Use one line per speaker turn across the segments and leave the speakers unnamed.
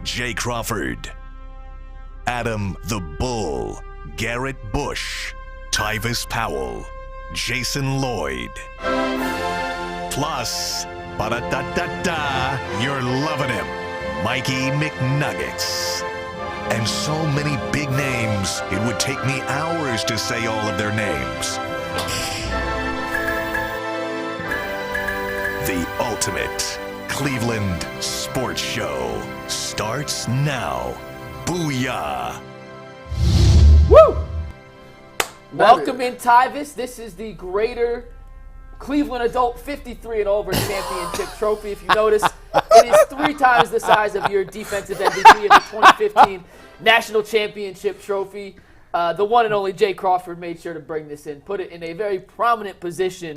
Jay Crawford, Adam the Bull, Garrett Bush, Tyvis Powell, Jason Lloyd. Plus, ba-da-da-da-da, you're loving him, Mikey McNuggets. And so many big names, it would take me hours to say all of their names. The ultimate Cleveland sports show starts now. Booyah!
Woo! Welcome in, Tyvis. This is the Greater Cleveland Adult 53 and Over Championship Trophy. If you notice, it is 3 times the size of your defensive MVP of the 2015 National Championship Trophy. The one and only Jay Crawford made sure to bring this in, put it in a very prominent position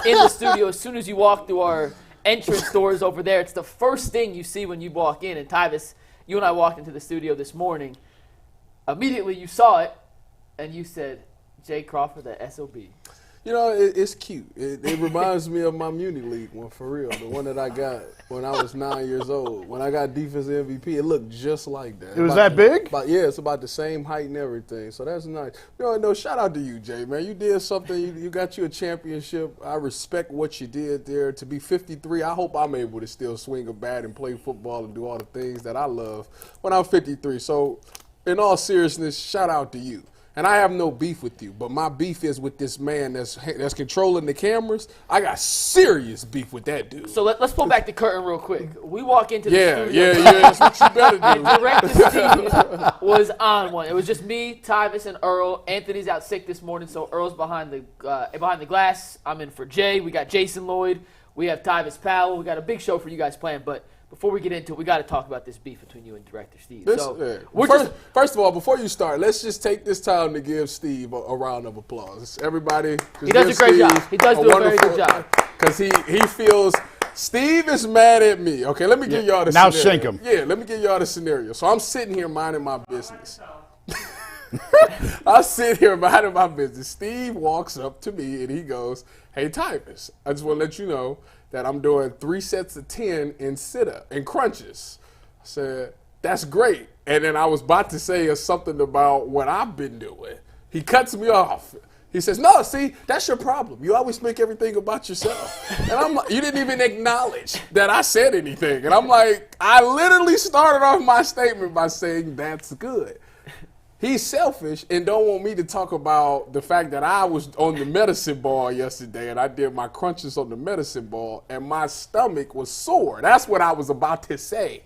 in the studio. As soon as you walk through our entrance doors over there, it's the first thing you see when you walk in. And Tyvis, you and I walked into the studio this morning. Immediately you saw it, and you said, Jay Crawford, the SOB.
You know, it's cute. It reminds me of my Muni League one, for real. The one that I got when I was 9 years old. When I got defensive MVP, it looked just like that.
It was that big?
Yeah, it's about the same height and everything. So that's nice. No, shout out to you, Jay, man. You did something. You got you a championship. I respect what you did there. To be 53, I hope I'm able to still swing a bat and play football and do all the things that I love when I'm 53. So in all seriousness, shout out to you. And I have no beef with you, but my beef is with this man that's controlling the cameras. I got serious beef with that dude.
So let's pull back the curtain real quick. We walk into the studio.
Yeah, that's what you better do.
And Director Steve was on one. It was just me, Tyvis, and Earl. Anthony's out sick this morning, so Earl's behind the glass. I'm in for Jay. We got Jason Lloyd. We have Tyvis Powell. We got a big show for you guys planned, but before we get into it, we got to talk about this beef between you and Director Steve.
First of all, before you start, let's just take this time to give Steve a round of applause. Everybody,
he does a great job. He does do a very good job.
Because he feels Steve is mad at me. Okay, let me give y'all the scenario.
Now shank him.
Yeah, let me give y'all the scenario. So I'm sitting here minding my business. I sit here minding my business. Steve walks up to me and he goes, "Hey, Tyvis, I just want to let you know that I'm doing 3 sets of 10 in sit-up and crunches." I said, "That's great." And then I was about to say something about what I've been doing. He cuts me off. He says, "No, see, that's your problem. You always make everything about yourself." And I'm like, you didn't even acknowledge that I said anything. And I'm like, I literally started off my statement by saying, "That's good." He's selfish and don't want me to talk about the fact that I was on the medicine ball yesterday and I did my crunches on the medicine ball and my stomach was sore. That's what I was about to say.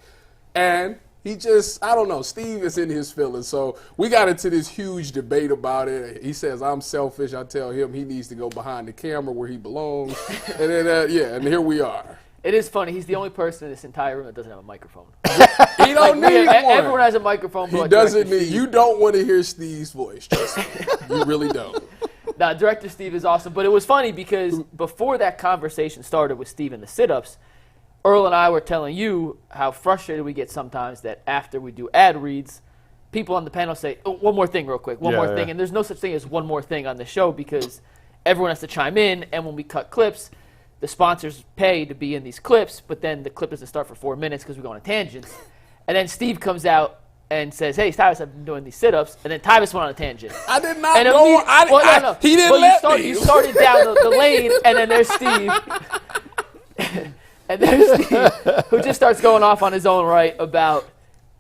And he just, I don't know, Steve is in his feelings. So we got into this huge debate about it. He says I'm selfish. I tell him he needs to go behind the camera where he belongs. And then, and here we are.
It is funny. He's the only person in this entire room that doesn't have a microphone.
He don't need one.
Everyone has a microphone.
He doesn't need. You don't want to hear Steve's voice. Trust me. You really don't.
Now, Director Steve is awesome. But it was funny because before that conversation started with Steve and the sit-ups, Earl and I were telling you how frustrated we get sometimes that after we do ad reads, people on the panel say, "Oh, one more thing real quick, one more thing." And there's no such thing as one more thing on the show because everyone has to chime in. And when we cut clips, the sponsors pay to be in these clips, but then the clip doesn't start for 4 minutes because we go on a tangent. And then Steve comes out and says, "Hey, Tyvis, I've been doing these sit-ups." And then Tyvis went on a tangent.
I did not go. No. He didn't let me.
You started down the lane, and then there's Steve. And there's Steve, who just starts going off on his own right about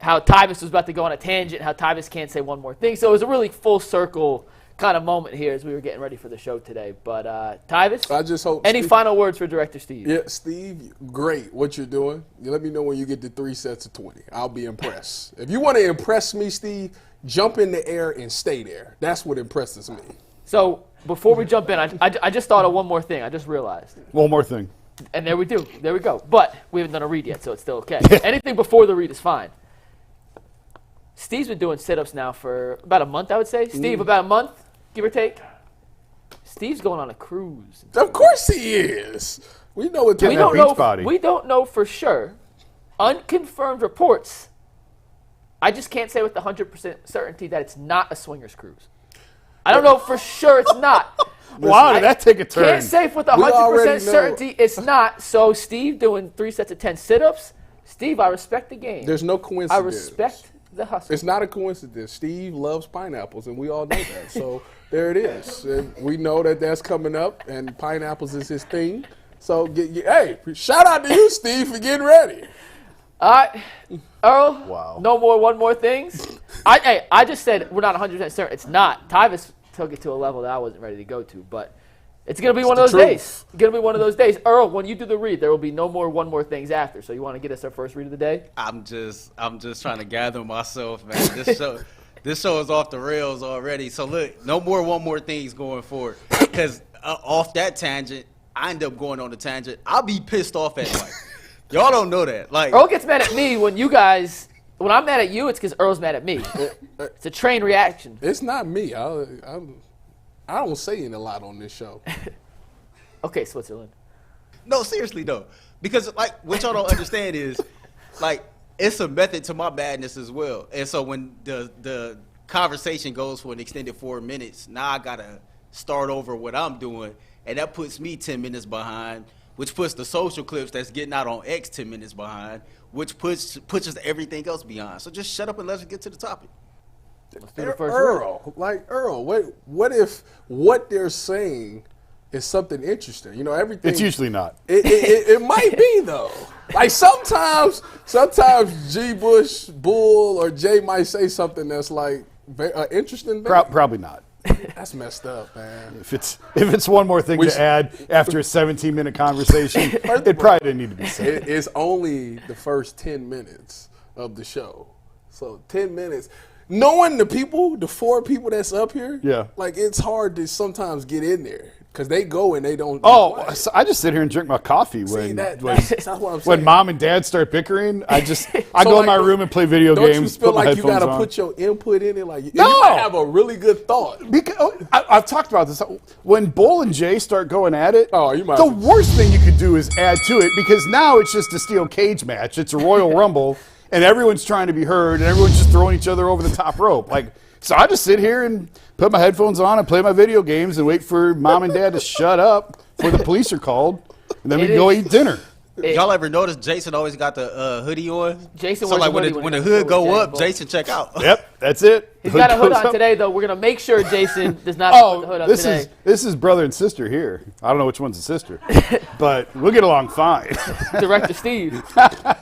how Tyvis was about to go on a tangent, how Tyvis can't say one more thing. So it was a really full circle kind of moment here as we were getting ready for the show today. But Tyvis,
I just hope
any final words for Director Steve?
Yeah, Steve, great what you're doing. You let me know when you get to 3 sets of 20. I'll be impressed. If you want to impress me, Steve, jump in the air and stay there. That's what impresses me.
So before we jump in, I just thought of one more thing. I just realized.
One more thing.
And there we do. There we go. But we haven't done a read yet, so it's still okay. Anything before the read is fine. Steve's been doing sit-ups now for about a month, I would say. Steve, about a month, give or take. Steve's going on a cruise.
Of course he is. We know what
we don't know for sure. Unconfirmed reports. I just can't say with 100% certainty that it's not a swingers cruise. I don't know for sure it's not.
Wow, did that take a turn?
Can't say with 100% certainty it's not. So Steve doing 3 sets of 10 sit-ups, Steve, I respect the game.
There's no coincidence.
I respect the hustle.
It's not a coincidence. Steve loves pineapples, and we all know that. So there it is. And we know that that's coming up, and pineapples is his thing. So, hey, shout out to you, Steve, for getting ready.
All right, Earl.
Wow.
No more one more things. I just said we're not 100% certain. It's not. Tyvis took it to a level that I wasn't ready to go to, but it's going to be one of those days. It's going to be one of those days. Earl, when you do the read, there will be no more one more things after. So you want to get us our first read of the day?
I'm just trying to gather myself, man. This show is off the rails already. So look, no more one more things going forward. Because off that tangent, I end up going on the tangent. I'll be pissed off at Mike. Y'all don't know that. Like
Earl gets mad at me when I'm mad at you, it's because Earl's mad at me. It's a train reaction.
It's not me. I don't say it a lot on this show.
Okay, Switzerland.
No, seriously though, because like what y'all don't understand is, like it's a method to my madness as well. And so when the conversation goes for an extended 4 minutes, now I gotta start over what I'm doing, and that puts me 10 minutes behind, which puts the social clips that's getting out on X 10 minutes behind, which pushes everything else behind. So just shut up and let's get to the topic.
Earl, what if what they're saying is something interesting? You know, everything.
It's usually not.
It might be though. Like sometimes G. Bush, Bull, or Jay might say something that's like interesting.
Probably not.
That's messed up, man.
If it's one more thing to add after a 17-minute conversation, it probably didn't need to be said.
It's only the first 10 minutes of the show. So 10 minutes. Knowing the 4 people that's up here,
yeah,
like it's hard to sometimes get in there because they go and they don't.
Oh, so I just sit here and drink my coffee
that's what I'm saying.
When mom and dad start bickering. I go in my room and play video games.
Don't you feel like you got to put your input in it? Like you might have a really good thought.
Because I've talked about this. When Bull and Jay start going at it,
the
worst thing you could do is add to it because now it's just a steel cage match. It's a Royal Rumble. And everyone's trying to be heard, and everyone's just throwing each other over the top rope. So I just sit here and put my headphones on and play my video games and wait for mom and dad to shut up before the police are called, and then we can go eat dinner.
Y'all ever notice Jason always got the hoodie on?
Jason,
so like when the hood go up, Jason check out.
Yep, that's it.
He's got a hood on today, though. We're gonna make sure Jason does not put the hood up today.
This is brother and sister here. I don't know which one's the sister, but we'll get along fine.
Director Steve.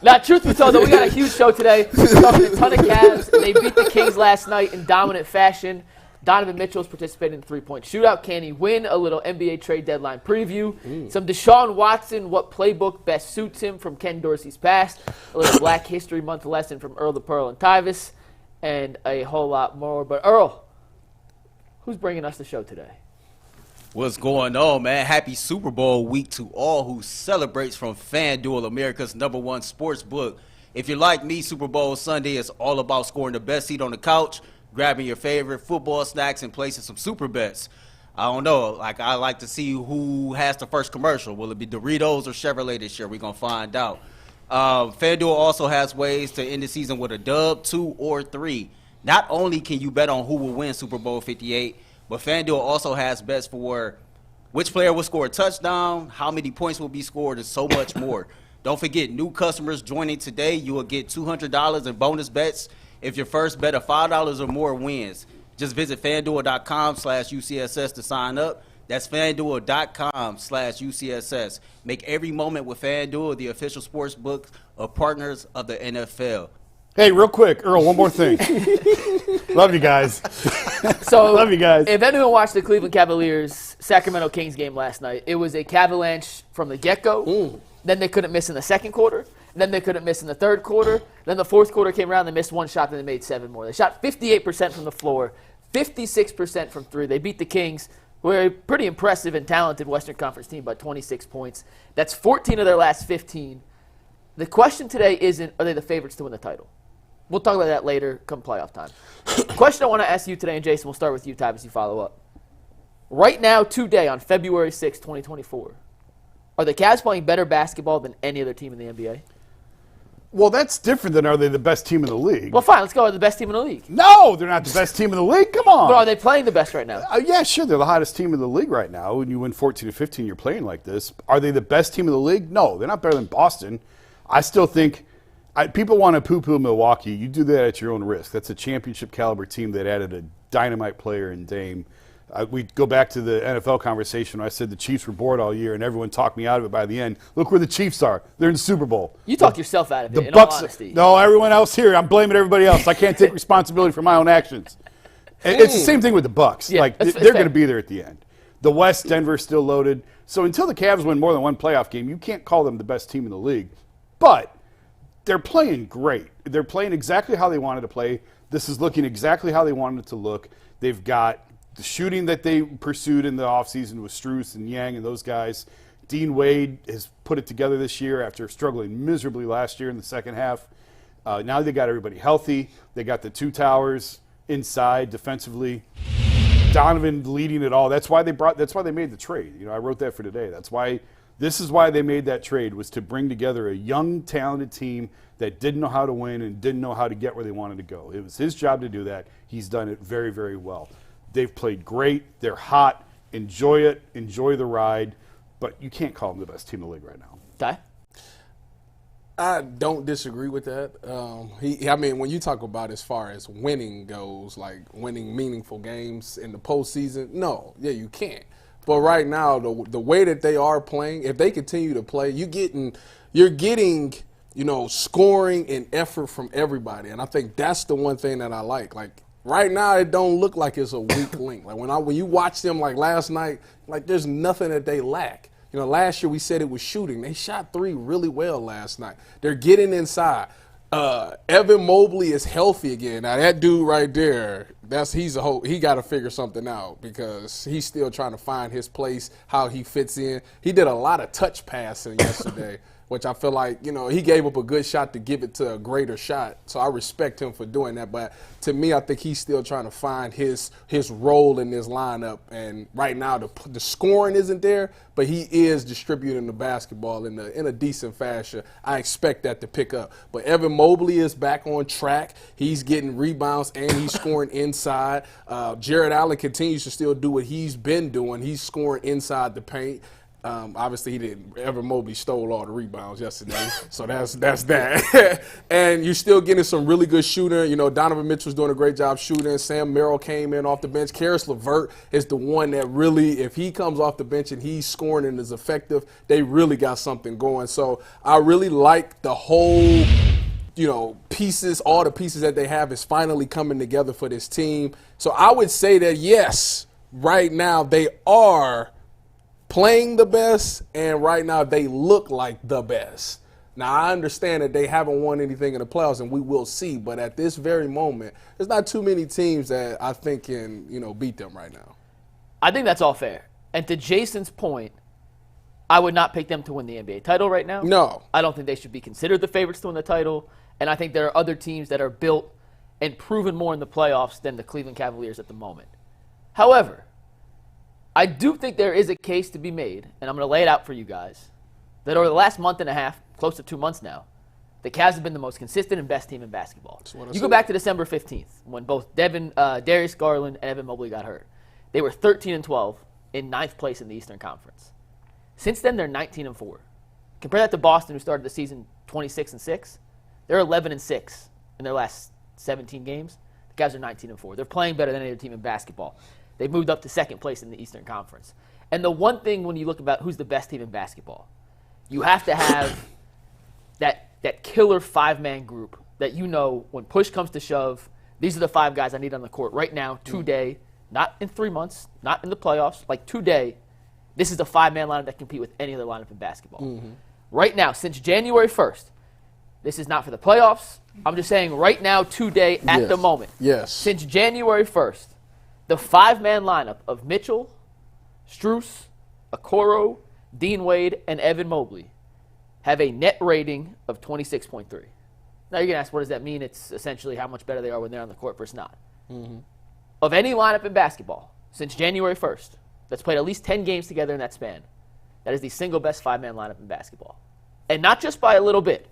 Now, truth be told, though, we got a huge show today. We're talking a ton of Cavs. They beat the Kings last night in dominant fashion. Donovan Mitchell is participating in the three-point shootout. Can he win? A little NBA trade deadline preview. Some Deshaun Watson, what playbook best suits him from Ken Dorsey's past. A little Black History Month lesson from Earl the Pearl and Tyvis. And a whole lot more. But Earl, who's bringing us the show today?
What's going on, man? Happy Super Bowl week to all who celebrates from FanDuel, America's #1 sports book. If you're like me, Super Bowl Sunday is all about scoring the best seat on the couch, grabbing your favorite football snacks, and placing some super bets. I don't know. I like to see who has the first commercial. Will it be Doritos or Chevrolet this year? We're going to find out. FanDuel also has ways to end the season with a dub, 2 or 3. Not only can you bet on who will win Super Bowl 58, but FanDuel also has bets for which player will score a touchdown, how many points will be scored, and so much more. Don't forget, new customers joining today, you will get $200 in bonus bets if your first bet of $5 or more wins. Just visit FanDuel.com/UCSS to sign up. That's FanDuel.com/UCSS. Make every moment with FanDuel the official sports book of partners of the NFL.
Hey, real quick, Earl, one more thing. Love you guys. Love you guys.
If anyone watched the Cleveland Cavaliers Sacramento Kings game last night, it was a Cavalanche from the get-go. Then they couldn't miss in the second quarter. Then they couldn't miss in the third quarter. Then the fourth quarter came around. They missed one shot. Then they made 7 more. They shot 58% from the floor, 56% from 3. They beat the Kings, who are a pretty impressive and talented Western Conference team, by 26 points. That's 14 of their last 15. The question today isn't, are they the favorites to win the title? We'll talk about that later come playoff time. The question I want to ask you today, and Jason, we'll start with you, Ty, as you follow up. Right now, today, on February 6, 2024, are the Cavs playing better basketball than any other team in the NBA?
Well, that's different than are they the best team in the league?
Well, fine. Let's go with the best team in the league.
No, they're not the best team in the league. Come on.
But are they playing the best right now?
Yeah, sure. They're the hottest team in the league right now. When you win 14 to 15, you're playing like this. Are they the best team in the league? No, they're not better than Boston. I still think People want to poo-poo Milwaukee. You do that at your own risk. That's a championship caliber team that added a dynamite player in Dame. We go back to the NFL conversation where I said the Chiefs were bored all year, and everyone talked me out of it by the end. Look where the Chiefs are. They're in the Super Bowl.
You talked yourself out of it,
The
in
Bucks,
all honesty.
no, everyone else here. I'm blaming everybody else. I can't take responsibility for my own actions. It's the same thing with the Bucks.
Yeah,
like
that's
they're
fair.
going to be there at the end. The West, Denver's still loaded. So until the Cavs win more than one playoff game, you can't call them the best team in the league. But they're playing great. They're playing exactly how they wanted to play. This is looking exactly how they wanted it to look. They've got the shooting that they pursued in the offseason with Strus and Yang and those guys. Dean Wade has put it together this year after struggling miserably last year in the second half. Now they got everybody healthy. They got the two towers inside defensively. Donovan leading it all. That's why they made the trade. I wrote that for today. This is why they made that trade, was to bring together a young, talented team that didn't know how to win and didn't know how to get where they wanted to go. It was his job to do that. He's done it very, very well. They've played great. They're hot. Enjoy it. Enjoy the ride. But you can't call them the best team in the league right now.
Ty?
I don't disagree with that. When you talk about as far as winning goes, like winning meaningful games in the postseason, no, you can't. But right now, the way that they are playing, if they continue to play, you're getting scoring and effort from everybody, and I think that's the one thing that I like. Like right now, it don't look like it's a weak link. Like when you watch them, like last night, like there's nothing that they lack. Last year we said it was shooting. They shot three really well last night. They're getting inside. Evan Mobley is healthy again. Now that dude right there, he got to figure something out because he's still trying to find his place, how he fits in. He did a lot of touch passing yesterday, which I feel like, he gave up a good shot to give it to a greater shot. So I respect him for doing that. But to me, I think he's still trying to find his role in this lineup. And right now, the scoring isn't there, but he is distributing the basketball in a decent fashion. I expect that to pick up. But Evan Mobley is back on track. He's getting rebounds and he's scoring inside. Jarrett Allen continues to still do what he's been doing. He's scoring inside the paint. Obviously, he didn't. Evan Mobley stole all the rebounds yesterday, so that's that. And you're still getting some really good shooting. Donovan Mitchell's doing a great job shooting. Sam Merrill came in off the bench. Karis LeVert is the one that really, if he comes off the bench and he's scoring and is effective, they really got something going. So I really like the whole, pieces, all the pieces that they have is finally coming together for this team. So I would say that, yes, right now they are playing the best, and right now they look like the best. Now, I understand that they haven't won anything in the playoffs, and we will see, but at this very moment, there's not too many teams that I think can, beat them right now.
I think that's all fair. And to Jason's point, I would not pick them to win the NBA title right now.
No.
I don't think they should be considered the favorites to win the title, and I think there are other teams that are built and proven more in the playoffs than the Cleveland Cavaliers at the moment. However, I do think there is a case to be made, and I'm going to lay it out for you guys, that over the last month and a half, close to 2 months now, the Cavs have been the most consistent and best team in basketball. You go back to December 15th when both Darius Garland and Evan Mobley got hurt. They were 13-12 in 9th place in the Eastern Conference. Since then, they're 19-4. Compare that to Boston, who started the season 26-6. They're 11-6 in their last 17 games. The Cavs are 19-4. They're playing better than any other team in basketball. They moved up to 2nd place in the Eastern Conference. And the one thing when you look about who's the best team in basketball, you have to have that killer 5-man group that when push comes to shove, these are the 5 guys I need on the court right now, today, not in 3 months, not in the playoffs, like today. This is the 5-man lineup that can compete with any other lineup in basketball. Mm-hmm. Right now, since January 1st, this is not for the playoffs. I'm just saying right now, today, at the moment.
Yes.
Since January 1st, the 5-man lineup of Mitchell, Strus, Okoro, Dean Wade, and Evan Mobley have a net rating of 26.3. Now you're going to ask, what does that mean? It's essentially how much better they are when they're on the court versus not. Mm-hmm. Of any lineup in basketball since January 1st that's played at least 10 games together in that span, that is the single best 5-man lineup in basketball. And not just by a little bit,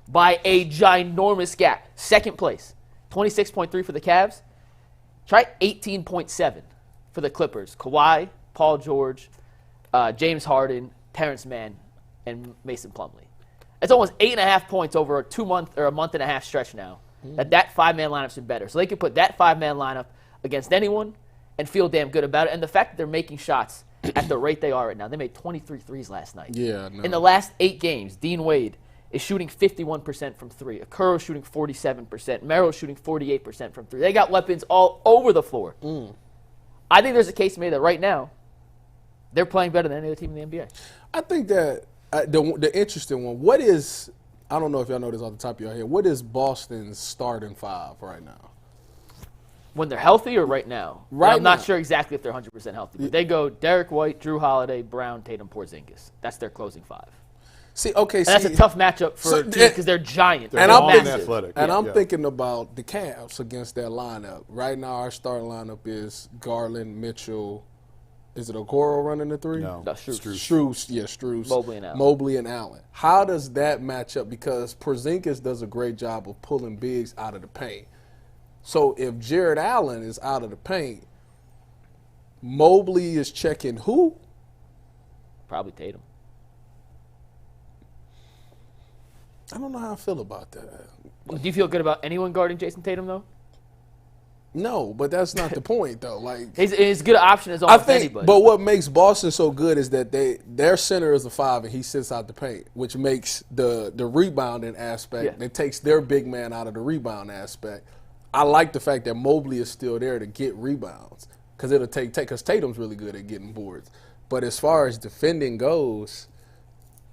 by a ginormous gap. 2nd place, 26.3 for the Cavs. Try 18.7 for the Clippers. Kawhi, Paul George, James Harden, Terrence Mann, and Mason Plumlee. It's almost 8.5 points over a 2 month or a month and a half stretch now. That 5-man lineup's been better. So they can put that 5-man lineup against anyone and feel damn good about it. And the fact that they're making shots at the rate they are right now, they made 23 threes last night.
Yeah, no.
In the last 8 games, Dean Wade is shooting 51% from 3. Okuro's shooting 47%. Merrill's shooting 48% from 3. They got weapons all over the floor. I think there's a case made that right now they're playing better than any other team in the NBA.
I think that the interesting one, what is, I don't know if y'all know this off the top of your head, what is Boston's starting 5 right now?
When they're healthy or right now?
Right
I'm not
now.
sure exactly if they're 100% healthy. But they go Derek White, Drew Holiday, Brown, Tatum, Porzingis. That's their closing 5.
See, okay,
And that's a tough matchup for teams because they're giant.
And
They're
I'm
massive.
athletic.
And I'm
Yeah.
thinking about the Cavs against that lineup. Right now, our starting lineup is Garland, Mitchell. Is it Okoro running the 3?
No.
That's true.
Strus.
Mobley and Allen.
Allen. How does that match up? Because Porzingis does a great job of pulling bigs out of the paint. So if Jarrett Allen is out of the paint, Mobley is checking who?
Probably Tatum.
I don't know how I feel about that.
Do you feel good about anyone guarding Jason Tatum, though?
No, but that's not the point, though. Like,
He's as good an option as
I
almost
think,
anybody.
but what makes Boston so good is that their center is a 5 and he sits out the paint, which makes the rebounding aspect.
Yeah.
It takes their big man out of the rebound aspect. I like the fact that Mobley is still there to get rebounds because it'll because Tatum's really good at getting boards. But as far as defending goes,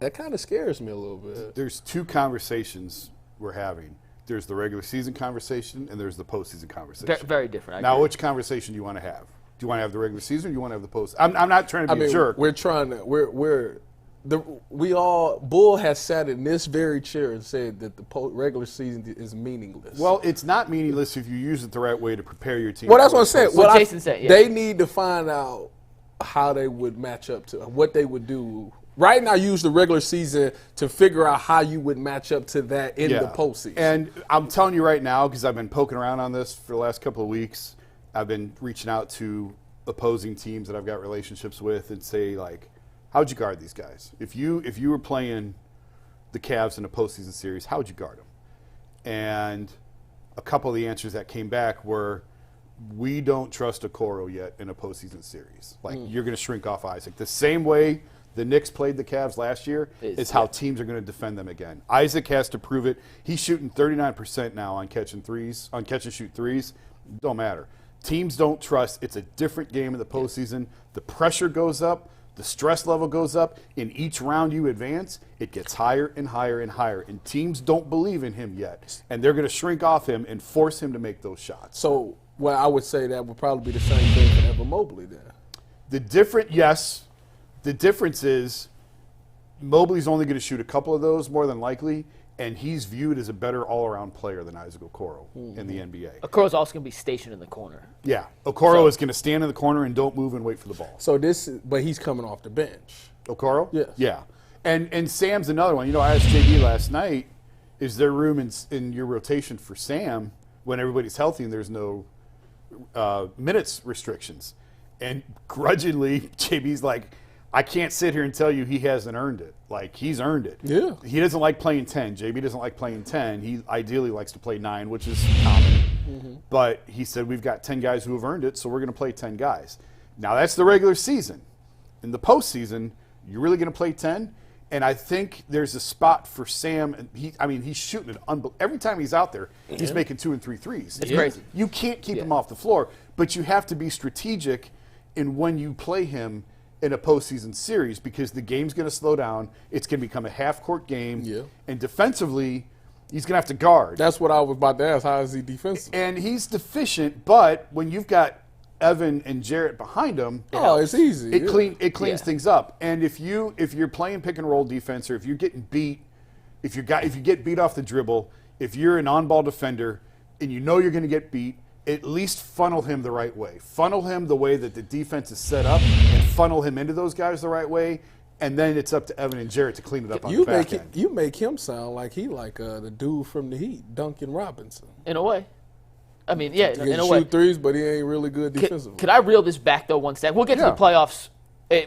that kind of scares me a little bit.
There's 2 conversations we're having. There's the regular season conversation and there's the postseason conversation.
Very different. I
Now,
agree.
which conversation do you want to have? Do you want to have the regular season or do you want to have the post? I'm not trying to be a jerk.
We're trying to Bull has sat in this very chair and said that the regular season is meaningless.
Well, it's not meaningless if you use it the right way to prepare your team.
Well, that's what I'm saying.
What Jason said, yeah.
They need to find out how they would match up to what they would do. Right now, use the regular season to figure out how you would match up to that in the postseason.
And I'm telling you right now, because I've been poking around on this for the last couple of weeks, I've been reaching out to opposing teams that I've got relationships with and say, like, how'd you guard these guys? If you were playing the Cavs in a postseason series, how'd you guard them? And a couple of the answers that came back were, we don't trust Okoro yet in a postseason series. Like, you're going to shrink off Isaac. The same way the Knicks played the Cavs last year is how teams are going to defend them again. Isaac has to prove it. He's shooting 39% now on catch and shoot threes. Don't matter. Teams don't trust. It's a different game in the postseason. The pressure goes up. The stress level goes up. In each round you advance, it gets higher and higher and higher. And teams don't believe in him yet. And they're going to shrink off him and force him to make those shots.
So, well, I would say that would probably be the same thing for Evan Mobley then.
The difference is Mobley's only going to shoot a couple of those, more than likely, and he's viewed as a better all-around player than Isaac Okoro in the NBA.
Okoro's also going to be stationed in the corner.
Yeah, Okoro is going to stand in the corner and don't move and wait for the ball.
So but he's coming off the bench.
Okoro?
Yes.
Yeah. And Sam's another one. You know, I asked JB last night, is there room in your rotation for Sam when everybody's healthy and there's no minutes restrictions? And grudgingly, JB's like, I can't sit here and tell you he hasn't earned it. Like, he's earned it.
Yeah.
He doesn't like playing 10. JB doesn't like playing 10. He ideally likes to play 9, which is common. But he said, we've got 10 guys who have earned it, so we're going to play 10 guys. Now, that's the regular season. In the postseason, you're really going to play 10? And I think there's a spot for Sam. He's shooting it. Every time he's out there, he's making 2 and 3 threes.
It's crazy.
You can't keep him off the floor, but you have to be strategic in when you play him in a postseason series because the game's going to slow down. It's going to become a half-court game.
Yeah.
And defensively, he's going to have to guard.
That's what I was about to ask. How is he defensive?
And he's deficient, but when you've got Evan and Jarrett behind him,
it's easy.
It cleans things up. And if you're playing pick and roll defense, or if you're getting beat, if you get beat off the dribble, if you're an on-ball defender and you know you're going to get beat, at least funnel him the right way. Funnel him the way that the defense is set up, and funnel him into those guys the right way. And then it's up to Evan and Jarrett to clean it up on the back end.
You make him sound like he like the dude from the Heat, Duncan Robinson.
In a way. I mean, yeah,
He
in a
can
way.
shoot threes, but he ain't really good defensively.
Could I reel this back, though, one sec? We'll get to the playoffs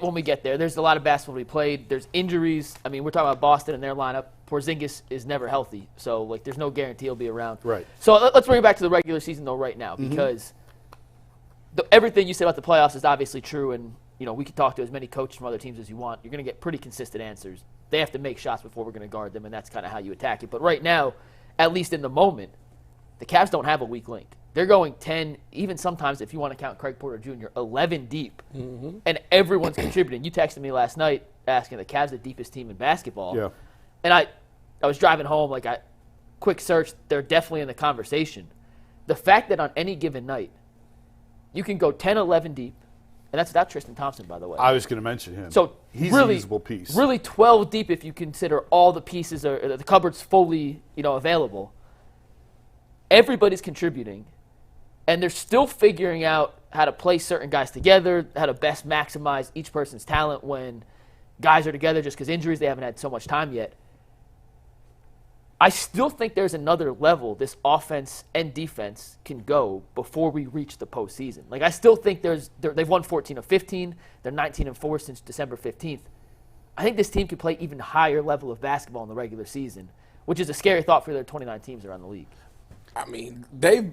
when we get there. There's a lot of basketball to be played. There's injuries. I mean, we're talking about Boston and their lineup. Porzingis is never healthy, so like there's no guarantee he'll be around.
Right.
So let's bring it back to the regular season though right now, because everything you said about the playoffs is obviously true, and we can talk to as many coaches from other teams as you want. You're going to get pretty consistent answers. They have to make shots before we're going to guard them, and that's kind of how you attack it. But right now, at least in the moment, the Cavs don't have a weak link. They're going 10, even sometimes if you want to count Craig Porter Jr., 11 deep, and everyone's contributing. You texted me last night asking the Cavs the deepest team in basketball.
Yeah.
And I was driving home, quick search, they're definitely in the conversation. The fact that on any given night, you can go 10, 11 deep, and that's without Tristan Thompson, by the way.
I was going to mention him.
So
he's
really,
a usable piece.
Really 12 deep if you consider all the pieces, or the cupboard's fully available. Everybody's contributing, and they're still figuring out how to play certain guys together, how to best maximize each person's talent when guys are together just because injuries, they haven't had so much time yet. I still think there's another level this offense and defense can go before we reach the postseason. I still think they've won 14 of 15. They're 19-4 since December 15th. I think this team could play even higher level of basketball in the regular season, which is a scary thought for their 29 teams around the league.
I mean,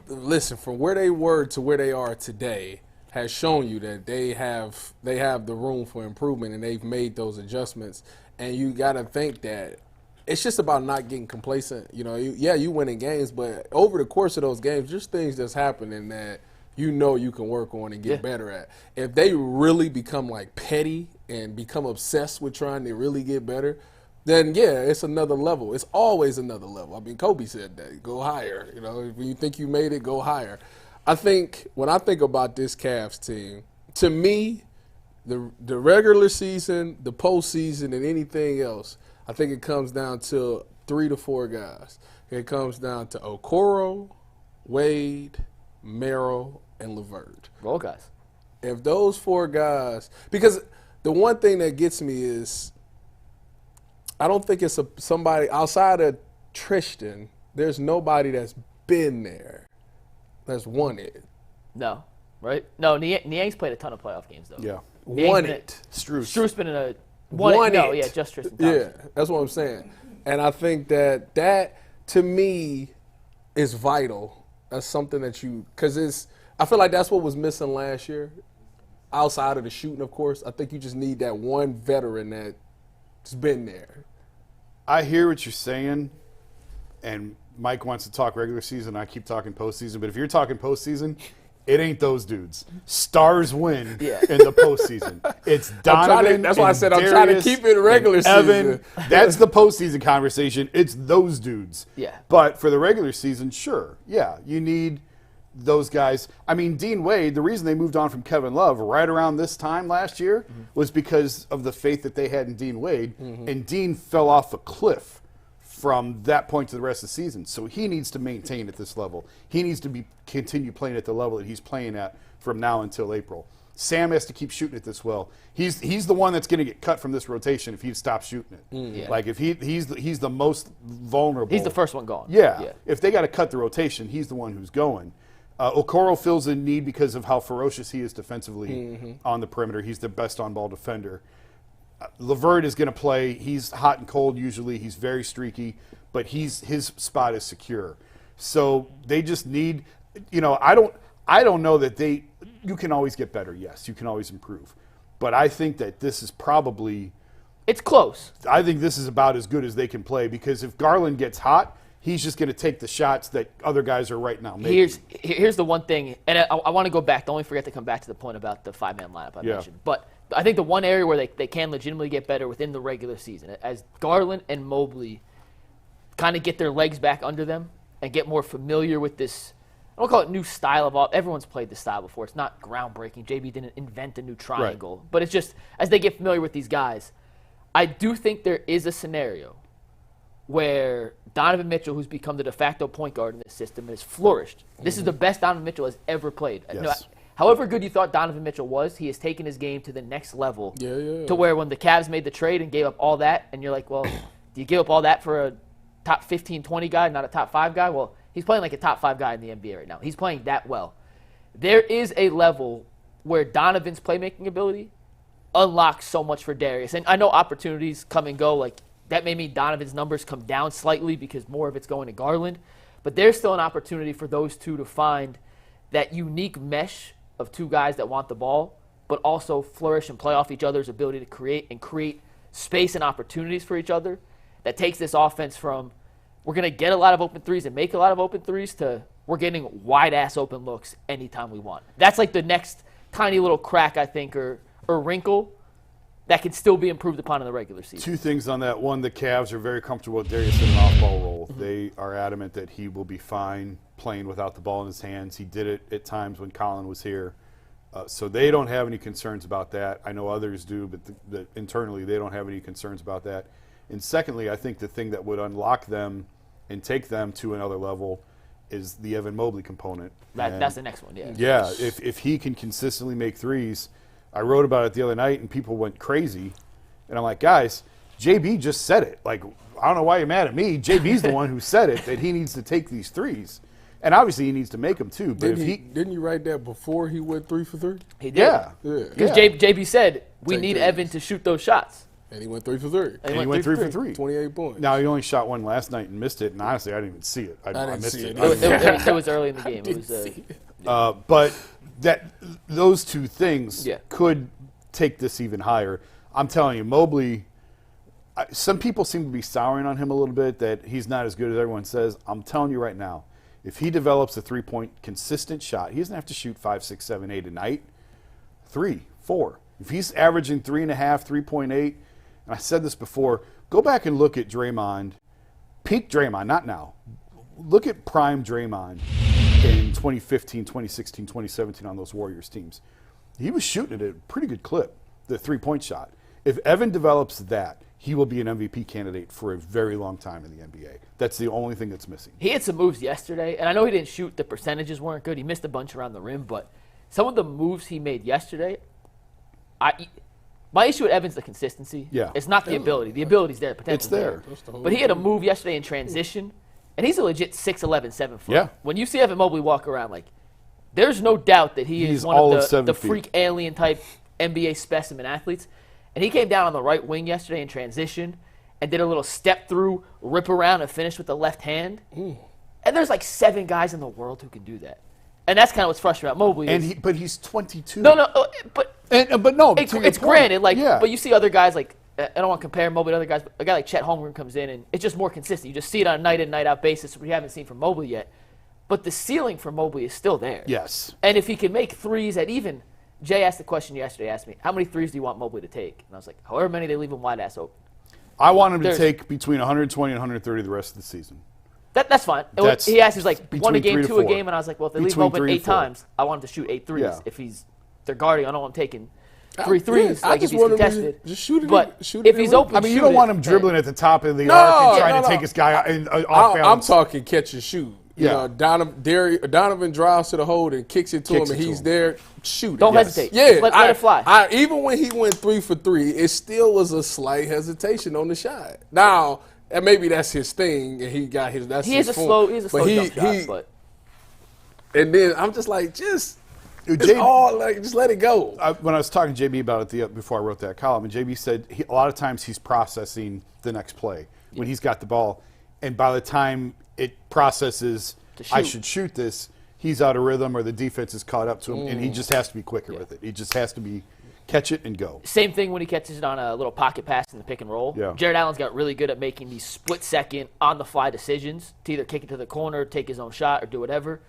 listen, from where they were to where they are today has shown you that they have the room for improvement, and they've made those adjustments. And you got to think that it's just about not getting complacent. You winning games, but over the course of those games, just things that's happening that you can work on and get better at. If they really become petty and become obsessed with trying to really get better, then it's another level. It's always another level. I mean, Kobe said that. Go higher. When you think you made it, go higher. I think when I think about this Cavs team, to me, the regular season, the postseason, and anything else, I think it comes down to 3 to 4 guys. It comes down to Okoro, Wade, Merrill, and LeVert.
Roll guys.
If those 4 guys, because the one thing that gets me is I don't think it's somebody outside of Tristan. There's nobody that's been there that's won it.
No, right? No, Niang's played a ton of playoff games though.
Yeah,
Niang's
won it.
Struth's been in a
won it.
No, yeah, just Tristan Thompson.
Yeah, that's what I'm saying. And I think that to me is vital. That's something that because I feel like that's what was missing last year. Outside of the shooting, of course, I think you just need that one veteran that's been there.
I hear what you're saying, and Mike wants to talk regular season. I keep talking postseason, but if you're talking postseason, it ain't those dudes. Stars win in the postseason. It's Donovan.
That's why I said I'm trying to keep it regular
Evan,
season.
That's the postseason conversation. It's those dudes.
Yeah.
But for the regular season, sure. Yeah, you need those guys. I mean, Dean Wade, the reason they moved on from Kevin Love right around this time last year was because of the faith that they had in Dean Wade. And Dean fell off a cliff from that point to the rest of the season. So he needs to maintain at this level. He needs to continue playing at the level that he's playing at from now until April. Sam has to keep shooting it this well. He's the one that's going to get cut from this rotation if he stops shooting it.
Yeah.
Like if he's the most vulnerable.
He's the first one gone.
Yeah. If they got to cut the rotation, he's the one who's going. Okoro fills a need because of how ferocious he is defensively on the perimeter. He's the best on-ball defender. LeVert is going to play. He's hot and cold usually. He's very streaky, but his spot is secure. So they just need, I don't know that you can always get better. Yes, you can always improve. But I think that this is probably.
It's close.
I think this is about as good as they can play because if Garland gets hot, he's just going to take the shots that other guys are right now making.
Here's the one thing, and I want to go back. Don't forget to come back to the point about the 5-man lineup I mentioned. But I think the one area where they can legitimately get better within the regular season, as Garland and Mobley kind of get their legs back under them and get more familiar with this, I don't call it new style of all. Everyone's played this style before. It's not groundbreaking. JB didn't invent a new triangle. Right. But it's just, as they get familiar with these guys, I do think there is a scenario where Donovan Mitchell, who's become the de facto point guard in this system, has flourished. This is the best Donovan Mitchell has ever played.
Yes.
However good you thought Donovan Mitchell was, he has taken his game to the next level. To where when the Cavs made the trade and gave up all that, and you're like, well, do you give up all that for a top 15, 20 guy, not a top 5 guy? Well, he's playing like a top 5 guy in the NBA right now. He's playing that well. There is a level where Donovan's playmaking ability unlocks so much for Darius. And I know opportunities come and go. Like, that may mean Donovan's numbers come down slightly because more of it's going to Garland. But there's still an opportunity for those two to find that unique mesh of two guys that want the ball, but also flourish and play off each other's ability to create space and opportunities for each other. That takes this offense from we're going to get a lot of open threes and make a lot of open threes to we're getting wide-ass open looks anytime we want. That's like the next tiny little crack, I think, or wrinkle that can still be improved upon in the regular season.
Two things on that. One, the Cavs are very comfortable with Darius in an off-ball role. Mm-hmm. They are adamant that he will be fine playing without the ball in his hands. He did it at times when Colin was here. So they don't have any concerns about that. I know others do, but internally they don't have any concerns about that. And secondly, I think the thing that would unlock them and take them to another level is the Evan Mobley component.
That's the next one, yeah.
Yeah, if he can consistently make threes. I wrote about it the other night, and people went crazy. And I'm like, guys, JB just said it. Like, I don't know why you're mad at me. JB's the one who said it, that he needs to take these threes. And obviously he needs to make them too. But
didn't you write that before he went 3 for 3?
He did.
Yeah.
Because JB said, we need Evan to shoot those shots.
And he went 3 for 3.
And he went 3 for 3.
28 points.
Now, he only shot one last night and missed it. And honestly, I didn't even see it. I missed it.
It was early in the game. It was.
But those two things could take this even higher. I'm telling you, Mobley, some people seem to be souring on him a little bit, that he's not as good as everyone says. I'm telling you right now, if he develops a three-point consistent shot, he doesn't have to shoot 5, 6, 7, 8 a night. 3, 4. If he's averaging 3.5, 3.8, and I said this before, go back and look at Draymond, peak Draymond, not now. Look at prime Draymond in 2015, 2016, 2017 on those Warriors teams. He was shooting it at a pretty good clip, the three-point shot. If Evan develops that, he will be an MVP candidate for a very long time in the NBA. That's the only thing that's missing.
He had some moves yesterday, and I know he didn't shoot. The percentages weren't good. He missed a bunch around the rim, but some of the moves he made yesterday, my issue with Evan's the consistency.
Yeah.
It's not the ability. The ability's there. The potential's
there.
But he had a move yesterday in transition, and he's a legit 6'11", 7 foot.
Yeah.
When you see Evan Mobley walk around, like, there's no doubt that he's one of the freak alien type NBA specimen athletes. And he came down on the right wing yesterday in transition and did a little step through, rip around, and finish with the left hand. And there's like 7 guys in the world who can do that. And that's kind of what's frustrating about Mobley.
But he's 22.
No, but
no,
it's granted. Like, but you see other guys like I don't want to compare Mobley to other guys, but a guy like Chet Holmgren comes in and it's just more consistent. You just see it on a night in, night out basis, which we haven't seen from Mobley yet. But the ceiling for Mobley is still there.
Yes.
And if he can make threes at even. Jay asked the question yesterday, asked me, how many threes do you want Mobley to take? And I was like, however many they leave him wide ass open.
I want him to take between 120 and 130 the rest of the season.
That's fine. He asked, he was like, 1 a game, 2 a game, and I was like, well, if they leave him open 8 times, I want him to shoot 8 threes.
Yeah.
If they're guarding, I don't want him taking 3 threes.
I
like
just
if he's
want him to
contested.
just shoot it.
But
shoot it
if he's open,
I mean, you don't want him dribbling at the top of the arc and trying to take his guy off balance.
I'm talking catch and shoot. You
Yeah.
know, Donovan drives to the hole and kicks it to him, and he's there. Shoot.
Don't hesitate.
Yeah,
Let it fly.
Even when he went 3 for 3, it still was a slight hesitation on the shot. Now, and maybe that's his thing, and he got his. That's his form.
He's a slow jump shot, but.
And then I'm just like, just let it go.
When I was talking to JB about it before I wrote that column, and JB said a lot of times he's processing the next play when he's got the ball, and by the time it processes, I should shoot this, he's out of rhythm or the defense is caught up to him, and he just has to be quicker with it. He just has to be catch it and go.
Same thing when he catches it on a little pocket pass in the pick and roll.
Yeah.
Jarrett Allen's got really good at making these split-second, on-the-fly decisions to either kick it to the corner, take his own shot, or do whatever.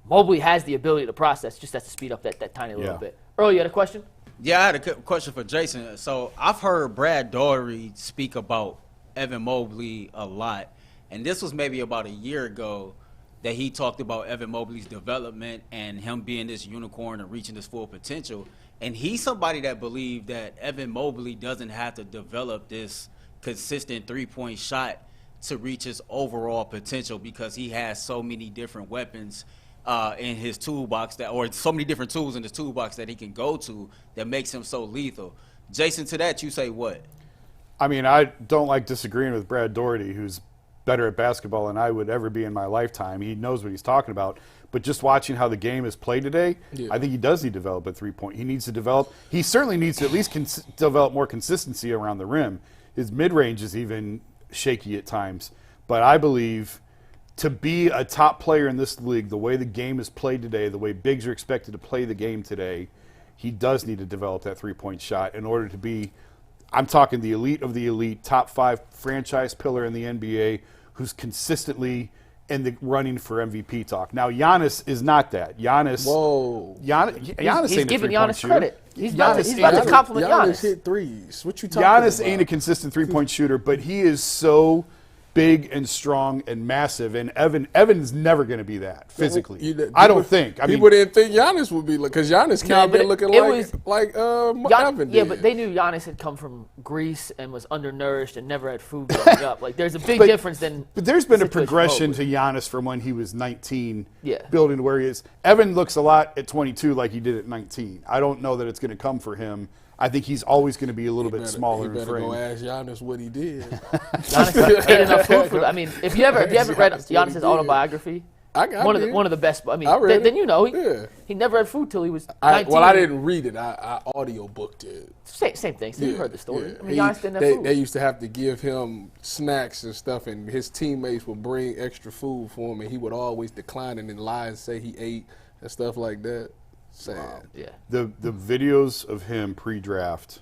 Mobley has the ability to process, just has to speed up that tiny little bit. Earl, you had a question?
Yeah, I had a question for Jason. So I've heard Brad Daugherty speak about Evan Mobley a lot. And this was maybe about a year ago that he talked about Evan Mobley's development and him being this unicorn and reaching his full potential. And he's somebody that believed that Evan Mobley doesn't have to develop this consistent three-point shot to reach his overall potential because he has so many different weapons in his toolbox or so many different tools in his toolbox that he can go to that makes him so lethal. Jason, to that you say what?
I mean, I don't like disagreeing with Brad Daugherty, who's better at basketball than I would ever be in my lifetime. He knows what he's talking about. But just watching how the game is played today, I think he does need to develop a three-point. He needs to develop – he certainly needs to at least develop more consistency around the rim. His mid-range is even shaky at times. But I believe to be a top player in this league, the way the game is played today, the way bigs are expected to play the game today, he does need to develop that three-point shot in order to be – I'm talking the elite of the elite, top 5 franchise pillar in the NBA who's consistently – in the running for MVP talk. Now, Giannis is not that. Giannis
He's
ain't
giving
a
Giannis
shooter.
credit. He's about to compliment Giannis.
Hit threes. What you talking about?
Giannis ain't a consistent three-point shooter, but he is so big and strong and massive. And Evan's never going to be that physically. I don't think.
People didn't think Giannis would be because Giannis came in looking like Evan did.
Yeah, but they knew Giannis had come from Greece and was undernourished and never had food growing up. Like there's a big difference than.
But there's been a progression to Giannis from when he was 19,
Yeah.
building to where he is. Evan looks a lot at 22 like he did at 19. I don't know that it's going to come for him. I think he's always going to be a little bit smaller in frame.
Go ask Giannis what he did.
Giannis ate enough food for. I mean, if you haven't read Giannis's autobiography, one of the best. I mean, then you know he never had food till he was 19.
I didn't read it. I audio booked it.
Same thing. So you heard the story.
Yeah.
I mean, Giannis didn't have food.
They used to have to give him snacks and stuff, and his teammates would bring extra food for him, and he would always decline and then lie and say he ate and stuff like that. Sad.
Wow. Yeah.
The videos of him pre-draft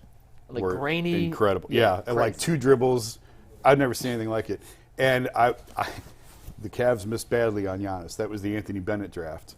were
grainy,
incredible. Yeah, and like 2 dribbles. I've never seen anything like it. And the Cavs missed badly on Giannis. That was the Anthony Bennett draft.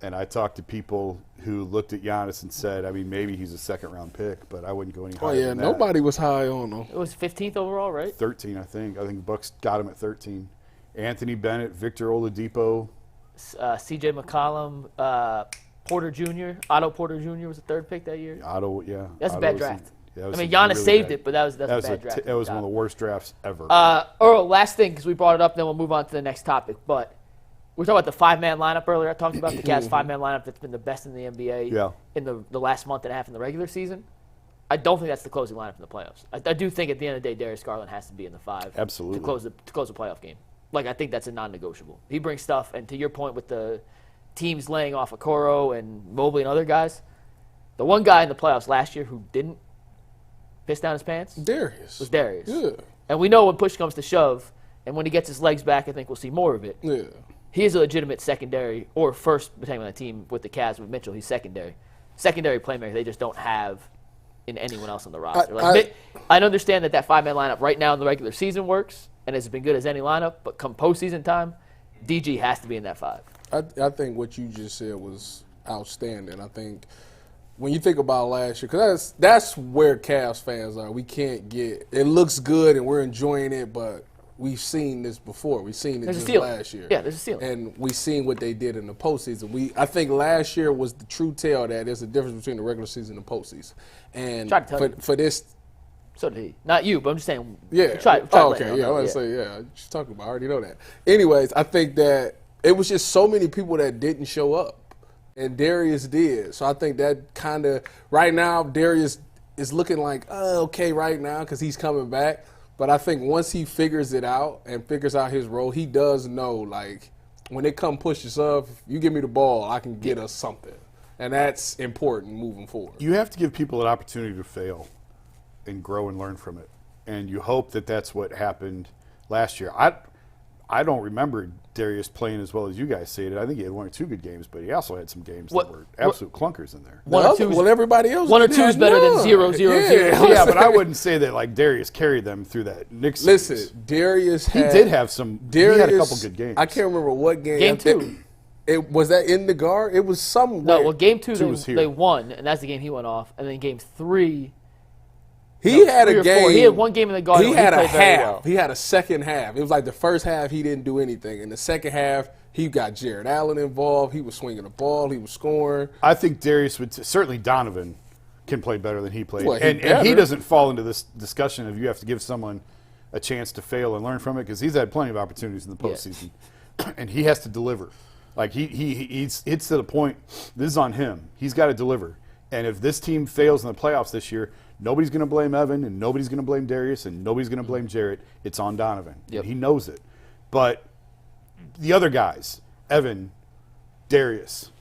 And I talked to people who looked at Giannis and said, I mean, maybe he's a second-round pick, but I wouldn't go any higher than that.
Nobody was high on him.
It was 15th overall, right?
13, I think. I think the Bucks got him at 13. Anthony Bennett, Victor Oladipo.
C.J. McCollum, Porter Jr. Otto Porter Jr. was the 3rd pick that year.
Otto, yeah.
That's
Otto
a bad draft.
Yeah,
I mean, Giannis saved it, but that's a bad draft.
That was one of the worst drafts ever.
Earl, last thing, because we brought it up, then we'll move on to the next topic. But we talked about the 5-man lineup earlier. I talked about the Cavs 5-man lineup that's been the best in the NBA in the last month and a half in the regular season. I don't think that's the closing lineup in the playoffs. I do think at the end of the day, Darius Garland has to be in the 5
Absolutely.
to close the playoff game. Like, I think that's a non-negotiable. He brings stuff, and to your point with the teams laying off Okoro and Mobley and other guys, the one guy in the playoffs last year who didn't piss down his pants was Darius.
Yeah.
And we know when push comes to shove, and when he gets his legs back, I think we'll see more of it.
Yeah.
He is a legitimate secondary, or first, depending on the team with the Cavs with Mitchell, he's secondary. Secondary playmaker they just don't have in anyone else on the roster. I understand that 5-man lineup right now in the regular season works and has been good as any lineup, but come postseason time, DG has to be in that 5.
I think what you just said was outstanding. I think when you think about last year, because that's where Cavs fans are. We can't get – it looks good and we're enjoying it, but we've seen this before. We've seen it just last year.
Yeah, there's a ceiling.
And we've seen what they did in the postseason. I think last year was the true tell that there's a difference between the regular season and the postseason. And for this –
So did he. Not you, but I'm just saying.
Yeah. Okay, yeah, I was going to say, yeah, just talking about, I already know that. Anyways, I think that it was just so many people that didn't show up, and Darius did. So I think that kind of, right now, Darius is looking like, okay right now because he's coming back. But I think once he figures it out and figures out his role, he does know, like, when they come push us up, if you give me the ball, I can get us something. And that's important moving forward.
You have to give people an opportunity to fail and grow and learn from it. And you hope that that's what happened last year. I don't remember Darius playing as well as you guys say it. I think he had 1 or 2 good games, but he also had some games that were absolute clunkers in there.
Everybody else
1 or 2 is better than 0, 0, 0.
Yeah, but I wouldn't say that like Darius carried them through that Knicks series.
Listen, Darius
he had a couple good games.
I can't remember what game.
Game 2.
It was that in the guard? It was somewhere.
No, well, game 2 they won, and that's the game he went off. And then game 3.
He had a game.
4. He had 1 game in the guard.
He had a half.
Well.
He had a second half. It was like the first half he didn't do anything. In the second half, he got Jarrett Allen involved. He was swinging the ball. He was scoring.
I think Darius would certainly Donovan can play better than he played,
well,
and he doesn't fall into this discussion of you have to give someone a chance to fail and learn from it because he's had plenty of opportunities in the postseason, and he has to deliver. Like it's to the point. This is on him. He's got to deliver. And if this team fails in the playoffs this year, nobody's going to blame Evan, and nobody's going to blame Darius, and nobody's going to blame Jarrett. It's on Donovan.
Yep.
And he knows it. But the other guys, Evan, Darius,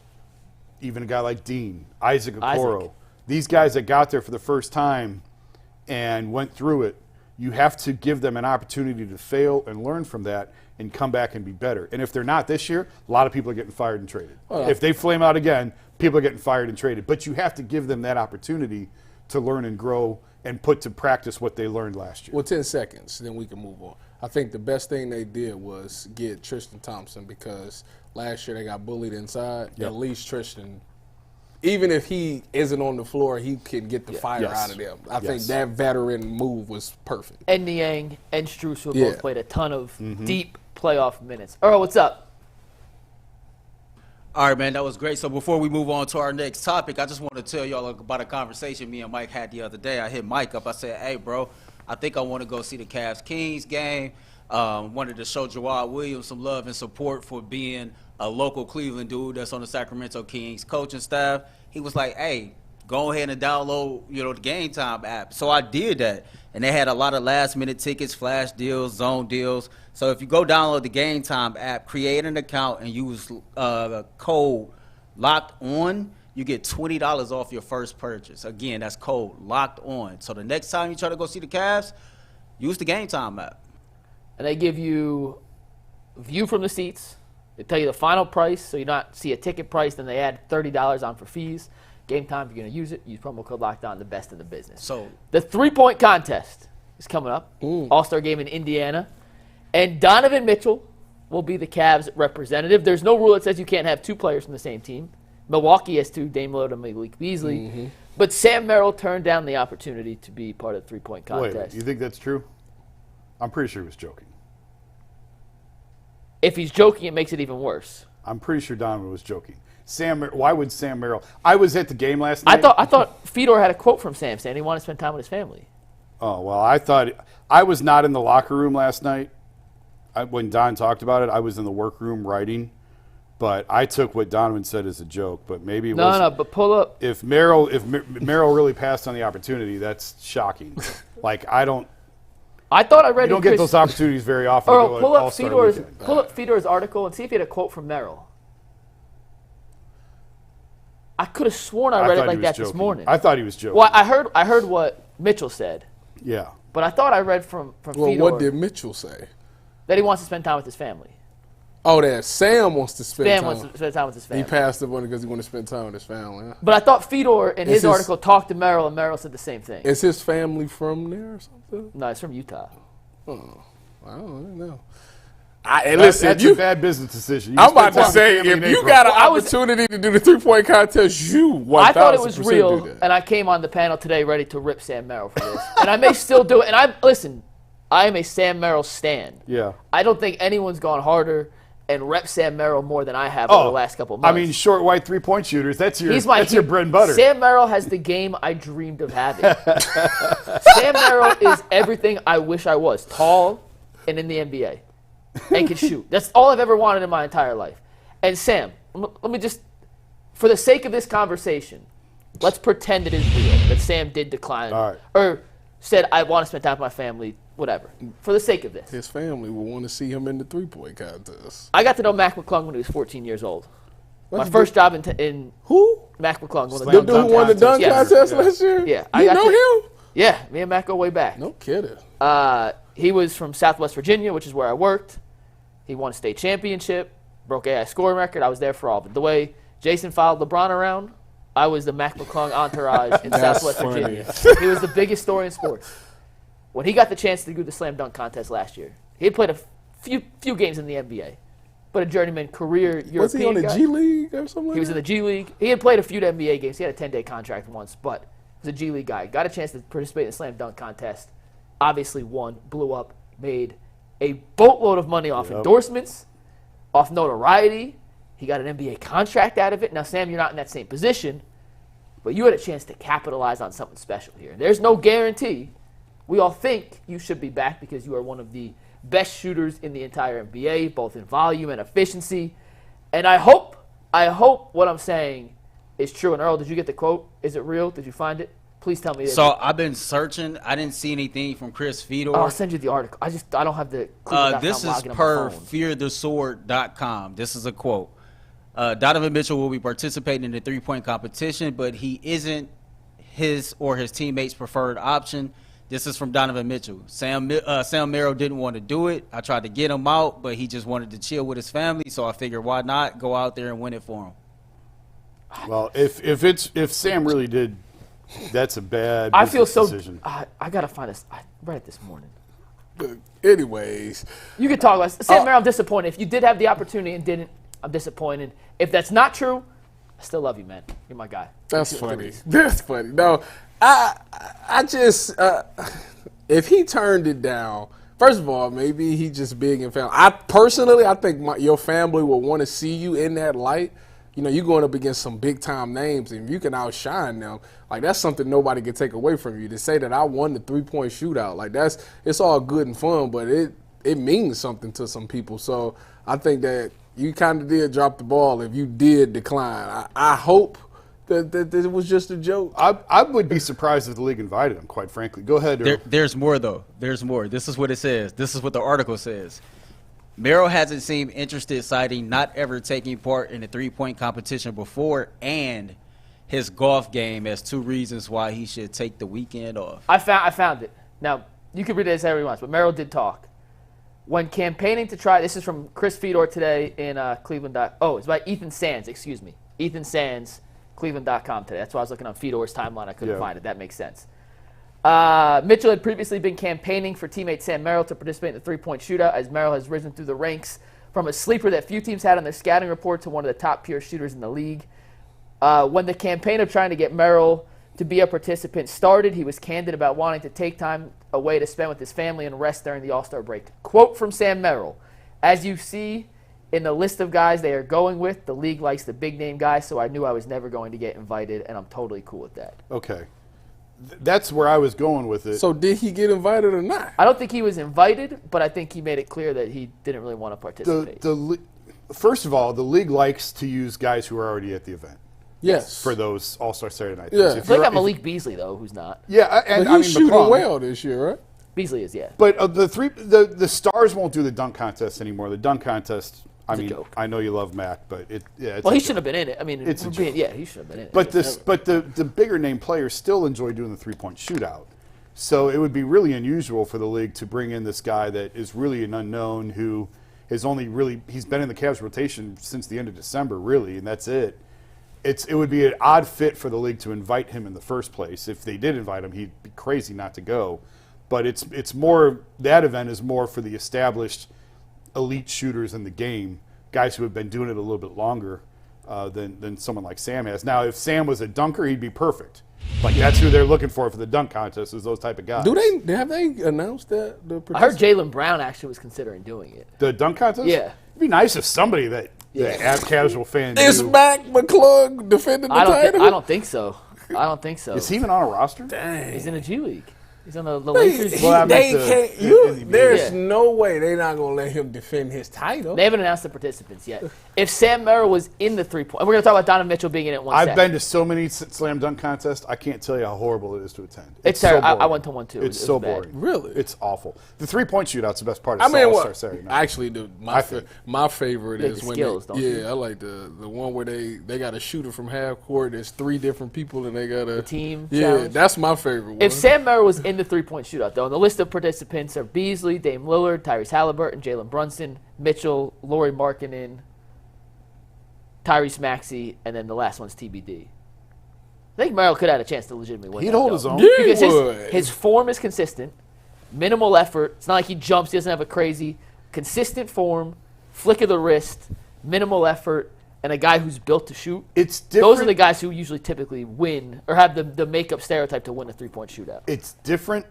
even a guy like Dean, Isaac Okoro, these guys that got there for the first time and went through it, you have to give them an opportunity to fail and learn from that and come back and be better. And if they're not this year, a lot of people are getting fired and traded. If they flame out again, people are getting fired and traded. But you have to give them that opportunity to learn and grow and put to practice what they learned last year.
Well, 10 seconds, then we can move on. I think the best thing they did was get Tristan Thompson because last year they got bullied inside.
Yep.
At least Tristan, even if he isn't on the floor, he can get the fire out of them. I think that veteran move was perfect.
And Niang and Strus who both played a ton of deep playoff minutes. Earl, what's up?
All right, man, that was great. So before we move on to our next topic, I just want to tell y'all about a conversation me and Mike had the other day. I hit Mike up. I said, hey, bro, I think I want to go see the Cavs-Kings game. Wanted to show Jawad Williams some love and support for being a local Cleveland dude that's on the Sacramento Kings coaching staff. He was like, hey, go ahead and download, the Game Time app. So I did that. And they had a lot of last-minute tickets, flash deals, zone deals. So if you go download the Game Time app, create an account, and use the code LOCKED ON, you get $20 off your first purchase. Again, that's code LOCKED ON. So the next time you try to go see the Cavs, use the Game Time app.
And they give you view from the seats. They tell you the final price, so you not see a ticket price. Then they add $30 on for fees. Game Time, if you're going to use it, use promo code LOCKEDON, the best in the business.
So
the three-point contest is coming up. All-Star game in Indiana. And Donovan Mitchell will be the Cavs representative. There's no rule that says you can't have two players from the same team. Milwaukee has two, Dame Lillard and Malik Beasley. But Sam Merrill turned down the opportunity to be part of the three-point contest.
Wait, you think that's true? I'm pretty sure he was joking.
If he's joking, it makes it even worse.
I'm pretty sure Donovan was joking. Why would Sam Merrill? I was at the game last night.
I thought Fedor had a quote from Sam saying he wanted to spend time with his family.
Oh, well, I thought I was not in the locker room last night. When Don talked about it, I was in the workroom writing. But I took what Donovan said as a joke. But maybe it was.
No, but pull up.
If Merrill really passed on the opportunity, that's shocking. I
thought I read.
You don't get those opportunities very often.
Earl, pull up Fedor's article and see if he had a quote from Merrill. I could have sworn I read it like that this morning.
I thought he was joking.
Well, I heard what Mitchell said.
Yeah.
But I thought I read from
Well,
Fedor
what did Mitchell say?
that he wants to spend time with his family.
Oh, that Sam wants to spend
Sam
time.
wants to spend time with his family.
He passed up on it because he wanted to spend time with his family. Huh?
But I thought Fedor in his article talked to Merrill, and Merrill said the same thing.
Is his family from there or something?
No, it's from Utah.
Oh, I don't know.
That's a bad business decision.
I'm about to say, if you got an opportunity to do the three-point contest,
I thought it was real, and I came on the panel today ready to rip Sam Merrill for this. And I may still do it. And I am a Sam Merrill stan.
Yeah.
I don't think anyone's gone harder and rep Sam Merrill more than I have over the last couple of months.
I mean, short, white three-point shooters, that's your bread and butter.
Sam Merrill has the game I dreamed of having. Sam Merrill is everything I wish I was, tall and in the NBA. And can shoot. That's all I've ever wanted in my entire life. And Sam, let me just, for the sake of this conversation, let's pretend it is real that Sam did decline or said, I want to spend time with my family, whatever. For the sake of this.
His family will want to see him in the three-point contest.
I got to know Mac McClung when he was 14 years old. My first job in
who?
Mac McClung.
The dude who won the dunk contest last year?
Yeah.
You know him?
Yeah, me and Mac go way back.
No kidding.
He was from Southwest Virginia, which is where I worked. He won a state championship, broke AI scoring record. I was there for all of it. The way Jason followed LeBron around, I was the Mac McClung entourage in Southwest Virginia. He was the biggest story in sports. When he got the chance to do the slam dunk contest last year, he had played a few games in the NBA, but a journeyman career European
Was he on the
guy.
G League or something like that?
He was in the G League. He had played a few NBA games. He had a 10-day contract once, but he was a G League guy. Got a chance to participate in the slam dunk contest. Obviously won, blew up, made a boatload of money off endorsements, off notoriety. He got an NBA contract out of it. Now, Sam, you're not in that same position, but you had a chance to capitalize on something special here. There's no guarantee. We all think you should be back because you are one of the best shooters in the entire NBA, both in volume and efficiency. And I hope what I'm saying is true. And Earl, did you get the quote? Is it real? Did you find it? Please tell me.
So I've been searching. I didn't see anything from Chris Fedor.
I'll send you the article. I don't have the.
This is per fearthesword.com. This is a quote. Donovan Mitchell will be participating in the three-point competition, but he isn't his or his teammates' preferred option. This is from Donovan Mitchell. Sam Merrill didn't want to do it. I tried to get him out, but he just wanted to chill with his family, so I figured why not go out there and win it for him.
Well, if Sam really did, that's a bad
I feel so.
decision.
I gotta find this. I read it this morning.
Anyways,
You could talk about Sam Merrill. I'm disappointed. If you did have the opportunity and didn't, I'm disappointed. If that's not true, I still love you, man. You're my guy.
that's funny. That's funny. No, I just if he turned it down, first of all, maybe he just big and family. I think your family will want to see you in that light. You know, you're going up against some big time names, and you can outshine them. Like, that's something nobody can take away from you. To say that I won the 3-point shootout, like, it's all good and fun, but it means something to some people. So I think that you kind of did drop the ball if you did decline. I hope that it was just a joke.
I would be surprised if the league invited him, quite frankly. Go ahead, Earl.
There's more, though. There's more. This is what it says. This is what the article says. Merrill hasn't seemed interested, citing not ever taking part in a three-point competition before and his golf game as two reasons why he should take the weekend off.
I found it. Now, you can read it as everyone wants, but Merrill did talk. When campaigning to try, this is from Chris Fedor today in Cleveland. It's by Ethan Sands, excuse me. Ethan Sands, Cleveland.com today. That's why I was looking on Fedor's timeline. I couldn't find it. That makes sense. Mitchell had previously been campaigning for teammate Sam Merrill to participate in the three-point shootout, as Merrill has risen through the ranks from a sleeper that few teams had on their scouting report to one of the top pure shooters in the league. When the campaign of trying to get Merrill to be a participant started, he was candid about wanting to take time away to spend with his family and rest during the All-Star break. Quote from Sam Merrill: "As you see in the list of guys they are going with, the league likes the big-name guys, so I knew I was never going to get invited, and I'm totally cool with that."
Okay. That's where I was going with it.
So did he get invited or not?
I don't think he was invited, but I think he made it clear that he didn't really want to participate.
First of all, the league likes to use guys who are already at the event.
Yes.
For those All-Star Saturday night.
Yeah.
If
I got Malik Beasley, though, who's not.
Yeah, and
But he's shooting well this year, right?
Beasley is, yeah.
But the stars won't do the dunk contest anymore. The dunk contest,
a joke.
I know you love Mac, but it's
Well, he should have been in it. I mean,
It's a joke.
yeah, he should have been in it.
But the bigger name players still enjoy doing the three-point shootout. So it would be really unusual for the league to bring in this guy that is really an unknown who has he's been in the Cavs rotation since the end of December, really, and that's it. It would be an odd fit for the league to invite him in the first place. If they did invite him, he'd be crazy not to go. But it's more, that event is more for the established elite shooters in the game, guys who have been doing it a little bit longer than someone like Sam has. Now, if Sam was a dunker, he'd be perfect. Like, that's who they're looking for the dunk contest, is those type of guys.
Have they announced that?
I heard Jaylen Brown actually was considering doing it.
The dunk contest?
Yeah.
It'd be nice if somebody that casual fan
Is
knew.
Mac McClung defending the title?
I don't think so. I don't think so.
Is he even on a roster?
Dang.
He's in the G League. He's on the Lakers.
Well, I meant
There's
Yeah.
no way they're not going to let him defend his title.
They haven't announced the participants yet. If Sam Merrill was in the three-point, and we're going to talk about Donovan Mitchell being in it one
I've
second.
been to so many slam dunk contests, I can't tell you how horrible it is to attend.
It's
so
terrible. I
boring.
went to one, too.
It's
It
so
was bad.
boring.
Really?
It's awful. The three-point shootout's the best part of
I mean,
All-Star Saturday night.
actually, my favorite
Like
is
the
when
skills, don't you?
I like the one where they got a shooter from half court. There's 3 different people and they got a
team
Yeah,
challenge?
that's my favorite one.
If Sam Merrill was in the three-point shootout, though, and the list of participants are Beasley, Dame Lillard, Tyrese Halliburton, Jalen Brunson, Mitchell, Lauri Markkanen, Tyrese Maxey, and then the last one's TBD. I think Merrill could have had a chance to legitimately win.
He'd
that,
hold
though.
his own.
Yeah, he
Because
would.
his form is consistent, minimal effort. It's not like he jumps. He doesn't have a crazy, consistent form, flick of the wrist, minimal effort, and a guy who's built to shoot.
It's different.
Those are the guys who usually typically win or have the makeup stereotype to win a three-point shootout.
It's different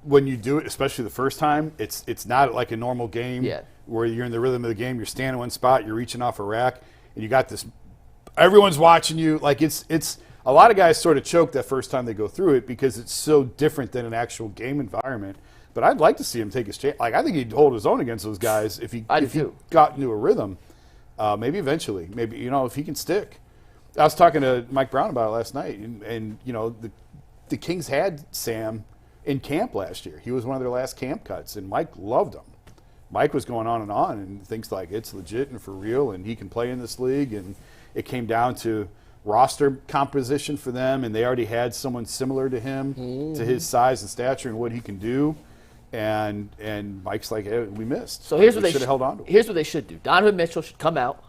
when you do it, especially the first time. It's not like a normal game where you're in the rhythm of the game. You're standing in one spot, you're reaching off a rack, and you got this. Everyone's watching you. Like it's a lot of guys sort of choke that first time they go through it because it's so different than an actual game environment. But I'd like to see him take his chance. Like I think he'd hold his own against those guys if he got into a rhythm. Maybe eventually. Maybe if he can stick. I was talking to Mike Brown about it last night, and the Kings had Sam in camp last year. He was one of their last camp cuts, and Mike loved him. Mike was going on and thinks like it's legit and for real, and he can play in this league. And it came down to roster composition for them, and they already had someone similar to him, to his size and stature and what he can do. And Mike's like, hey, we missed.
So here's what they
should have held on to.
Here's what they should do. Donovan Mitchell should come out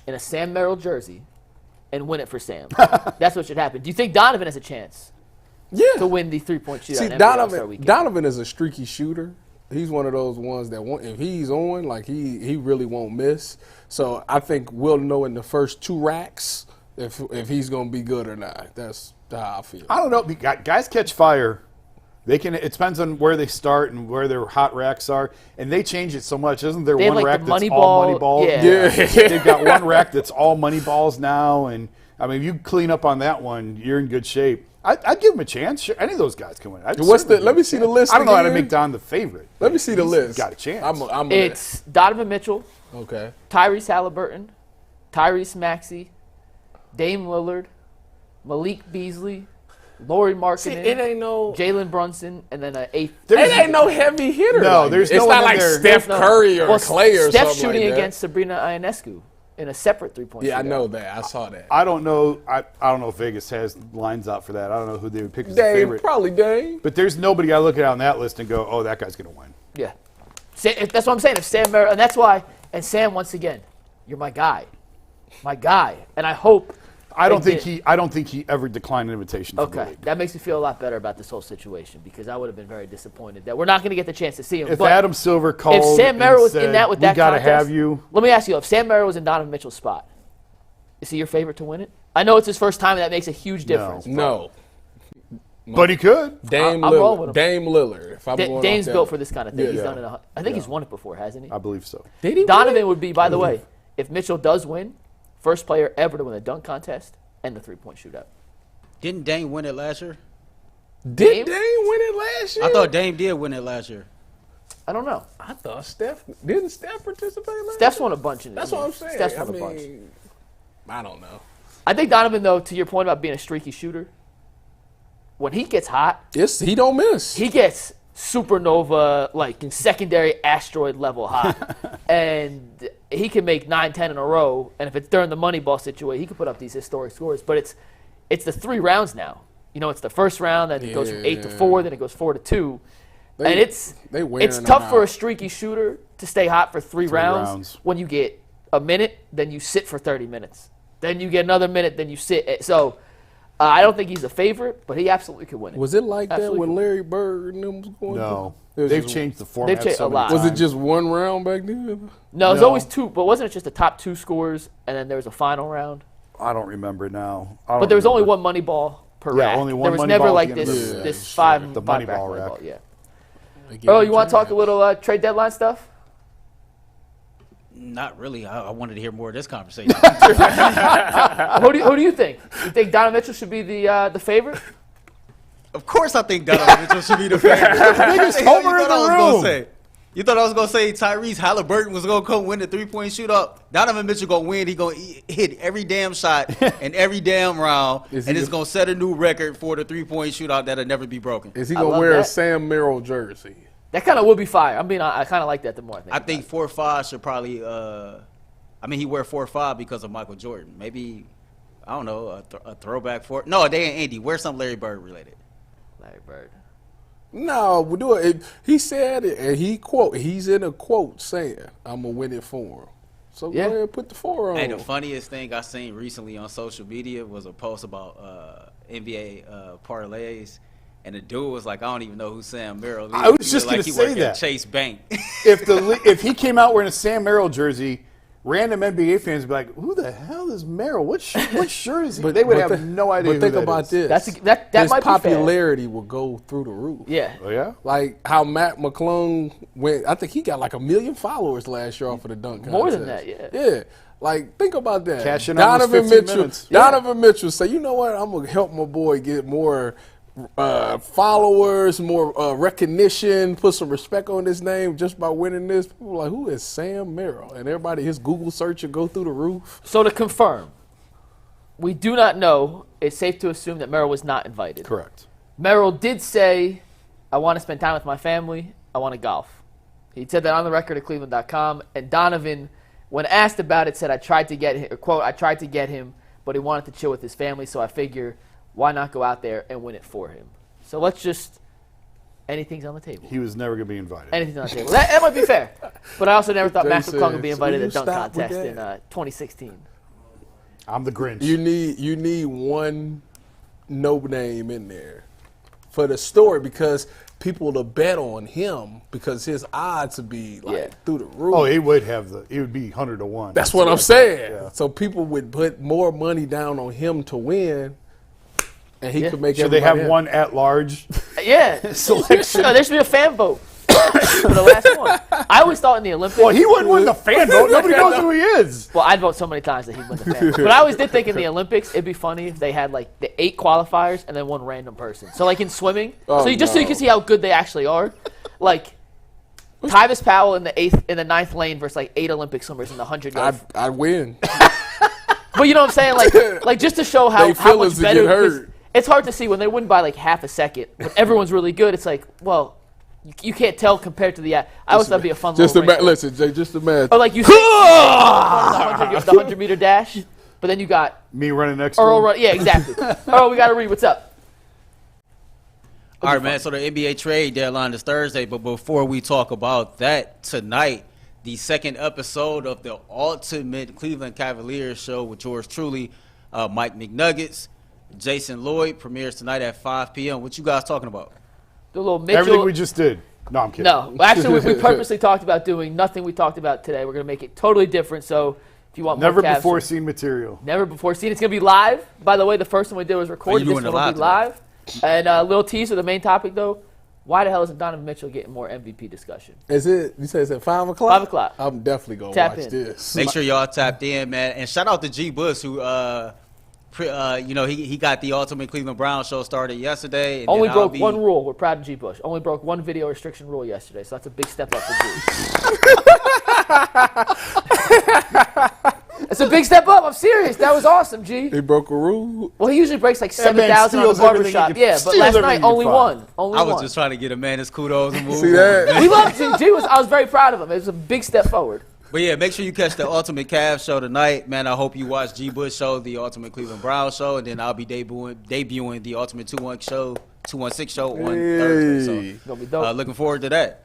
in a Sam Merrill jersey and win it for Sam. That's what should happen. Do you think Donovan has a chance to win the 3-point shootout?
See,
in NBA All-Star Weekend?
Donovan is a streaky shooter. He's one of those ones that if he's on, like he really won't miss. So I think we'll know in the first 2 racks if he's going to be good or not. That's how I feel.
I don't know. Guys catch fire. They can. It depends on where they start and where their hot racks are, and they change it so much. Isn't there one rack that's all money balls?
Yeah.
They've got one rack that's all money balls now, and I mean, if you clean up on that one, you're in good shape. I'd give them a chance. Sure, any of those guys can win.
Let me see the list.
I don't know how to
again.
make Don the favorite.
Let me see the list.
Got a chance.
It's Donovan Mitchell,
okay.
Tyrese Halliburton, Tyrese Maxey, Dame Lillard, Malik Beasley, Lauri Markkanen,
It ain't no
Jalen Brunson, and then an 8th.
It ain't no heavy hitter.
No,
like
there's
it's
no
not
one
like
in there.
Steph Curry or Clay or
Steph's
something
shooting
like that.
against Sabrina Ionescu in a separate 3-point
Yeah,
shootout.
I know that. I saw that.
I don't know. I don't know if Vegas has lines out for that. I don't know who they would pick as the
Dame,
favorite.
probably Dame.
But there's nobody I look at on that list and go, oh, that guy's going to win.
Yeah. That's what I'm saying. If Sam Merrill, and that's why, and Sam, once again, you're my guy. My guy. And I hope.
I don't think he ever declined an invitation from the
Okay.
league.
That makes me feel a lot better about this whole situation because I would have been very disappointed that we're not going to get the chance to see him.
If
But
Adam Silver called
if Sam Merrill
and
was
said,
in that with
we
that
got to
contest,
have you.
let me ask you, if Sam Merrill was in Donovan Mitchell's spot, is he your favorite to win it? I know it's his first time and that makes a huge difference.
No.
But he could.
Dame
I'm rolling with
Lillard.
him.
Dame Lillard. If I'm going
Dame's
off
built
that.
for this kind of thing.
Yeah.
He's done it. I think he's won it before, hasn't he?
I believe so.
Did he
Donovan
win?
would be, by the way, if Mitchell does win, first player ever to win a dunk contest and the 3-point shootout.
Didn't Dame win it last year?
Did Dame win it last year?
I thought Dame did win it last year.
I don't know.
I thought Steph. Didn't Steph participate last
Steph's won a bunch in
That's what I'm saying.
Steph's won a bunch.
I don't know.
I think Donovan, though, to your point about being a streaky shooter, when he gets hot,
He don't miss.
he gets supernova, like secondary asteroid level hot. And he can make 9-10 in a row. And if it's during the money ball situation, he can put up these historic scores. But it's the 3 rounds now. You know, it's the first round, then it goes from 8 to 4, then it goes 4 to 2. And it's tough for a streaky shooter to stay hot for 3 rounds when you get a minute, then you sit for 30 minutes. Then you get another minute, then you sit. So I don't think he's a favorite, but he absolutely could win it.
Was it like that
Absolutely.
when Larry Bird and them was going
No.
through?
They've changed the format
They've changed
so
a
many
lot.
Was it
times.
just one round back then?
No, it was
No.
always 2, but wasn't it just the top 2 scores, and then there was a final round?
I don't remember now.
But there was only one money ball per
Yeah,
rack.
only one
there was
money
never
ball at
like
the end of
this
the-
this 5
the money
rack
ball
money
rack.
ball. Yeah. Earl, you want to talk a little trade deadline stuff?
Not really. I wanted to hear more of this conversation.
Who do you think? You think Donovan Mitchell should be the favorite?
Of course, I think Donovan Mitchell should be the favorite.
biggest homer in the room.
You thought I was gonna say Tyrese Halliburton was gonna come win the 3-point shootout? Donovan Mitchell gonna win. He gonna hit every damn shot and every damn round, and it's gonna set a new record for the 3-point shootout that'll never be broken.
Is he
I
gonna
love
wear a
that.
Sam Merrill jersey?
That kind of would be fire. I kind of like that the more I
I
think.
think 4-5 should probably. He wear 4-5 because of Michael Jordan. Maybe I don't know a throwback for. No, they ain't Andy. Wear something Larry Bird related.
Larry Bird.
No, we do it. He said it, and he's in a quote saying, "I'm gonna win it for him." So
Yeah.
go ahead and put the 4 on.
Hey, the funniest thing I seen recently on social media was a post about NBA parlays, and the dude was like, "I don't even know who Sam Merrill is."
I was
He
just
looked
gonna
he
say
worked
that.
at Chase Bank.
If he came out wearing a Sam Merrill jersey, random NBA fans would be like, "Who the hell is Merrill? What shirt is he?" They would have no idea.
But think
who that
about
is.
this:
That
his
might be fair.
popularity will go through the roof.
Yeah.
Oh yeah.
Like how Matt McClung went. I think he got like 1 million followers last year off of the dunk contest.
More than that, yeah.
Yeah. Like, think about that.
Cash in on those 15 minutes.
Donovan Mitchell say, you know what? I'm going to help my boy get more followers, more recognition, put some respect on his name just by winning this. People are like, who is Sam Merrill? And everybody, his Google search will go through the roof.
So to confirm, we do not know. It's safe to assume that Merrill was not invited.
Correct.
Merrill did say, I want to spend time with my family. I want to golf. He said that on the record at Cleveland.com. And Donovan, when asked about it, said, I tried to get him, quote, I tried to get him, but he wanted to chill with his family, so I figure, why not go out there and win it for him? So let's just, anything's on the table.
He was never going to be invited.
Anything's on the table. That might be fair. But I also never thought
Jay
Max McClung would be
says,
invited
"Will
to the
you
dunk
stop with
contest in
that?"
2016.
I'm the Grinch.
You need one no name in there for the story because people will bet on him because his odds would be like through the roof.
Oh, it would be 100 to 1.
That's what I'm saying.
Yeah.
So people would put more money down on him to win, and he could make.
Should they have
everybody
one at large?
Yeah.
Selection.
No, there should be a fan vote for the last one. I always thought in the Olympics.
Well, he wouldn't win the fan vote. Nobody knows who he is.
Well, I'd vote so many times that he'd win the fan vote. But I always did think in the Olympics it'd be funny if they had like the 8 qualifiers and then one random person. So like in swimming, so you can see how good they actually are. Like Tyvis Powell in the 9th lane versus like 8 Olympic swimmers in the 100-yard.
I'd win.
But you know what I'm saying? Like just to show how
feelings
much better.
get hurt.
It's hard to see when they win by like half a second. When everyone's really good, it's like, well, you can't tell compared to the. I always thought it'd be a fun little ring.
Listen, Jay, just imagine.
Or like you see the 100-meter dash, but then you got
Me running next to
Earl
him.
run. Yeah, exactly. Earl, we got to read. What's up?
All right, man. So the NBA trade deadline is Thursday, but before we talk about that, tonight, the second episode of the Ultimate Cleveland Cavaliers show with yours truly, Mike McNuggets, Jason Lloyd, premieres tonight at 5 p.m. What you guys talking about?
The little Mitchell.
Everything we just did. No, I'm kidding.
No, actually, we purposely talked about doing nothing we talked about today. We're going to make it totally different. So if you want
Never
more Cavs,
before seen material.
Never before seen. It's going to be live. By the way, the first one we did was recorded.
you
This
doing
one
it
will be
live
live. And a little teaser, the main topic, though. Why the hell isn't Donovan Mitchell getting more MVP discussion?
Is it? You say it's at 5 o'clock?
5 o'clock.
I'm definitely gonna
Tap
watch
in.
this.
Make sure y'all tapped in, man. And shout out to G. Bush, who, he got the Ultimate Cleveland Browns show started yesterday. And
Only
then
broke one rule. We're proud of G. Bush. Only broke one video restriction rule yesterday, so that's a big step up for G. It's a big step up. I'm serious. That was awesome, G.
He broke a rule.
Well, he usually breaks like
That man
7,000 on the
steals everything
barbershop.
he can-
Yeah, but
steals
last night
everything he
only
can
one. Only
I was
one.
just trying to get a man his kudos and move.
See that?
We love G. I was very proud of him. It was a big step forward.
But yeah, make sure you catch the Ultimate Cavs show tonight, man. I hope you watch G. Bush show, the Ultimate Cleveland Browns show, and then I'll be debuting the Ultimate 216 show on Thursday.
It's gonna be
So
dope.
looking forward to that.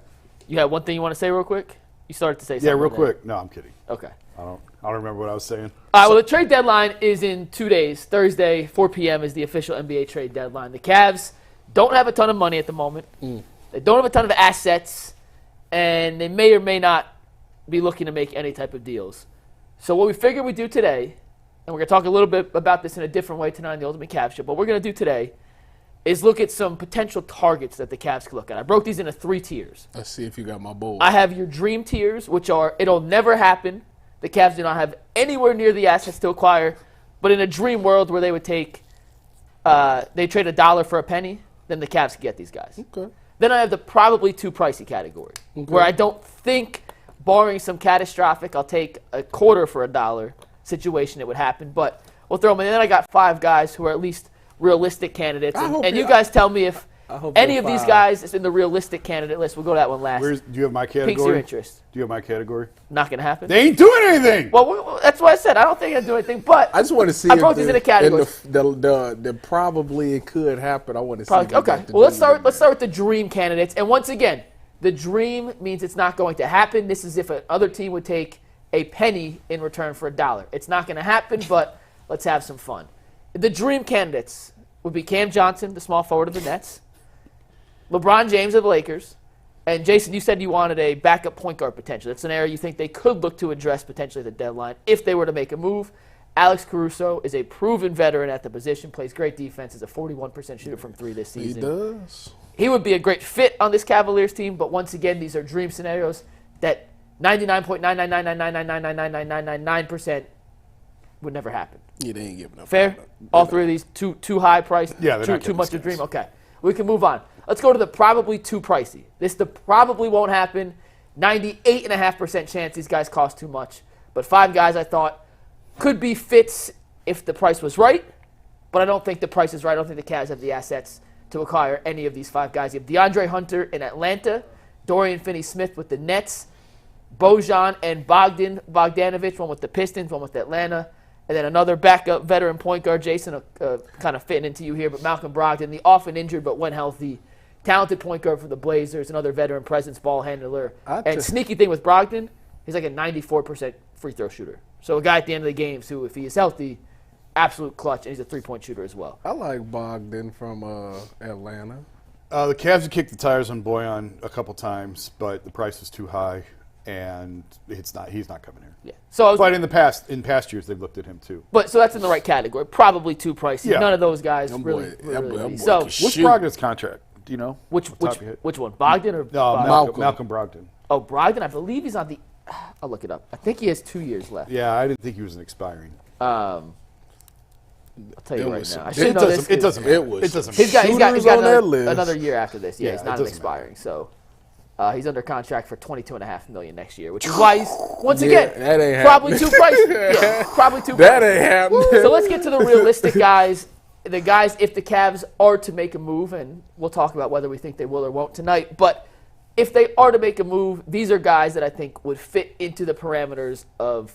You had one thing you want to say real quick? You started to say something.
Yeah, real
there.
quick. No, I'm kidding.
Okay.
I don't remember what I was saying.
All right, well, the trade deadline is in 2 days. Thursday, 4 p.m. is the official NBA trade deadline. The Cavs don't have a ton of money at the moment. They don't have a ton of assets, and they may or may not be looking to make any type of deals. So what we figured we'd do today, and we're going to talk a little bit about this in a different way tonight on the Ultimate Cavs Show, but what we're going to do today is look at some potential targets that the Cavs could look at. I broke these into 3 tiers.
Let's see if you got my bowl.
I have your dream tiers, which are it'll never happen. The Cavs do not have anywhere near the assets to acquire, but in a dream world where they would they trade $1 for a penny, then the Cavs could get these guys.
Okay.
Then I have the probably too pricey category, where I don't think, barring some catastrophic, I'll take a quarter for $1 situation that would happen, but we'll throw them in. And then I got 5 guys who are at least realistic candidates, and you guys tell me if any of these guys is in the realistic candidate list. We'll go to that one last.
Do you have my
Piques your
category?
interest.
Do you have my category?
Not going to happen.
They ain't doing anything.
Well, that's what I said. I don't think I do anything, but
I just want to see.
I broke these into categories.
The probably it could happen. I want to see.
Probably, okay. Well, let's start with the dream candidates. And once again, the dream means it's not going to happen. This is if another team would take a penny in return for $1. It's not going to happen, but let's have some fun. The dream candidates would be Cam Johnson, the small forward of the Nets, LeBron James of the Lakers, and Jason, you said you wanted a backup point guard potential. That's an area you think they could look to address potentially at the deadline if they were to make a move. Alex Caruso is a proven veteran at the position, plays great defense, is a 41% shooter from 3 this season.
He does.
He would be a great fit on this Cavaliers team, but once again, these are dream scenarios that 99.99999999999% would never happen.
Yeah, they ain't giving up.
Fair? All 3 of these too high priced.
Yeah, they're not
too
getting
much
these
to dream.
guys.
Okay, we can move on. Let's go to the probably too pricey. The probably won't happen. 98.5% chance these guys cost too much. But 5 guys I thought could be fits if the price was right, but I don't think the price is right. I don't think the Cavs have the assets to acquire any of these 5 guys. You have DeAndre Hunter in Atlanta, Dorian Finney-Smith with the Nets, Bojan and Bogdanovic, one with the Pistons, one with Atlanta, and then another backup veteran point guard, Jason, kind of fitting into you here, but Malcolm Brogdon, the often injured but when healthy, talented point guard for the Blazers, another veteran presence, ball handler. And sneaky thing with Brogdon, he's like a 94% free throw shooter. So a guy at the end of the games who, if he is healthy, absolute clutch, and he's a three-point shooter as well.
I like Bogdan from Atlanta.
The Cavs have kicked the tires on Bojan a couple times, but the price was too high, and he's not coming here.
Yeah. So
but in past years, they've looked at him too.
But so that's in the right category. Probably too pricey.
Yeah.
None of those guys
That
really.
boy
So
can
What's
shoot.
Brogdon's contract? Do you know?
which
Top of your head?
one? Bogdan or
No, Malcolm Brogdon.
Oh, Brogdon. I believe he's on the. I'll look it up. I think he has 2 years left.
Yeah, I didn't think he was an expiring.
I'll tell you
It
right
was-
now. I
it
should know this.
It doesn't matter.
It was-
It doesn't
He's
matter.
got
Shooters on that
another,
list.
another year after this. Yeah,
Yeah,
he's
it
not an
doesn't
expiring. So he's under contract for $22.5 million next year, which is why he's once again
that ain't
probably too pricey. Yeah, probably too
That
pricey.
ain't happening.
So let's get to the realistic guys. The guys, if the Cavs are to make a move, and we'll talk about whether we think they will or won't tonight, but if they are to make a move, these are guys that I think would fit into the parameters of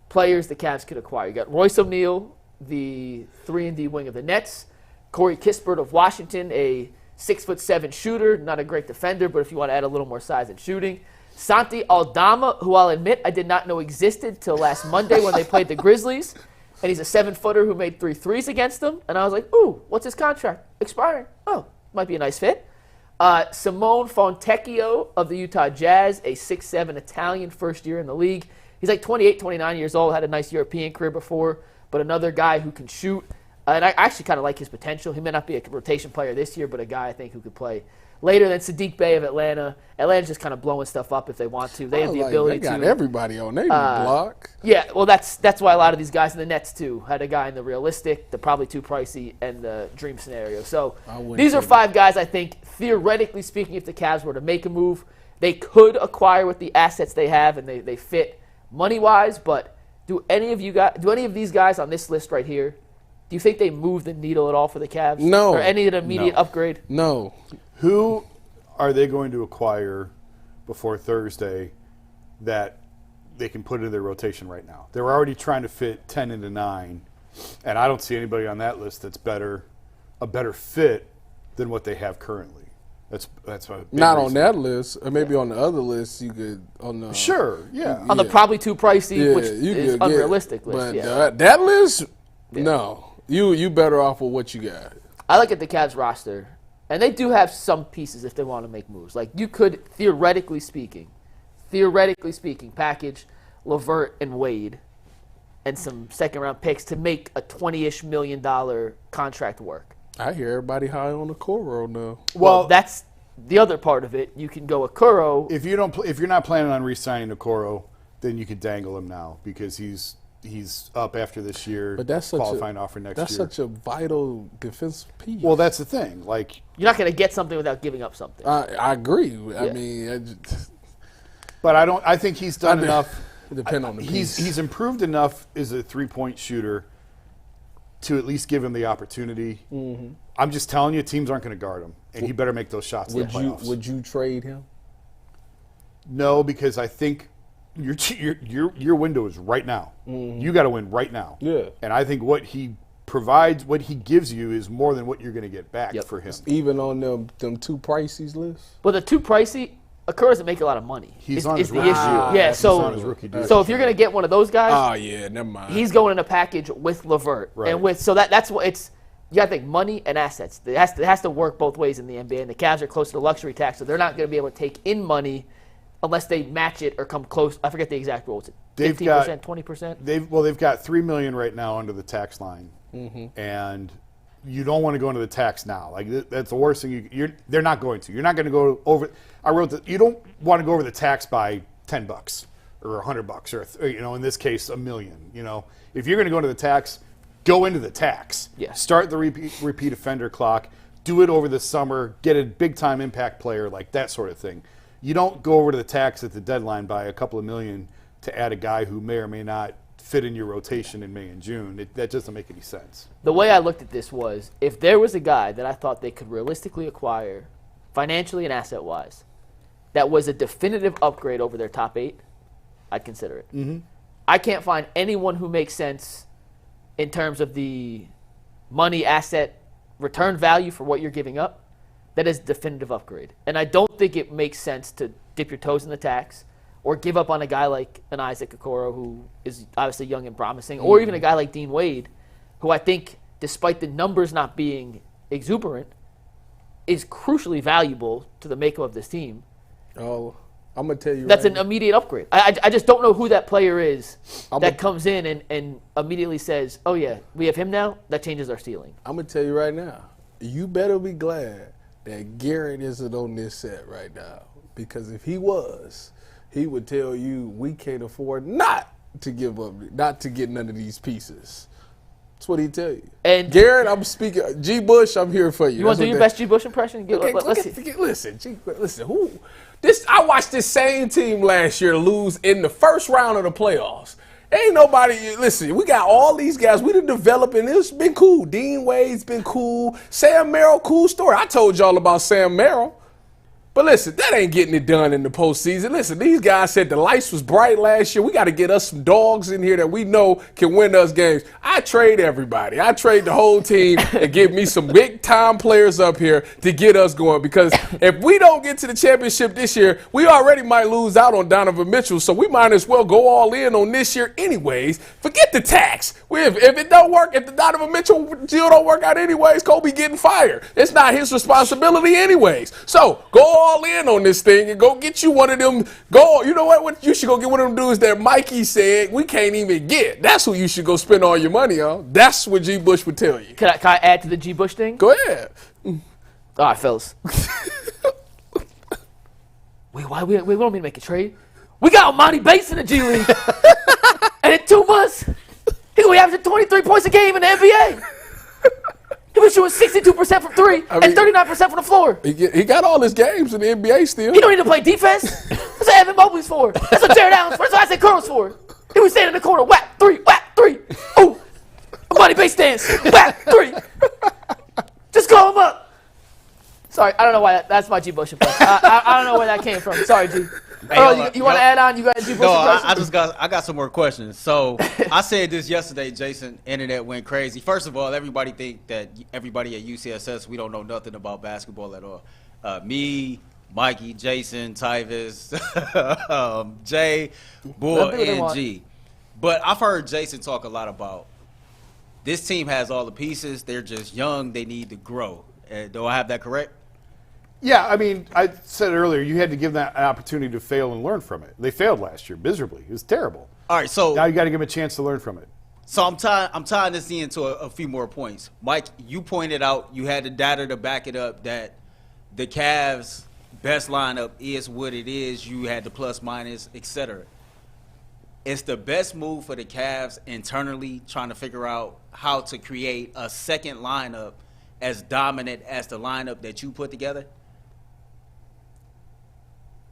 players the Cavs could acquire. You got Royce O'Neal, the 3-and-D wing of the Nets, Corey Kispert of Washington, a 6'7" shooter, not a great defender, but if you want to add a little more size and shooting. Santi Aldama, who I'll admit I did not know existed till last Monday when they played the Grizzlies. And he's a 7-footer who made 3 threes against them. And I was like, ooh, what's his contract? Expiring. Oh, might be a nice fit. Simone Fontecchio of the Utah Jazz, a 6'7" Italian, first year in the league. He's like 28, 29 years old, had a nice European career before, but another guy who can shoot. And I actually kind of like his potential. He may not be a rotation player this year, but a guy I think who could play later than Sadiq Bey of Atlanta. Atlanta's just kind of blowing stuff up if they want to. They have the ability
they got
to.
everybody on their block.
Yeah, well, that's why a lot of these guys in the Nets, too, had a guy in the realistic, the probably too pricey, and the dream scenario. So these are 5 guys I think, theoretically speaking, if the Cavs were to make a move, they could acquire with the assets they have, and they fit money-wise. But do any of these guys on this list right here, do you think they move the needle at all for the Cavs?
No.
Or any of the immediate upgrade?
No.
Who are they going to acquire before Thursday that they can put into their rotation right now? They're already trying to fit 10 into 9, and I don't see anybody on that list that's a better fit than what they have currently. That's a big
Not on
reason.
that list. Or maybe on the other list you could on the
Sure, yeah.
On the probably too pricey,
Yeah,
which
you
is
could get-
unrealistic list.
But
Yeah.
that list, no. You better off with what you got.
I look at the Cavs roster, and they do have some pieces if they want to make moves. Like, you could, theoretically speaking, package LeVert and Wade and some second-round picks to make a $20-ish million contract work.
I hear everybody high on the Coro now.
Well, that's the other part of it. You can go a Kuro.
If you're not planning on re-signing Okoro, then you could dangle him now because he's up after this year.
But that's such
qualifying offer next
that's
year.
such a vital defensive piece.
Well, that's the thing. Like,
You're not going to get something without giving up something.
I agree. I
Yeah.
mean,
but I think he's done enough.
it depends on the piece.
He's improved enough as a 3-point shooter to at least give him the opportunity. Mm-hmm. I'm just telling you, teams aren't going to guard him, and he better make those shots in the playoffs.
Would you trade him?
No, because I think your window is right now. Mm-hmm. You got to win right now.
Yeah.
And I think what he provides, what he gives you, is more than what you're going to get back for him.
Even on them 2 prices list?
But the too pricey, Okur doesn't make a lot of money.
He's
It's
on his
the
rookie
issue.
deal.
Yeah,
He's on his
so
rookie deal.
if you're going to get one of those guys,
Oh, yeah, never mind.
he's going in a package with LeVert.
Right.
And so that's what it's. You got to think money and assets. It has to work both ways in the NBA. And the Cavs are close to the luxury tax, so they're not going to be able to take in money unless they match it or come close. I forget the exact rule. Is it 15%, 20%?
They've got $3 million right now under the tax line, and you don't want to go into the tax now. Like that's the worst thing. They're not going to. You're not going to go over. I wrote that you don't want to go over the tax by $10 or $100 or in this case $1 million. If you're going to go into the tax, go into the tax.
Yeah.
Start the repeat offender clock. Do it over the summer. Get a big time impact player, like that sort of thing. You don't go over to the tax at the deadline by a couple of million to add a guy who may or may not fit in your rotation in May and June. That doesn't make any sense.
The way I looked at this was, if there was a guy that I thought they could realistically acquire, financially and asset-wise, that was a definitive upgrade over their top 8, I'd consider it. Mm-hmm. I can't find anyone who makes sense in terms of the money, asset, return value for what you're giving up that is a definitive upgrade. And I don't think it makes sense to dip your toes in the tax or give up on a guy like an Isaac Okoro, who is obviously young and promising, or even a guy like Dean Wade, who I think, despite the numbers not being exuberant, is crucially valuable to the makeup of this team.
Oh, I'm going to tell you
That's
right
an immediate upgrade. I just don't know who that player is
I'm
comes in and immediately says, oh, yeah, we have him now. That changes our ceiling.
I'm going to tell you right now, you better be glad that Garrett isn't on this set right now. Because if he was, he would tell you we can't afford not to give up, not to get none of these pieces. That's what he'd tell you.
And
Garrett, I'm speaking. G. Bush, I'm here for you.
You want to do your best G. Bush impression?
Listen, who? I watched this same team last year lose in the first round of the playoffs. Ain't nobody, listen, we got all these guys. We done developing. It's been cool. Dean Wade's been cool. Sam Merrill, cool story. I told y'all about Sam Merrill. But listen, that ain't getting it done in the postseason. Listen, these guys said the lights was bright last year. We got to get us some dogs in here that we know can win us games. I trade everybody. I trade the whole team and give me some big-time players up here to get us going. Because if we don't get to the championship this year, we already might lose out on Donovan Mitchell. So we might as well go all in on this year anyways. Forget the tax. If it don't work, if the Donovan Mitchell deal don't work out anyways, Kobe getting fired. It's not his responsibility anyways. So go all in on this thing and go get you one of them. You know what you should go get one of them dudes that Mikey said we can't even get. That's who you should go spend all your money on. That's what G. Bush would tell you.
Can I add to the G. Bush thing?
Go ahead.
All right, fellas. Why we don't mean to make a trade? We got Monty Bates in the G League. And in 2 months, he gonna be averaging 23 points a game in the NBA. He was shooting 62% from 3 and 39% from the floor.
He got all his games in the NBA still.
He don't need to play defense. That's what Evan Mobley's for. That's what Jarrett Allen's for. That's what Isaac Curl's for. He was standing in the corner, whack, 3, whack, 3. Ooh, Monty Bates dance, whack, 3. Just call him up. Sorry, I don't know why that's my G. Bush impression. I don't know where that came from. Sorry, G. Hey, you want to add on? You got a G. Bush impression?
I got some more questions. So I said this yesterday, Jason. Internet went crazy. First of all, everybody think that everybody at UCSS, we don't know nothing about basketball at all. Me, Mikey, Jason, Tyvis, Jay, Bull, and G. But I've heard Jason talk a lot about this team has all the pieces. They're just young. They need to grow. Do I have that correct?
Yeah, I mean, I said earlier, you had to give them an opportunity to fail and learn from it. They failed last year miserably. It was terrible.
All right, so
now you got to give them a chance to learn from it.
So I'm tying this into a few more points. Mike, you pointed out, you had the data to back it up, that the Cavs' best lineup is what it is. You had the plus minus, etc. It's the best move for the Cavs internally, trying to figure out how to create a second lineup as dominant as the lineup that you put together.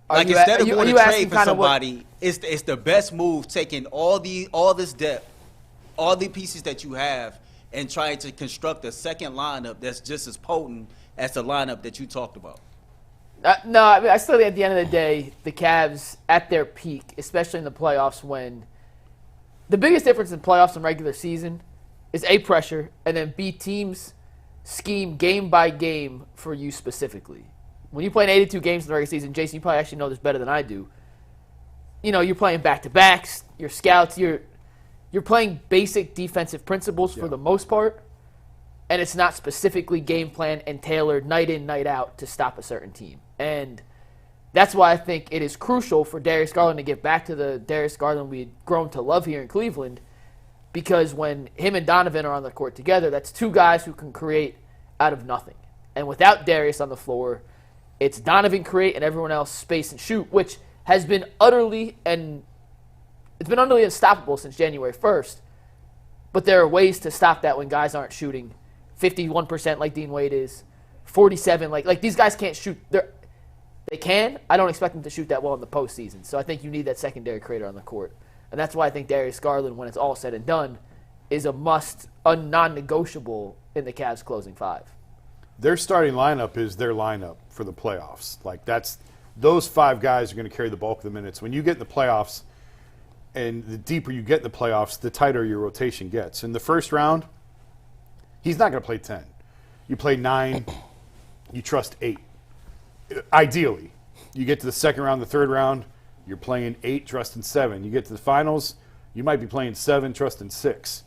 Like, instead of going to trade for somebody, it's the best move, taking all this depth, all the pieces that you have, and trying to construct a second lineup that's just as potent as the lineup that you talked about.
No, I mean, I still think at the end of the day, the Cavs at their peak, especially in the playoffs, when the biggest difference in playoffs and regular season is A, pressure, and then B, teams scheme game by game for you specifically. When you play 82 games in the regular season, Jason, you probably actually know this better than I do. You know, you're playing back-to-backs, your scouts, you're playing basic defensive principles for the most part, and it's not specifically game plan and tailored night in, night out to stop a certain team. And that's why I think it is crucial for Darius Garland to get back to the Darius Garland we've grown to love here in Cleveland, because when him and Donovan are on the court together, that's two guys who can create out of nothing. And without Darius on the floor, it's Donovan create and everyone else space and shoot, which has been utterly unstoppable since January 1st. But there are ways to stop that when guys aren't shooting 51% like Dean Wade is, 47 like these guys can't shoot. They can. I don't expect them to shoot that well in the postseason. So I think you need that secondary creator on the court. And that's why I think Darius Garland, when it's all said and done, is a non-negotiable in the Cavs' closing five.
Their starting lineup is their lineup for the playoffs. Like those 5 guys are going to carry the bulk of the minutes. When you get in the playoffs, and the deeper you get in the playoffs, the tighter your rotation gets. In the first round, he's not going to play 10. You play 9, you trust 8. Ideally, you get to the second round, the third round, you're playing 8, trusting 7. You get to the finals, you might be playing 7, trusting 6.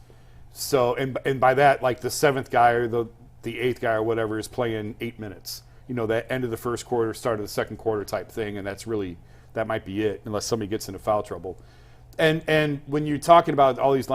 So, and by that, like the 7th guy or the 8th guy or whatever is playing 8 minutes. You know, that end of the first quarter, start of the second quarter type thing, and that might be it, unless somebody gets into foul trouble. And when you're talking about all these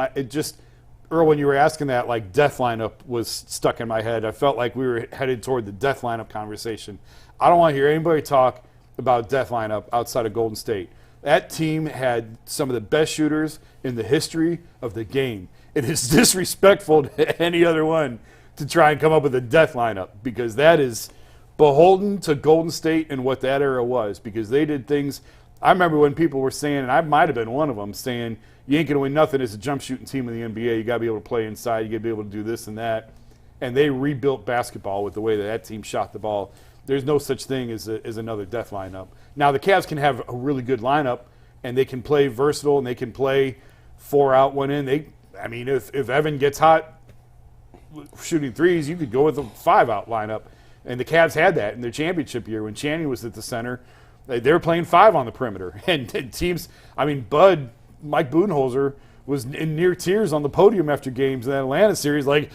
Earl, when you were asking that, like, death lineup was stuck in my head. I felt like we were headed toward the death lineup conversation. I don't want to hear anybody talk about death lineup outside of Golden State. That team had some of the best shooters in the history of the game. It is disrespectful to any other one to try and come up with a death lineup, because that is beholden to Golden State and what that era was, because they did things. I remember when people were saying, and I might have been one of them, saying, you ain't going to win nothing as a jump shooting team in the NBA. You got to be able to play inside. You got to be able to do this and that. And they rebuilt basketball with the way that team shot the ball. There's no such thing as another death lineup. Now, the Cavs can have a really good lineup, and they can play versatile, and they can play 4 out, 1 in. If Evan gets hot shooting threes, you could go with a 5 out lineup. And the Cavs had that in their championship year when Channing was at the center. They were playing 5 on the perimeter. And teams, Mike Budenholzer was in near tears on the podium after games in that Atlanta series, like,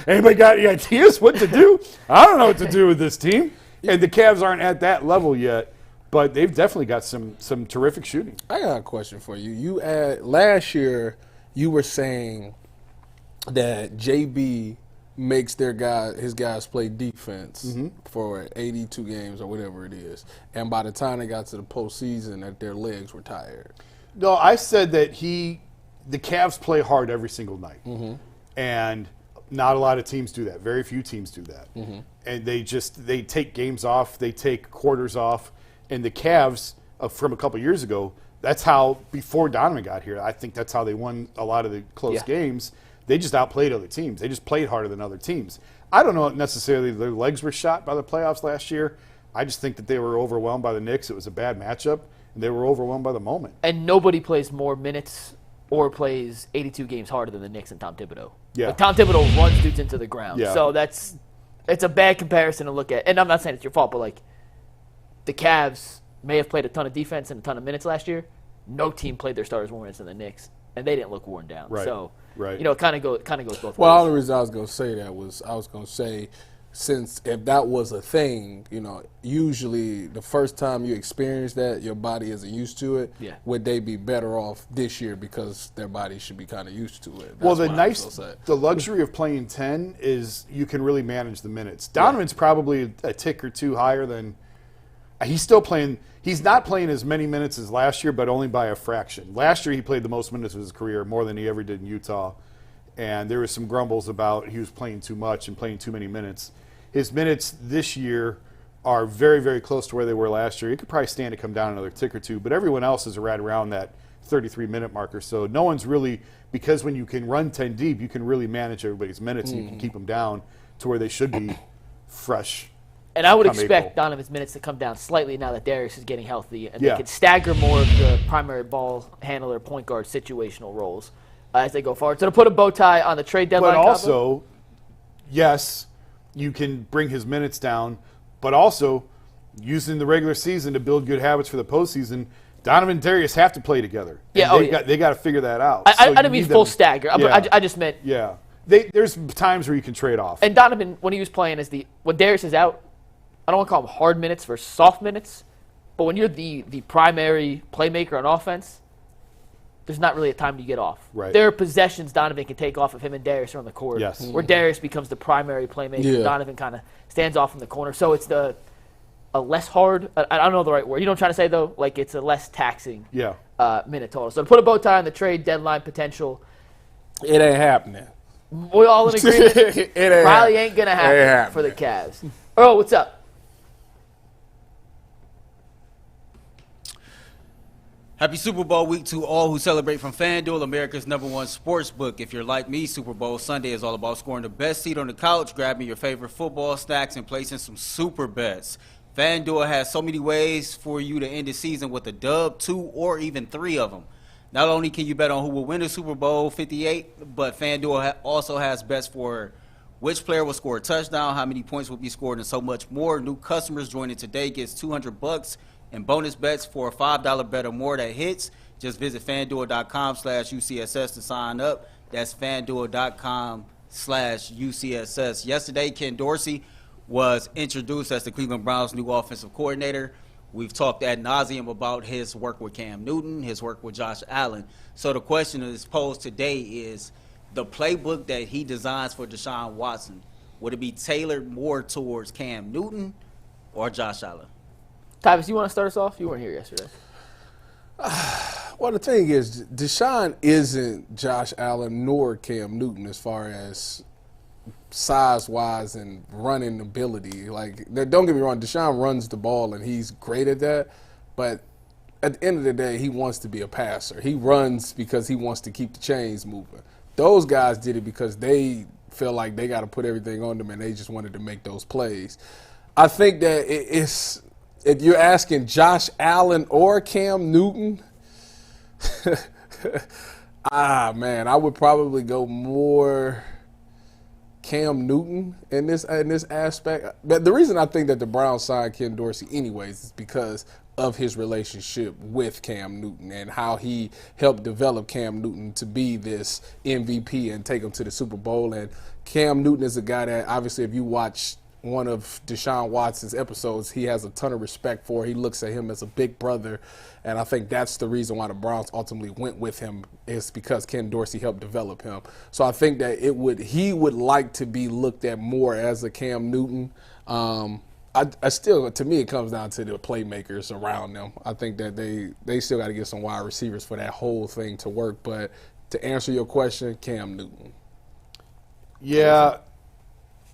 anybody got any ideas what to do? I don't know what to do with this team. And the Cavs aren't at that level yet, but they've definitely got some terrific shooting.
I got a question for you. Last year, you were saying that JB makes his guys play defense for 82 games or whatever it is, and by the time they got to the postseason, that their legs were tired.
No, I said that the Cavs play hard every single night, and not a lot of teams do that. Very few teams do that, and they take games off, they take quarters off, and the Cavs from a couple years ago, that's how, before Donovan got here, I think that's how they won a lot of the close games. They just outplayed other teams. They just played harder than other teams. I don't know if necessarily their legs were shot by the playoffs last year. I just think that they were overwhelmed by the Knicks. It was a bad matchup, and they were overwhelmed by the moment.
And nobody plays more minutes or plays 82 games harder than the Knicks and Tom Thibodeau.
Yeah.
Like, Tom Thibodeau runs dudes into the ground.
Yeah.
So it's a bad comparison to look at. And I'm not saying it's your fault, but like the Cavs may have played a ton of defense and a ton of minutes last year. No team played their starters more minutes than the Knicks, and they didn't look worn down.
Right.
So,
right.
it kind of goes both ways.
Well, the only reason I was going to say that was I was going to say, since if that was a thing, usually the first time you experience that, your body isn't used to it.
Yeah.
Would they be better off this year because their body should be kind of used to it?
Well, the luxury of playing 10 is you can really manage the minutes. Donovan's probably a tick or two higher than he's still playing. He's not playing as many minutes as last year, but only by a fraction. Last year he played the most minutes of his career, more than he ever did in Utah. And there was some grumbles about he was playing too much and playing too many minutes. His minutes this year are very, very close to where they were last year. He could probably stand to come down another tick or two, but everyone else is right around that 33-minute marker. So no one's really, because when you can run 10 deep, you can really manage everybody's minutes and you can keep them down to where they should be fresh.
And I would expect Donovan's minutes to come down slightly now that Darius is getting healthy, and they could stagger more of the primary ball handler, point guard situational roles as they go forward. So to put a bow tie on the trade deadline.
But also, yes, you can bring his minutes down, but also using the regular season to build good habits for the postseason. Donovan and Darius have to play together.
Yeah,
they got to figure that out.
I didn't mean full stagger.
Yeah.
I just meant
there's times where you can trade off.
And Donovan, when he was playing when Darius is out, I don't want to call them hard minutes versus soft minutes, but when you're the primary playmaker on offense, there's not really a time you get off.
Right.
There are possessions Donovan can take off if him and Darius are on the court, where Darius becomes the primary playmaker. Donovan kind of stands off in the corner. So it's a less hard, I don't know the right word. You know what I'm trying to say, though? Like it's a less taxing minute total. So to put a bow tie on the trade deadline potential.
It ain't happening.
We all in agreement?
It
probably ain't going to happen for the Cavs. Earl, what's up?
Happy Super Bowl week to all who celebrate from FanDuel, America's #1 sports book. If you're like me, Super Bowl Sunday is all about scoring the best seat on the couch, grabbing your favorite football snacks, and placing some super bets. FanDuel has so many ways for you to end the season with a dub, 2 or even 3 of them. Not only can you bet on who will win the Super Bowl 58, but FanDuel also has bets for which player will score a touchdown, how many points will be scored, and so much more. New customers joining today gets $200 and bonus bets for a $5 bet or more that hits. Just visit FanDuel.com/UCSS to sign up. That's FanDuel.com/UCSS. Yesterday, Ken Dorsey was introduced as the Cleveland Browns' new offensive coordinator. We've talked ad nauseum about his work with Cam Newton, his work with Josh Allen. So the question that is posed today is the playbook that he designs for Deshaun Watson, would it be tailored more towards Cam Newton or Josh Allen?
Tyvis, you want to start us off? You weren't here yesterday.
Well, the thing is, Deshaun isn't Josh Allen nor Cam Newton as far as size-wise and running ability. Like, don't get me wrong, Deshaun runs the ball and he's great at that. But at the end of the day, he wants to be a passer. He runs because he wants to keep the chains moving. Those guys did it because they feel like they got to put everything on them and they just wanted to make those plays. I think that it's. If you're asking Josh Allen or Cam Newton, man, I would probably go more Cam Newton in this aspect. But the reason I think that the Browns signed Ken Dorsey anyways is because of his relationship with Cam Newton and how he helped develop Cam Newton to be this MVP and take him to the Super Bowl. And Cam Newton is a guy that, obviously, if you watch one of Deshaun Watson's episodes, he has a ton of respect for. He looks at him as a big brother, and I think that's the reason why the Browns ultimately went with him, is because Ken Dorsey helped develop him. So I think that he would like to be looked at more as a Cam Newton. I still, to me, it comes down to the playmakers around them. I think that they still got to get some wide receivers for that whole thing to work. But to answer your question, Cam Newton.
Yeah.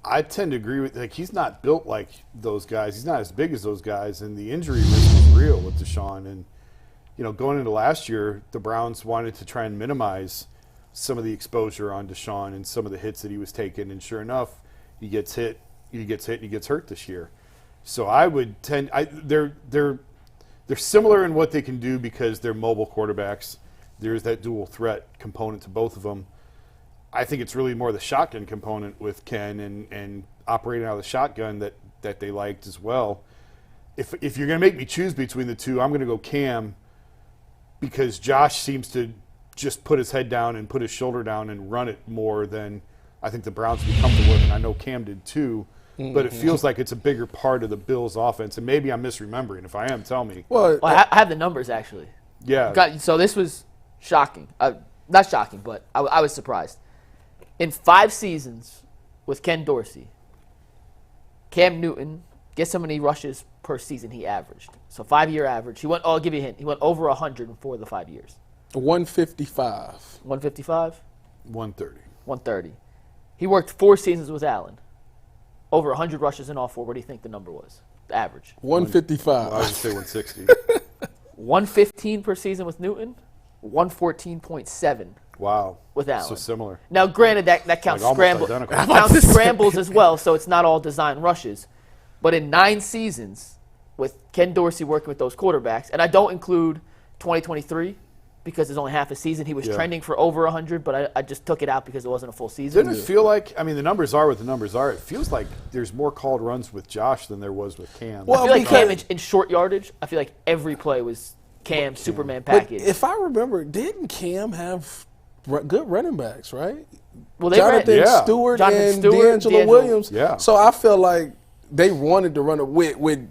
I tend to agree with, like, he's not built like those guys. He's not as big as those guys, and the injury risk is real with Deshaun. And, going into last year, the Browns wanted to try and minimize some of the exposure on Deshaun and some of the hits that he was taking. And sure enough, he gets hit, and he gets hurt this year. So I would they're similar in what they can do because they're mobile quarterbacks. There's that dual threat component to both of them. I think it's really more the shotgun component with Ken and operating out of the shotgun that they liked as well. If you're going to make me choose between the two, I'm going to go Cam because Josh seems to just put his head down and put his shoulder down and run it more than I think the Browns would be comfortable with, and I know Cam did too. But it feels like it's a bigger part of the Bills' offense, and maybe I'm misremembering. If I am, tell me.
Well, I have the numbers, actually.
Yeah.
So this was shocking. Not shocking, but I was surprised. In 5 seasons with Ken Dorsey, Cam Newton, guess how many rushes per season he averaged? So 5-year average. I'll give you a hint. He went over 100 in 4 of the 5 years.
155.
155?
130.
130. He worked 4 seasons with Allen. Over 100 rushes in all 4. What do you think the number was? The average.
155.
Well, I would say 160.
115 per season with Newton. 114.7.
Wow.
With Allen.
So similar.
Now, granted, that counts scrambles as well, so it's not all design rushes. But in 9 seasons with Ken Dorsey working with those quarterbacks, and I don't include 2023 because it's only half a season. He was trending for over 100, but I just took it out because it wasn't a full season.
Didn't it feel like, the numbers are what the numbers are. It feels like there's more called runs with Josh than there was with Cam.
Well, I feel like Cam in short yardage, I feel like every play was Cam's Superman package.
But if I remember, didn't Cam have good running backs, right?
Well, they
Jonathan Stewart and D'Angelo Williams.
Yeah.
So I feel like they wanted to run it with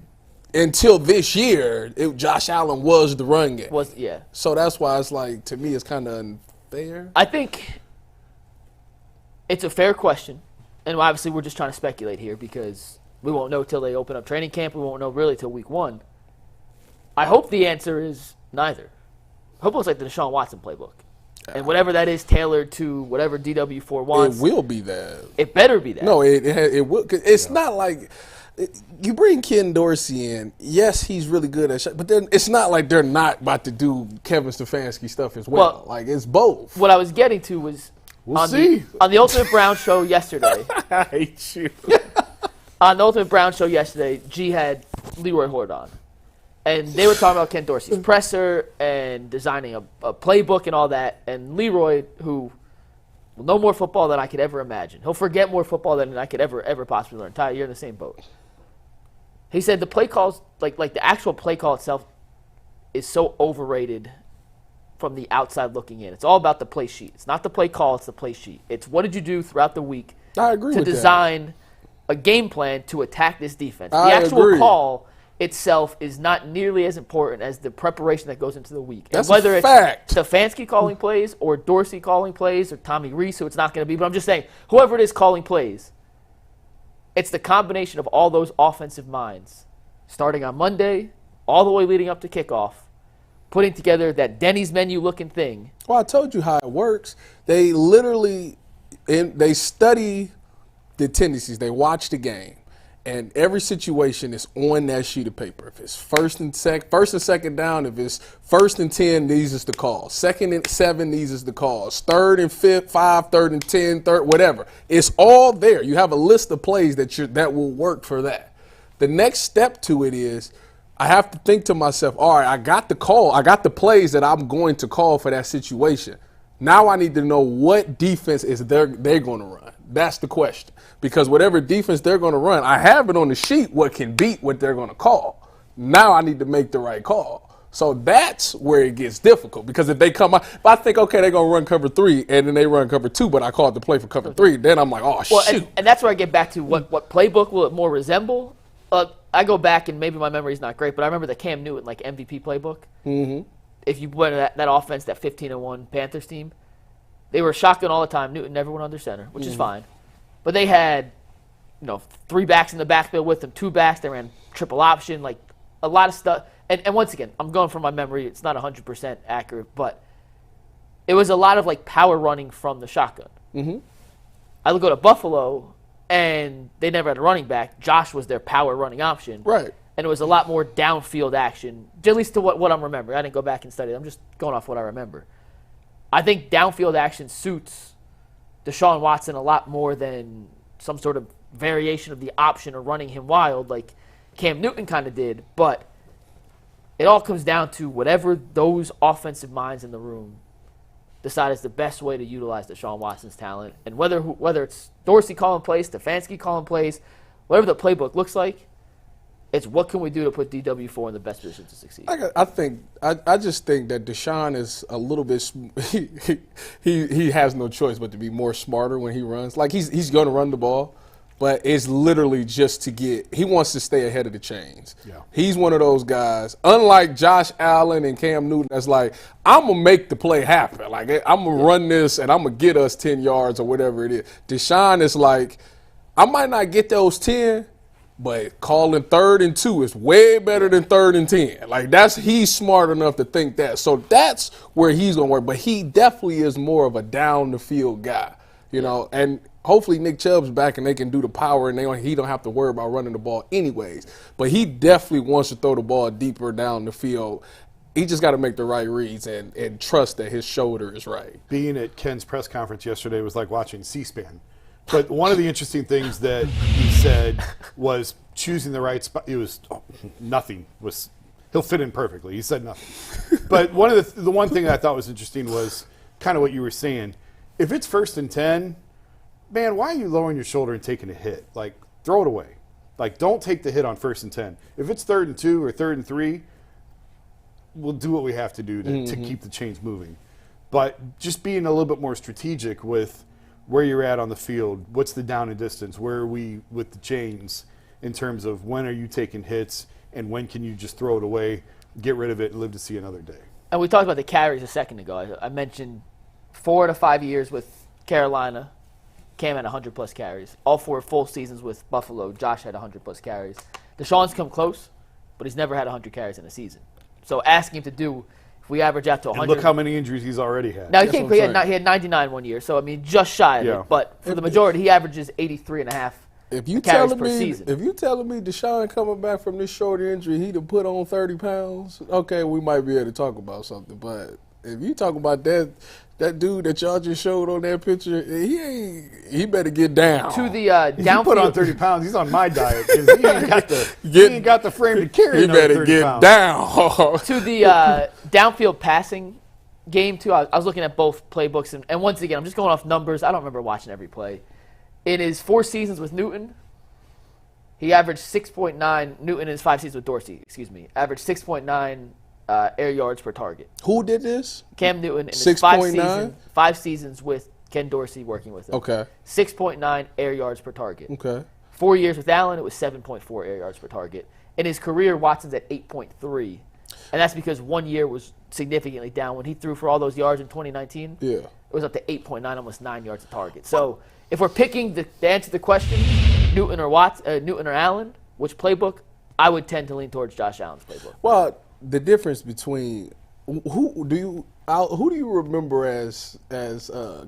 until this year. Josh Allen was the run game. So that's why it's like, to me, it's kind of unfair.
I think it's a fair question, and obviously we're just trying to speculate here because we won't know till they open up training camp. We won't know really till week 1. I hope the answer is neither. I hope it's like the Deshaun Watson playbook. And whatever that is tailored to whatever DW4 wants.
It will be that.
It better be that.
No, it will. It's not like you bring Ken Dorsey in. Yes, he's really good at but then it's not like they're not about to do Kevin Stefanski stuff as well. Like, it's both.
What I was getting to was on the Ultimate Brown show yesterday.
I hate you.
On the Ultimate Brown show yesterday, G had Leroy Horde on. And they were talking about Ken Dorsey's presser and designing a playbook and all that. And Leroy, who will know more football than I could ever imagine. He'll forget more football than I could ever possibly learn. Ty, you're in the same boat. He said the play calls, like the actual play call itself, is so overrated from the outside looking in. It's all about the play sheet. It's not the play call, it's the play sheet. It's what did you do throughout the week
I agree
to
with
design a game plan to attack this defense. The actual call itself is not nearly as important as the preparation that goes into the week.
That's
and whether
a fact.
It's Stefanski calling plays or Dorsey calling plays or Tommy Reese, who it's not going to be, but I'm just saying, whoever it is calling plays, it's the combination of all those offensive minds, starting on Monday, all the way leading up to kickoff, putting together that Denny's menu looking thing.
Well, I told you how it works. They literally, they study the tendencies. They watch the game. And every situation is on that sheet of paper. If it's first and second down, if it's 1st and 10, these is the calls. 2nd and 7, these is the calls. 3rd and 5, 3rd and 10, whatever. It's all there. You have a list of plays that will work for that. The next step to it is I have to think to myself, all right, I got the call. I got the plays that I'm going to call for that situation. Now I need to know what defense is they're going to run. That's the question. Because whatever defense they're going to run, I have it on the sheet what can beat what they're going to call. Now I need to make the right call. So that's where it gets difficult. Because if they come out, if I think, okay, they're going to run cover 3, and then they run cover 2, but I called the play for cover 3, then I'm like, oh, shoot.
And that's where I get back to what playbook will it more resemble? I go back, and maybe my memory's not great, but I remember the Cam Newton, MVP playbook. Mm-hmm. If you went to that offense, that 15-1 Panthers team, they were shotgun all the time. Newton never went under center, which is fine. But they had, 3 backs in the backfield with them, 2 backs. They ran triple option, like a lot of stuff. And once again, I'm going from my memory. It's not 100% accurate, but it was a lot of power running from the shotgun. Mm-hmm. I would go to Buffalo, and they never had a running back. Josh was their power running option.
Right.
And it was a lot more downfield action, at least to what I'm remembering. I didn't go back and study it. I'm just going off what I remember. I think downfield action suits Deshaun Watson a lot more than some sort of variation of the option or running him wild like Cam Newton kind of did. But it all comes down to whatever those offensive minds in the room decide is the best way to utilize Deshaun Watson's talent. And whether it's Dorsey calling plays, Stefanski calling plays, whatever the playbook looks like, it's what can we do to put DW4 in the best position to succeed.
I just think that Deshaun is a little bit he has no choice but to be more smarter when he runs. He's going to run the ball, but it's literally just he wants to stay ahead of the chains. Yeah. He's one of those guys, unlike Josh Allen and Cam Newton, that's I'm going to make the play happen. I'm going to run this and I'm going to get us 10 yards or whatever it is. Deshaun is I might not get those 10, but calling 3rd and 2 is way better than 3rd and 10. He's smart enough to think that. So that's where he's going to work. But he definitely is more of a down the field guy, and hopefully Nick Chubb's back and they can do the power and he don't have to worry about running the ball anyways. But he definitely wants to throw the ball deeper down the field. He just got to make the right reads and trust that his shoulder is right.
Being at Ken's press conference yesterday was like watching C-SPAN. But one of the interesting things that he said was choosing the right spot. It was nothing. He'll fit in perfectly. He said nothing. But the one thing I thought was interesting was kind of what you were saying. If it's 1st and 10, man, why are you lowering your shoulder and taking a hit? Throw it away. Don't take the hit on 1st and 10. If it's 3rd and 2 or 3rd and 3, we'll do what we have to do to keep the chains moving. But just being a little bit more strategic with where you're at on the field, what's the down and distance, where are we with the chains in terms of when are you taking hits and when can you just throw it away, get rid of it, and live to see another day.
And we talked about the carries a second ago. I mentioned 4 to 5 years with Carolina, Cam had 100-plus carries. All 4 full seasons with Buffalo, Josh had 100-plus carries. Deshaun's come close, but he's never had 100 carries in a season. So asking him to do, if we average out to 100.
And look how many injuries he's already had.
Now, he had 99 one year, so, just shy of it. But for the majority, he averages 83.5
If you
carries
telling
per
me,
season.
if you telling me Deshaun coming back from this shoulder injury, he'd have put on 30 pounds. Okay, we might be able to talk about something. But if you talk about that dude that y'all just showed on that picture, he better get down.
To the
If he put on
downfield,
30 pounds, he's on my diet because he ain't got the frame to carry.
He
another
better
30
get
pounds.
down.
to the downfield passing game too. I was looking at both playbooks, and once again, I'm just going off numbers. I don't remember watching every play. In his 4 seasons with Newton, he averaged 6.9. Newton in his 5 seasons with Dorsey, averaged 6.9 air yards per target.
Who did this?
Cam Newton in his
6.9?
5 seasons with Ken Dorsey working with him.
Okay.
6.9 air yards per target.
Okay.
4 years with Allen, it was 7.4 air yards per target. In his career, Watson's at 8.3. And that's because 1 year was significantly down. When he threw for all those yards in 2019,
Yeah.
it was up to 8.9, almost 9 yards a target. So if we're picking to answer the question, Newton or Allen, which playbook, I would tend to lean towards Josh Allen's playbook.
Well, the difference between who do you remember as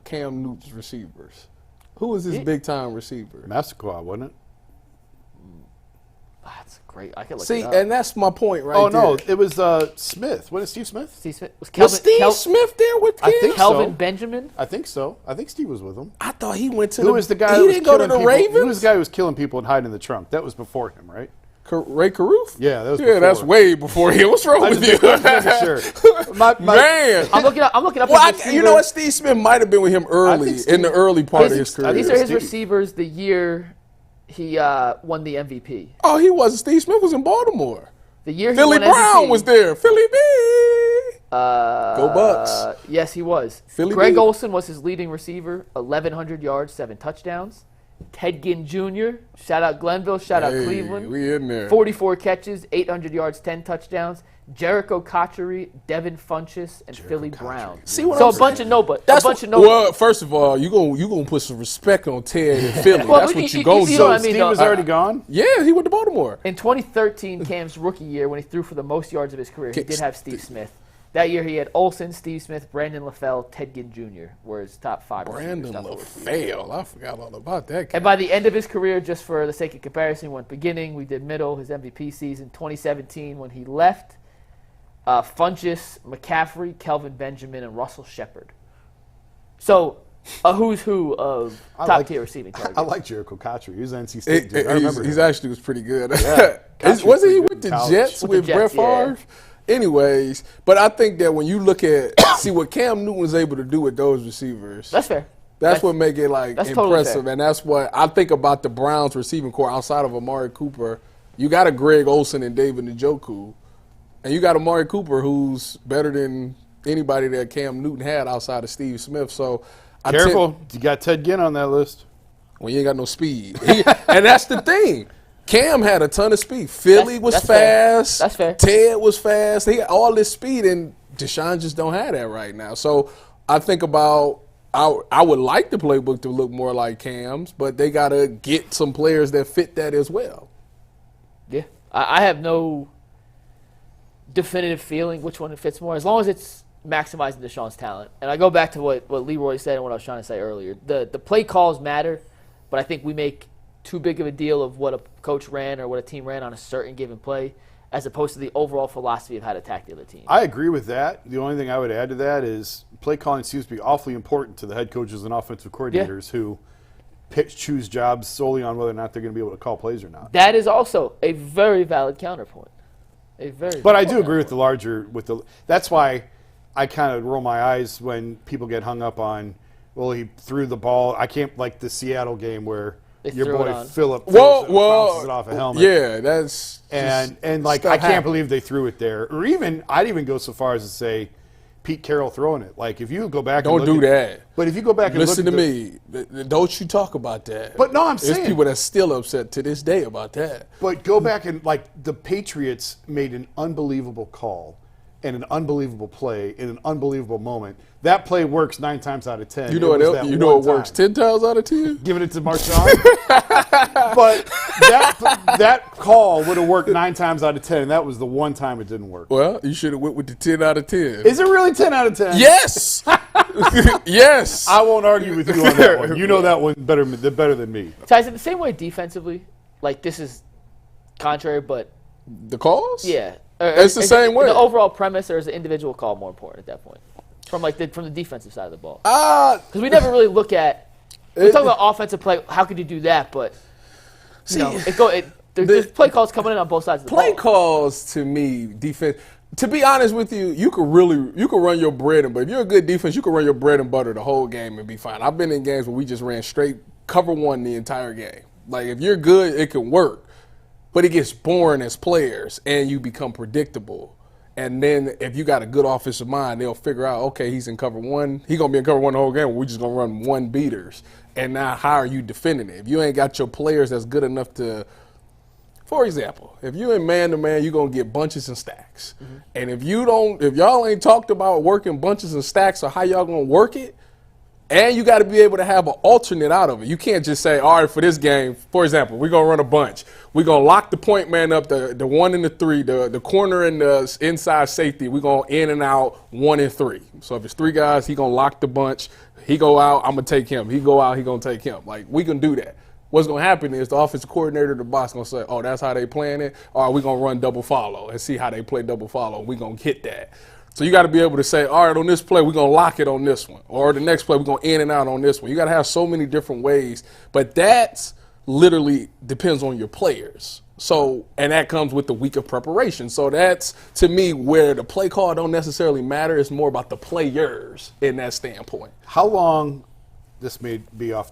Cam Newton's receivers? Who was his big time receiver?
Massaquoi, wasn't it?
That's great. I can look
See,
it up.
and that's my point right
Oh
there.
no, it was Smith. Wasn't it Steve Smith?
Steve Smith was
Was Steve Smith there with him?
I think
Kelvin
so.
Benjamin.
I think so. I think Steve was with him.
I thought he went to
Who was the guy?
He
that was
didn't go to
killing
the
people?
Ravens?
Who was the guy who was killing people and hiding in the trunk? That was before him, right?
Ray Caruth?
Yeah, that was
Yeah, that's
before.
way before him. What's wrong
I
with
just
you?
making sure.
Man.
I'm looking up
Well,
his
you know
receivers.
what? Steve Smith might have been with him early,
think Steve-
in the early part of his career.
These are his
Steve.
receivers the year he won the MVP.
Oh, he wasn't. Steve Smith was in Baltimore.
The year he
Philly
won
Brown
MVP,
was there. Philly B. Go Bucks.
Yes, he was.
Philly
Greg
B.
Olsen was his leading receiver, 1,100 yards, 7 touchdowns. Ted Ginn Jr., shout out Glenville, shout out
Hey,
Cleveland.
we in there.
44 catches, 800 yards, 10 touchdowns. Jericho Cotchery, Devin Funchess, and Philly Brown.
See what
so
I'm
a bunch
saying?
of nobodies.
Well, first of all, you gonna put some respect on Ted and Philly.
Well,
That's
you-
what
you-
you gonna
you
do.
see what
So
I mean,
Steve
though.
was already gone.
Yeah, he went to Baltimore.
In 2013, Cam's rookie year, when he threw for the most yards of his career, he did have Steve Smith. That year, he had Olsen, Steve Smith, Brandon LaFell, Ted Ginn Jr. were his top 5
Brandon
receivers.
LaFell. I forgot all about that guy.
And by the end of his career, just for the sake of comparison, went beginning, we did middle, his MVP season, 2017, when he left, Funchess, McCaffrey, Kelvin Benjamin, and Russell Shepard. So, a who's who of top-tier receiving targets.
I like Jericho Cotchery. He was NC State. Dude. I remember
He's
him.
actually was pretty good.
Yeah. Cotchery
Wasn't he
was
with
pretty
the
good in
Jets
college.
with
With the
Brett
Jets, yeah.
Favre? Anyways, but I think that when you look at see what Cam Newton was able to do with those receivers,
That's fair.
that's what make it like
that's totally
impressive,
fair.
and that's what I think about the Browns receiving core outside of Amari Cooper. You got a Greg Olsen and David Njoku, and you got Amari Cooper who's better than anybody that Cam Newton had outside of Steve Smith. So
Careful, you got Ted Ginn on that list.
when you ain't got no speed, and that's the thing. Cam had a ton of speed. Philly was
that's fair.
fast.
That's fair.
Ted was fast. He had all this speed, and Deshaun just don't have that right now. So I think about I would like the playbook to look more like Cam's, but they got to get some players that fit that as well.
Yeah. I have no definitive feeling which one it fits more, as long as it's maximizing Deshaun's talent. And I go back to what Leroy said and what I was trying to say earlier. The play calls matter, but I think we make too big of a deal of what a coach ran or what a team ran on a certain given play as opposed to the overall philosophy of how to attack the other team.
I agree with that. The only thing I would add to that is play calling seems to be awfully important to the head coaches and offensive coordinators who choose jobs solely on whether or not they're going to be able to call plays or not.
That is also a very valid counterpoint.
But I do agree with the larger that's why I kind of roll my eyes when people get hung up on, well, he threw the ball. I can't, like the Seattle game where
They
your
threw it
boy
on.
Philip bounces it off a helmet.
Yeah, that's
And like
stuff
I can't
happens.
believe they threw it there. Or even I'd even go so far as to say Pete Carroll throwing it. Like if you go back
Don't
and
do
look at,
that.
But if you go back and
Listen to
look at
me. Don't you talk about that.
But no, I'm
There's
saying-
people that's still upset to this day about that.
But go back and like the Patriots made an unbelievable call and an unbelievable play in an unbelievable moment. That play works 9 times out of 10.
You know it works 10 times out of 10?
Giving it to Marshawn. But that call would have worked 9 times out of 10, and that was the one time it didn't work.
Well, you should have went with the 10 out of 10.
Is it really 10 out of 10?
Yes! Yes.
I won't argue with you on that one. You know that one better than me.
Tyson, the same way defensively, like this is contrary, but
The calls?
yeah.
It's the same way.
The overall premise, or is the individual call more important at that point? From the defensive side of the ball. Because we never really look at, we talk about offensive play, how could you do that, but there's play calls coming in on both sides of the ball.
Play calls to me, defense. To be honest with you, you could run your bread and butter. If you're a good defense, you can run your bread and butter the whole game and be fine. I've been in games where we just ran straight cover one the entire game. Like if you're good, it can work, but it gets boring as players and you become predictable. And then if you got a good offensive mind, they'll figure out, okay, he's in cover one. He's going to be in cover one the whole game. We're just going to run one beaters. And now how are you defending it? If you ain't got your players that's good enough to, for example, if you're in man-to-man, you're going to get bunches and stacks. Mm-hmm. And if y'all ain't talked about working bunches and stacks or how y'all going to work it, and you got to be able to have an alternate out of it. You can't just say, all right, for this game, for example, we're going to run a bunch. We're going to lock the point man up, the 1 and the 3, the corner and the inside safety. We're going in and out 1 and 3. So if it's 3 guys, he going to lock the bunch. He go out, I'm going to take him. He go out, he going to take him. Like, we can do that. What's going to happen is the offensive coordinator, the boss, going to say, oh, that's how they playing it? All right, we're going to run double follow and see how they play double follow. We're going to hit that. So you got to be able to say, all right, on this play, we're going to lock it on this one. Or the next play, we're going in and out on this one. You got to have so many different ways. But that's literally depends on your players. So, and that comes with the week of preparation. So that's, to me, where the play call don't necessarily matter. It's more about the players in that standpoint.
How long, this may be I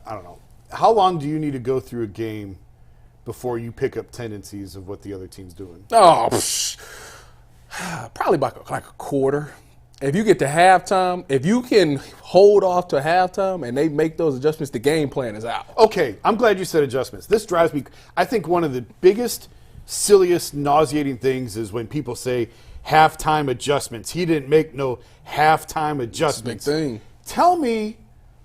don't know. How long do you need to go through a game before you pick up tendencies of what the other team's doing?
Oh, probably about like a quarter. If you get to halftime, if you can hold off to halftime and they make those adjustments, the game plan is out.
Okay, I'm glad you said adjustments. This drives me. I think one of the biggest, silliest, nauseating things is when people say halftime adjustments. He didn't make no halftime adjustments.
Big thing.
Tell me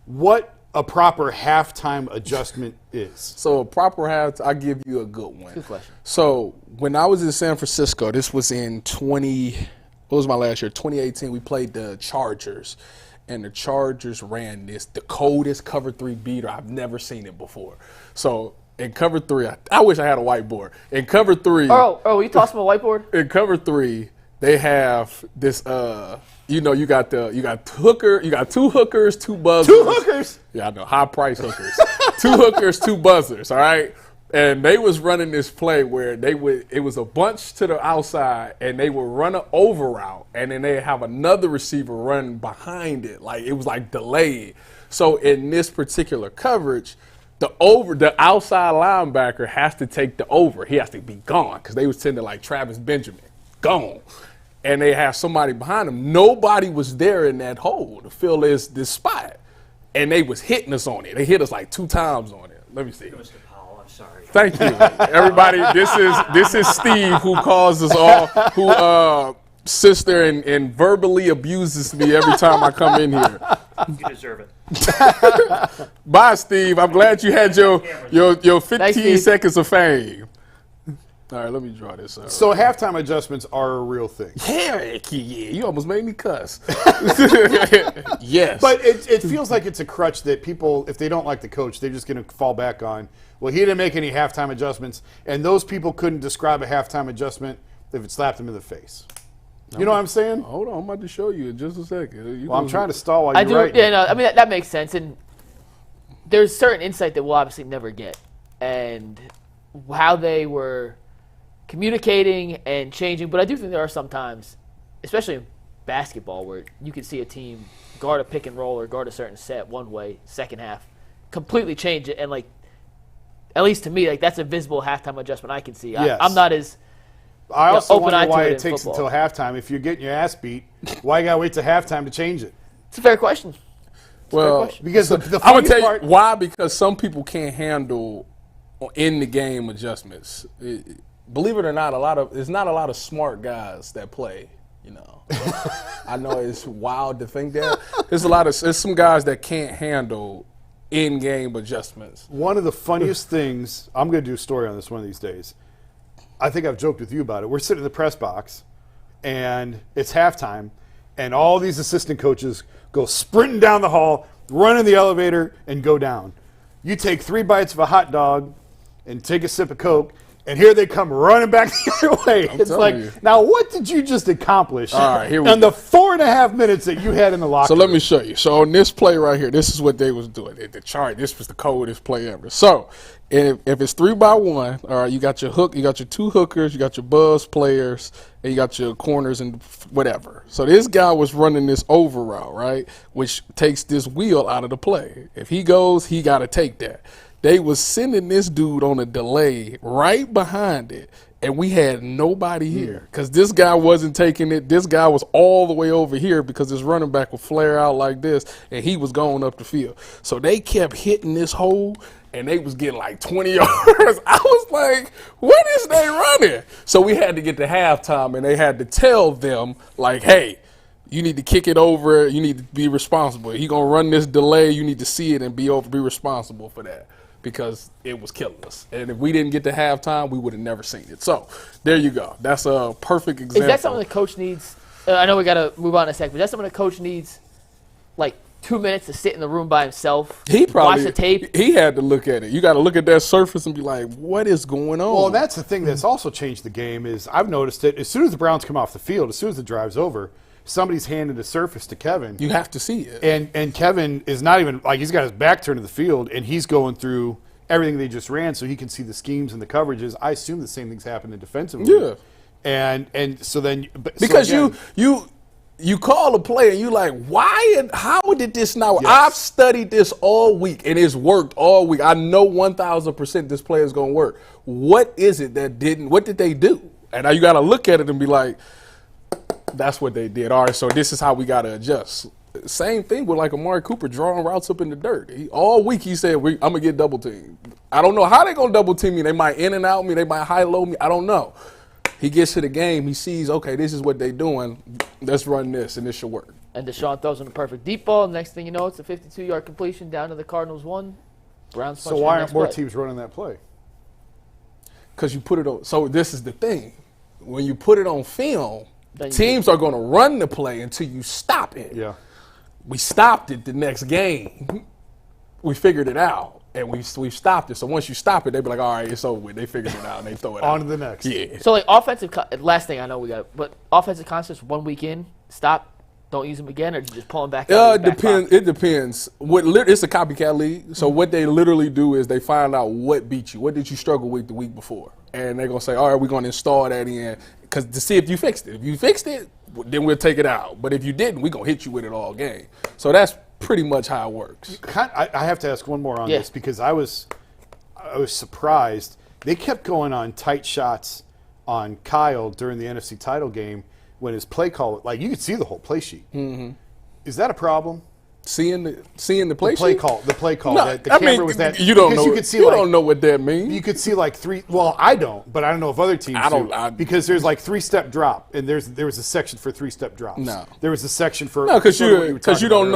what a proper halftime adjustment is.
So a proper halftime, I'll give you a good one.
Good question.
So when I was in San Francisco, this was in what was my last year? 2018, we played the Chargers. And the Chargers ran the coldest cover 3 beater. I've never seen it before. So in cover 3, I wish I had a whiteboard. In cover 3.
Oh, will you toss him a whiteboard?
In cover 3, they have this, you got 2 hookers, 2 buzzers.
2 hookers?
Yeah, I know, high price hookers. 2 hookers, 2 buzzers, all right? And they was running this play where it was a bunch to the outside and they would run an over route and then they have another receiver run behind it. Like it was like delayed. So in this particular coverage, the outside linebacker has to take the over. He has to be gone because they was sending like Travis Benjamin, gone. And they have somebody behind him. Nobody was there in that hole to fill this spot. And they was hitting us on it. They hit us like 2 times on it. Let me see.
Sorry.
Thank you, everybody. This is Steve who calls us all, who sits there and verbally abuses me every time I come in here.
You deserve it.
Bye, Steve. I'm glad you had your 15 seconds of fame. All right, let me draw this up.
So halftime adjustments are a real thing.
Yeah, you almost made me cuss. Yes.
But it feels like it's a crutch that people, if they don't like the coach, they're just going to fall back on. Well, he didn't make any halftime adjustments, and those people couldn't describe a halftime adjustment if it slapped them in the face. You know what I'm saying?
Hold on, I'm about to show you in just a second.
I'm trying to stall while you're writing.
Yeah, no, I mean, that makes sense. And there's certain insight that we'll obviously never get. And how they were communicating and changing. But I do think there are some times, especially in basketball, where you can see a team guard a pick and roll or guard a certain set one way, second half, completely change it. And, like, at least to me, like that's a visible halftime adjustment I can see.
Yes.
I'm not as
I also
open-eyed
wonder why
to
it takes until halftime. If you're getting your ass beat, why you got to wait till halftime to change it?
It's a fair question.
Well,
because the
I'm gonna tell
part,
you why. Because some people can't handle in the game adjustments. Believe it or not, there's not a lot of smart guys that play. You know, I know it's wild to think that there's some guys that can't handle in-game adjustments.
One of the funniest things, I'm going to do a story on this one of these days. I think I've joked with you about it. We're sitting in the press box, and it's halftime, and all these assistant coaches go sprinting down the hall, run in the elevator, and go down. You take 3 bites of a hot dog and take a sip of Coke, and here they come running back the other way. It's like, now what did you just accomplish in the 4.5 minutes that you had in the locker room?
So let me show you. So on this play right here, this is what they was doing. The chart, this was the coldest play ever. So if it's 3-by-1, all right, you got your hook, you got your 2 hookers, you got your buzz players, and you got your corners and whatever. So this guy was running this over route, right, which takes this wheel out of the play. If he goes, he got to take that. They was sending this dude on a delay right behind it, and we had nobody here because this guy wasn't taking it. This guy was all the way over here because his running back would flare out like this, and he was going up the field. So they kept hitting this hole, and they was getting like 20 yards. I was like, what is they running? So we had to get to halftime, and they had to tell them, like, hey, you need to kick it over. You need to be responsible. He going to run this delay. You need to see it and be responsible for that. Because it was killing us. And if we didn't get to halftime, we would have never seen it. So, there you go. That's a perfect example.
Is that something the coach needs? I know we got to move on in a sec, but that's something the coach needs, like, 2 minutes to sit in the room by himself,
he probably,
watch the tape?
He had to look at it. You got to look at that surface and be like, what is going on?
Well, that's the thing that's also changed the game is I've noticed it. As soon as the Browns come off the field, as soon as the drive's over, somebody's handed the surface to Kevin.
You have to see it.
And Kevin is not even, like, he's got his back turned to the field, and he's going through everything they just ran so he can see the schemes and the coverages. I assume the same things happen in defensively.
Yeah.
And so then.
Because
so again,
you call a play and you like, why and how did this not work?
Yes.
I've studied this all week, and it's worked all week. I know 1,000% this play is going to work. What is it that didn't? What did they do? And now you got to look at it and be like, that's what they did. All right, so this is how we got to adjust. Same thing with like Amari Cooper drawing routes up in the dirt. All week he said, I'm going to get double teamed. I don't know how they're going to double team me. They might in and out me. They might high-low me. I don't know. He gets to the game. He sees, okay, this is what they're doing. Let's run this, and this should work.
And Deshaun throws in a perfect deep ball. Next thing you know, it's a 52-yard completion down to the Cardinals 1. Browns punch.
So why aren't more teams running that play?
Because you put it on. So this is the thing. When you put it on film, teams are going to run the play until you stop it.
Yeah.
We stopped it the next game. We figured it out, and we stopped it. So once you stop it, they be like, all right, it's over with. They figured it out, and they throw it out.
On to the next.
Yeah.
So, like, offensive – last thing I know we got – but offensive concepts 1 week in, stop, don't use them again, or do you just pull them back out?
It depends. It depends. It's a copycat league. So what they literally do is they find out what beat you. What did you struggle with the week before? And they're going to say, all right, we're going to install that in to see if you fixed it. If you fixed it, then we'll take it out. But if you didn't, we're going to hit you with it all game. So that's pretty much how it works.
I have to ask one more on this because I was surprised. They kept going on tight shots on Kyle during the NFC title game when his play call, like you could see the whole play sheet. Mm-hmm. Is that a problem?
Seeing the play
sheet? The play call. No, the camera was that.
You don't know.
You could see
don't know what that means.
You could see like 3. Well, I don't, but I don't know if other teams do. Because there's like 3-step drop, and there was a section for 3-step drops.
No,
there was a section for
because you don't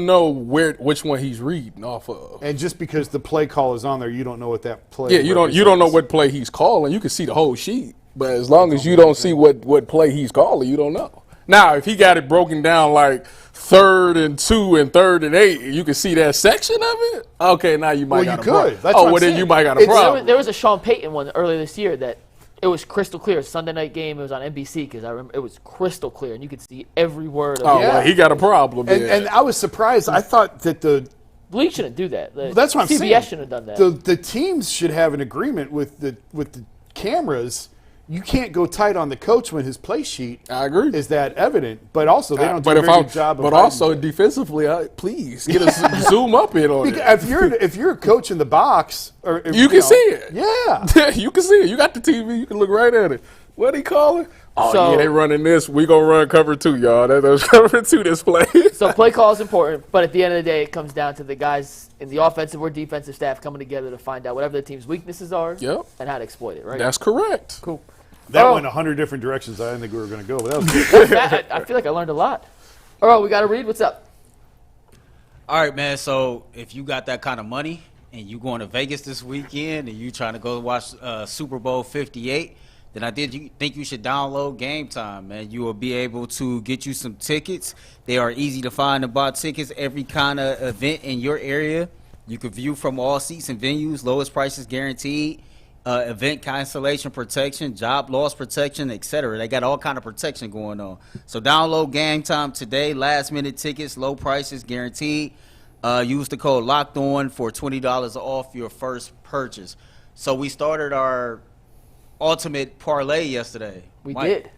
know which one he's reading off of.
And just because the play call is on there, you don't know what that play.
Yeah, you don't know what play he's calling. You can see the whole sheet, but as long as you don't see what play he's calling, you don't know. Now, if he got it broken down like 3rd and 2 and 3rd and 8, you can see that section of it. Okay, now you might got a problem. Then you might got a problem.
There was a Sean Payton one earlier this year that it was crystal clear. Sunday night game. It was on NBC because I remember it was crystal clear, and you could see every word of it.
Well, he got a problem.
And I was surprised. I thought that the
league shouldn't do that.
That's what I'm saying.
CBS shouldn't have done that.
The teams should have an agreement with the cameras. You can't go tight on the coach when his play sheet is that evident, but also they don't do a very good job of.
But also defensively, please get a zoom up in on it.
If you're a coach in the box,
you can see it.
Yeah,
you can see it. You got the TV. You can look right at it. What he calling? Oh, yeah, they running this. We gonna run cover 2, y'all. That's cover 2 this play.
So play call is important, but at the end of the day, it comes down to the guys in the offensive or defensive staff coming together to find out whatever the team's weaknesses are and how to exploit it. Right?
That's correct.
Cool.
That went 100 different directions. I didn't think we were going to go, but that was good.
I feel like I learned a lot. All right, we got to read. What's up?
All right, man. So if you got that kind of money and you going to Vegas this weekend and you trying to go watch Super Bowl 58, then I think you should download Game Time, man. You will be able to get you some tickets. They are easy to find and buy tickets. Every kind of event in your area, you can view from all seats and venues. Lowest prices guaranteed. Event cancellation protection, job loss protection, etc. They got all kind of protection going on. So download Game Time today. Last minute tickets, low prices guaranteed. Use the code Locked On for $20 off your first purchase. So we started our ultimate parlay yesterday.
We
Mike,
did.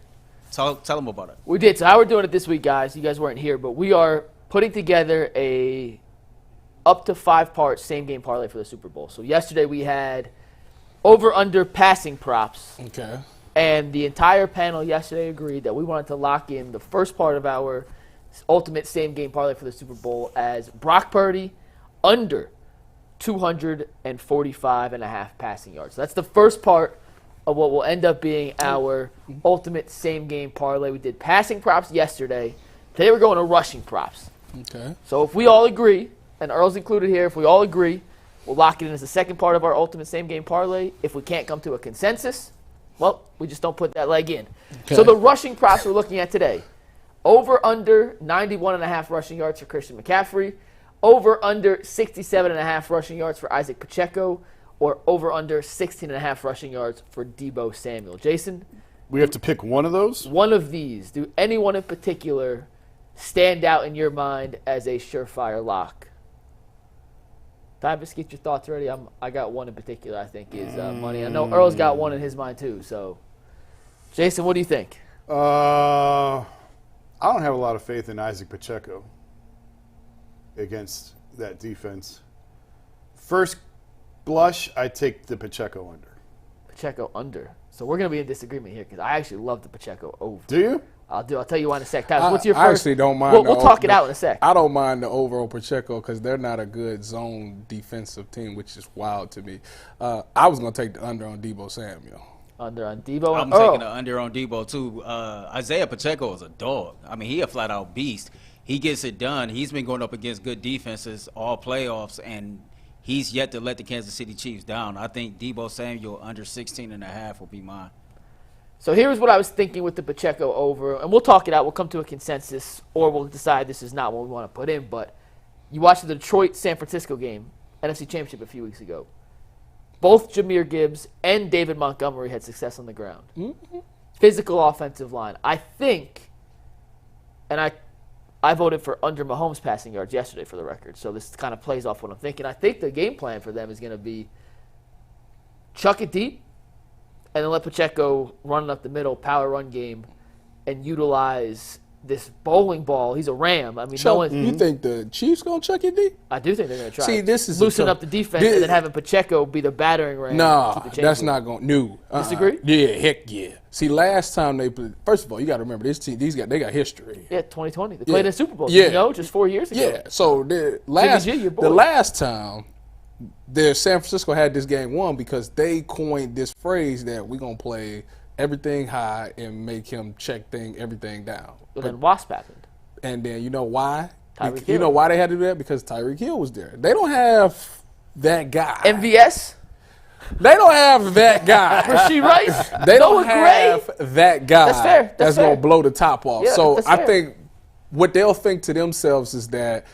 Tell them about it.
We did. So how we're doing it this week, guys, you guys weren't here, but we are putting together a up to 5-part same-game parlay for the Super Bowl. So yesterday we had over-under passing props.
Okay.
And the entire panel yesterday agreed that we wanted to lock in the first part of our ultimate same-game parlay for the Super Bowl as Brock Purdy under 245.5 passing yards. So that's the first part of what will end up being our ultimate same-game parlay. We did passing props yesterday. Today we're going to rushing props.
Okay.
So if we all agree, and Earl's included here, if we all agree, we'll lock it in as the second part of our ultimate same-game parlay. If we can't come to a consensus, well, we just don't put that leg in.
Okay.
So the rushing props we're looking at today, over under 91.5 rushing yards for Christian McCaffrey, over under 67.5 rushing yards for Isaac Pacheco, or over under 16.5 rushing yards for Deebo Samuel. Jason?
We have to pick one of those?
One of these. Do anyone in particular stand out in your mind as a surefire lock? Tyvus, get your thoughts ready. I got one in particular I think is money. I know Earl's got one in his mind too. So, Jason, what do you think?
I don't have a lot of faith in Isaac Pacheco against that defense. First blush, I take the Pacheco under.
Pacheco under. So we're going to be in disagreement here because I actually love the Pacheco over.
Do you?
I'll tell you why in a sec. Tyvus, what's your
I
first?
actually don't mind.
We'll talk it out in a sec.
I don't mind the over on Pacheco because they're not a good zone defensive team, which is wild to me. I was going to take the under on Deebo Samuel.
Under on Deebo.
I'm taking the under on Deebo, too. Isaiah Pacheco is a dog. I mean, he a flat-out beast. He gets it done. He's been going up against good defenses all playoffs, and he's yet to let the Kansas City Chiefs down. I think Deebo Samuel under 16.5 will be mine.
So here's what I was thinking with the Pacheco over, and we'll talk it out. We'll come to a consensus, or we'll decide this is not what we want to put in. But you watched the Detroit-San Francisco game, NFC Championship a few weeks ago. Both Jahmyr Gibbs and David Montgomery had success on the ground. Mm-hmm. Physical offensive line. I think, and I voted for under Mahomes passing yards yesterday for the record, so this kind of plays off what I'm thinking. I think the game plan for them is going to be chuck it deep, and then let Pacheco run up the middle, power run game, and utilize this bowling ball. He's a ram. I mean, no one.
You think the Chiefs gonna chuck it deep?
I do think they're going to try.
See, this is
loosen up the defense and then having Pacheco be the battering ram.
Nah,
keep the
that's
chain
not going. No,
Disagree?
Yeah, heck yeah. See, last time they played. First of all, you got to remember this team. They got history.
Yeah, 2020. They played in the Super Bowl.
Yeah.
You know, just 4 years ago.
Yeah. So the last time, San Francisco had this game won because they coined this phrase that we're gonna play everything high and make him check everything down.
But then Wasp happened.
And then you know why?
Tyreek
You know
Hill.
why they had to do that? Because Tyreek Hill was there. They don't have that guy.
MVS?
They don't have that guy.
Rasheed Rice?
They don't
Noah
have that guy
That's fair. That's
going
fair.
to blow the top off.
Yeah,
so
that's
I
fair.
think what they'll think to themselves is that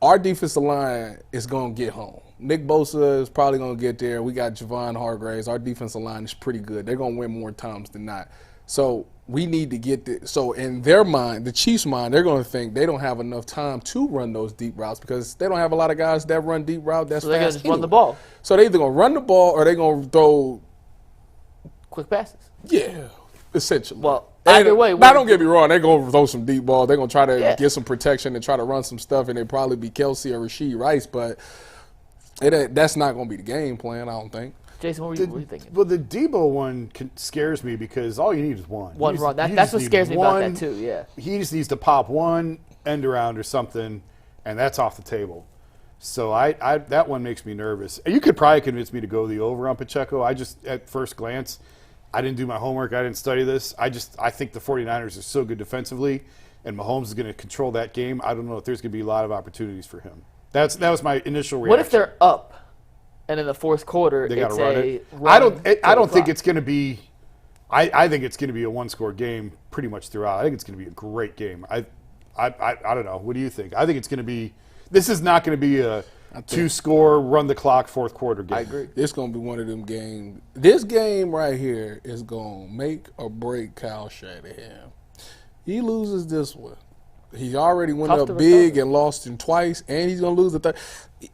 our defensive line is going to get home. Nick Bosa is probably going to get there. We got Javon Hargraves. Our defensive line is pretty good. They're going to win more times than not. So we need to get this. So in their mind, the Chiefs' mind, they're going to think they don't have enough time to run those deep routes because they don't have a lot of guys that run deep route that's
So they're going
fast
to just run the
anyway.
ball.
So they're either going to run the ball or they're going to throw,
Quick passes.
yeah, essentially.
Well, either way.
Now, don't get me wrong. They're going to throw some deep ball. They're going to try to
Yeah.
get some protection and try to run some stuff, and it'd probably be Kelsey or Rasheed Rice, but that's not going to be the game plan, I don't think.
Jason, what were you thinking?
Well, the Debo one scares me because all you need is one.
One
You just-
run.
you
That's
just
what
need
scares me about
one.
that, too, yeah.
He just needs to pop one end around or something, and that's off the table. So I that one makes me nervous. You could probably convince me to go the over on Pacheco. I just, at first glance, I didn't do my homework. I didn't study this. I think the 49ers are so good defensively, and Mahomes is going to control that game. I don't know if there's going to be a lot of opportunities for him. That was my initial reaction.
What if they're up, and in the fourth quarter,
They got
it's
to run
a
it.
run
I don't
to the
think
clock?
it's going to be I think it's going to be a one-score game pretty much throughout. I think it's going to be a great game. I don't know. What do you think? I think it's going to be – this is not going to be a two-score, run-the-clock, fourth-quarter game.
I agree. It's going to be one of them games. This game right here is going to make or break Kyle Shanahan. He loses this one. He already went up big and lost him twice, and he's going to lose the third.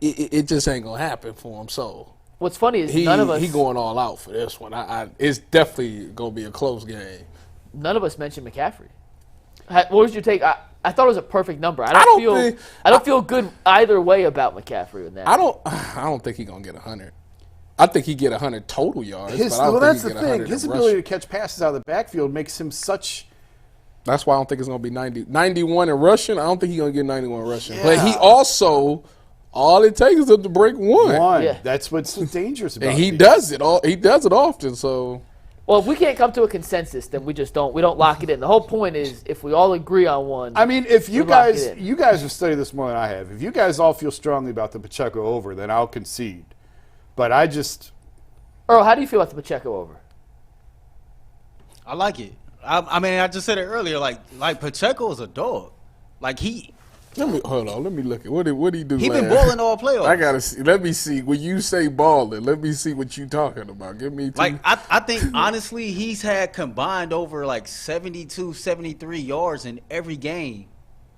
It just ain't going to happen for him. So
what's funny is none of us –
he going all out for this one. It's definitely going to be a close game.
None of us mentioned McCaffrey. What was your take? I thought it was a perfect number. I don't feel good either way about McCaffrey in that.
I don't think he's gonna get 100. I think he get 100 total yards.
That's the thing. His ability to catch passes out of the backfield makes him such.
That's why I don't think it's gonna be 91 in rushing. I don't think he's gonna get 91 rushing. Yeah. But he also, all it takes is him to break one.
Yeah.
That's what's dangerous about it.
And he does it all. He does it often. So.
Well, if we can't come to a consensus, then we don't lock it in. The whole point is if we all agree on one.
I mean, if you guys have studied this more than I have. If you guys all feel strongly about the Pacheco over, then I'll concede. But I just
Earl, how do you feel about the Pacheco over?
I like it. I mean, I just said it earlier. Like Pacheco is a dog. Like
Let me look at what did he do?
He been balling all playoffs.
I gotta see. Let me see. When you say balling, let me see what you talking about. Give me two.
Like I think honestly, he's had combined over like 72, 73 yards in every game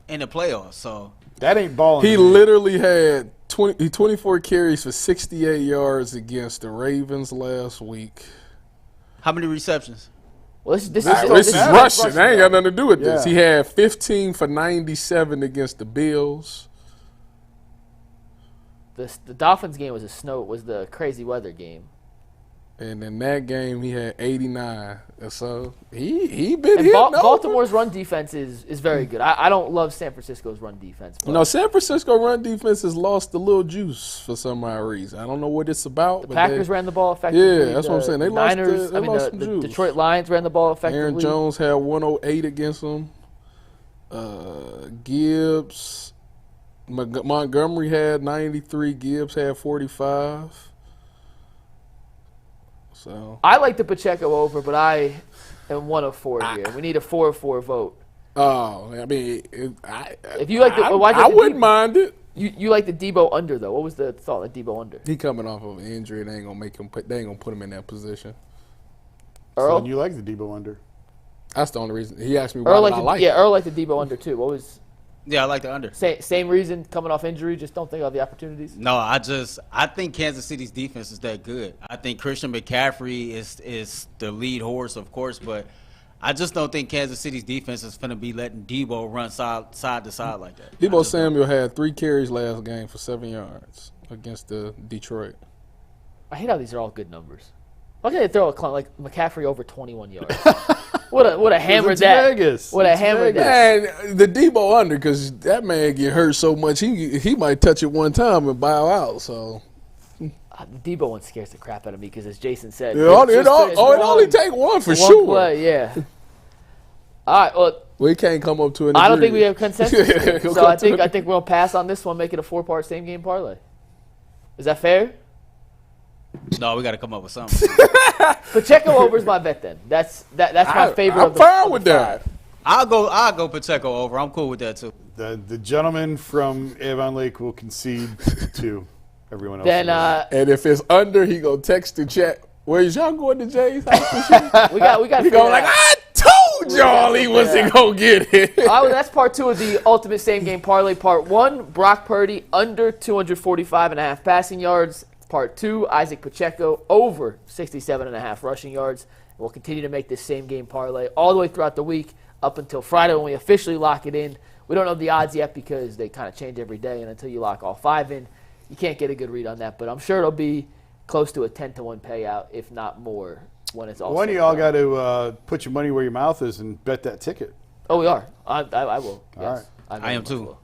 in the playoffs. So
that ain't balling.
He literally had 24 carries for 68 yards against the Ravens last week.
How many receptions?
Well, this
is rushing. That ain't got nothing to do with this. He had 15 for 97 against the Bills.
The Dolphins game was the crazy weather game.
And in that game, he had 89. So he been hitting
Baltimore's run defense is very good. I don't love San Francisco's run defense.
No, San Francisco run defense has lost a little juice for some odd reason. I don't know what it's about.
The Packers ran the ball effectively.
Yeah, that's what I'm saying. They lost some juice.
The Detroit Lions ran the ball effectively.
Aaron Jones had 108 against them. Gibbs, Montgomery had 93. Gibbs had 45. So
I like the Pacheco over, but I am 1 of 4 here. We need a 4 of 4 vote.
Oh, I mean,
if you like
I wouldn't mind it.
You like the Debo under though? What was the thought? The Debo under?
He coming off of an injury, they ain't gonna they ain't gonna put him in that position.
Earl,
so you like the Debo under?
That's the only reason. He asked me why I like it.
Yeah, Earl liked the Debo under too. What was?
Yeah, I like the under.
Same reason, coming off injury, just don't think of the opportunities?
No, I think Kansas City's defense is that good. I think Christian McCaffrey is the lead horse, of course, but I just don't think Kansas City's defense is going to be letting Debo run side to side like that.
Debo Samuel had 3 carries last game for 7 yards against the Detroit.
I hate how these are all good numbers. Why can't they throw a clown like McCaffrey over 21 yards? Would have hammered that.
Vegas.
Would have hammered that.
Man, the Debo under, because that man get hurt so much, he might touch it one time and bow out. So
the Debo one scares the crap out of me because, as Jason said,
it only take one for sure.
Play, yeah. All right. Well,
we can't come up to an.
I don't think we have consensus. So I think we're gonna pass on this one. Make it a 4-part same game parlay. Is that fair?
No, we got to come up with something.
Pacheco over is my bet then. That's my favorite.
I'm fine with that.
I'll go Pacheco over. I'm cool with that too.
The gentleman from Avon Lake will concede to everyone else.
Then
and if it's under, he gonna text the chat. Where's y'all going to Jay's house?
we got.
He going like, I told y'all he wasn't gonna get it.
That's part 2 of the ultimate same game parlay. Part 1, Brock Purdy under 245.5 passing yards. Part 2, Isaac Pacheco over 67.5 rushing yards. And we'll continue to make this same game parlay all the way throughout the week up until Friday when we officially lock it in. We don't know the odds yet because they kind of change every day, and until you lock all 5 in, you can't get a good read on that. But I'm sure it'll be close to a 10-1 payout, if not more, when it's all
One of y'all got to put your money where your mouth is and bet that ticket.
Oh, we are. I will.
All
yes.
right.
I am too.
Will.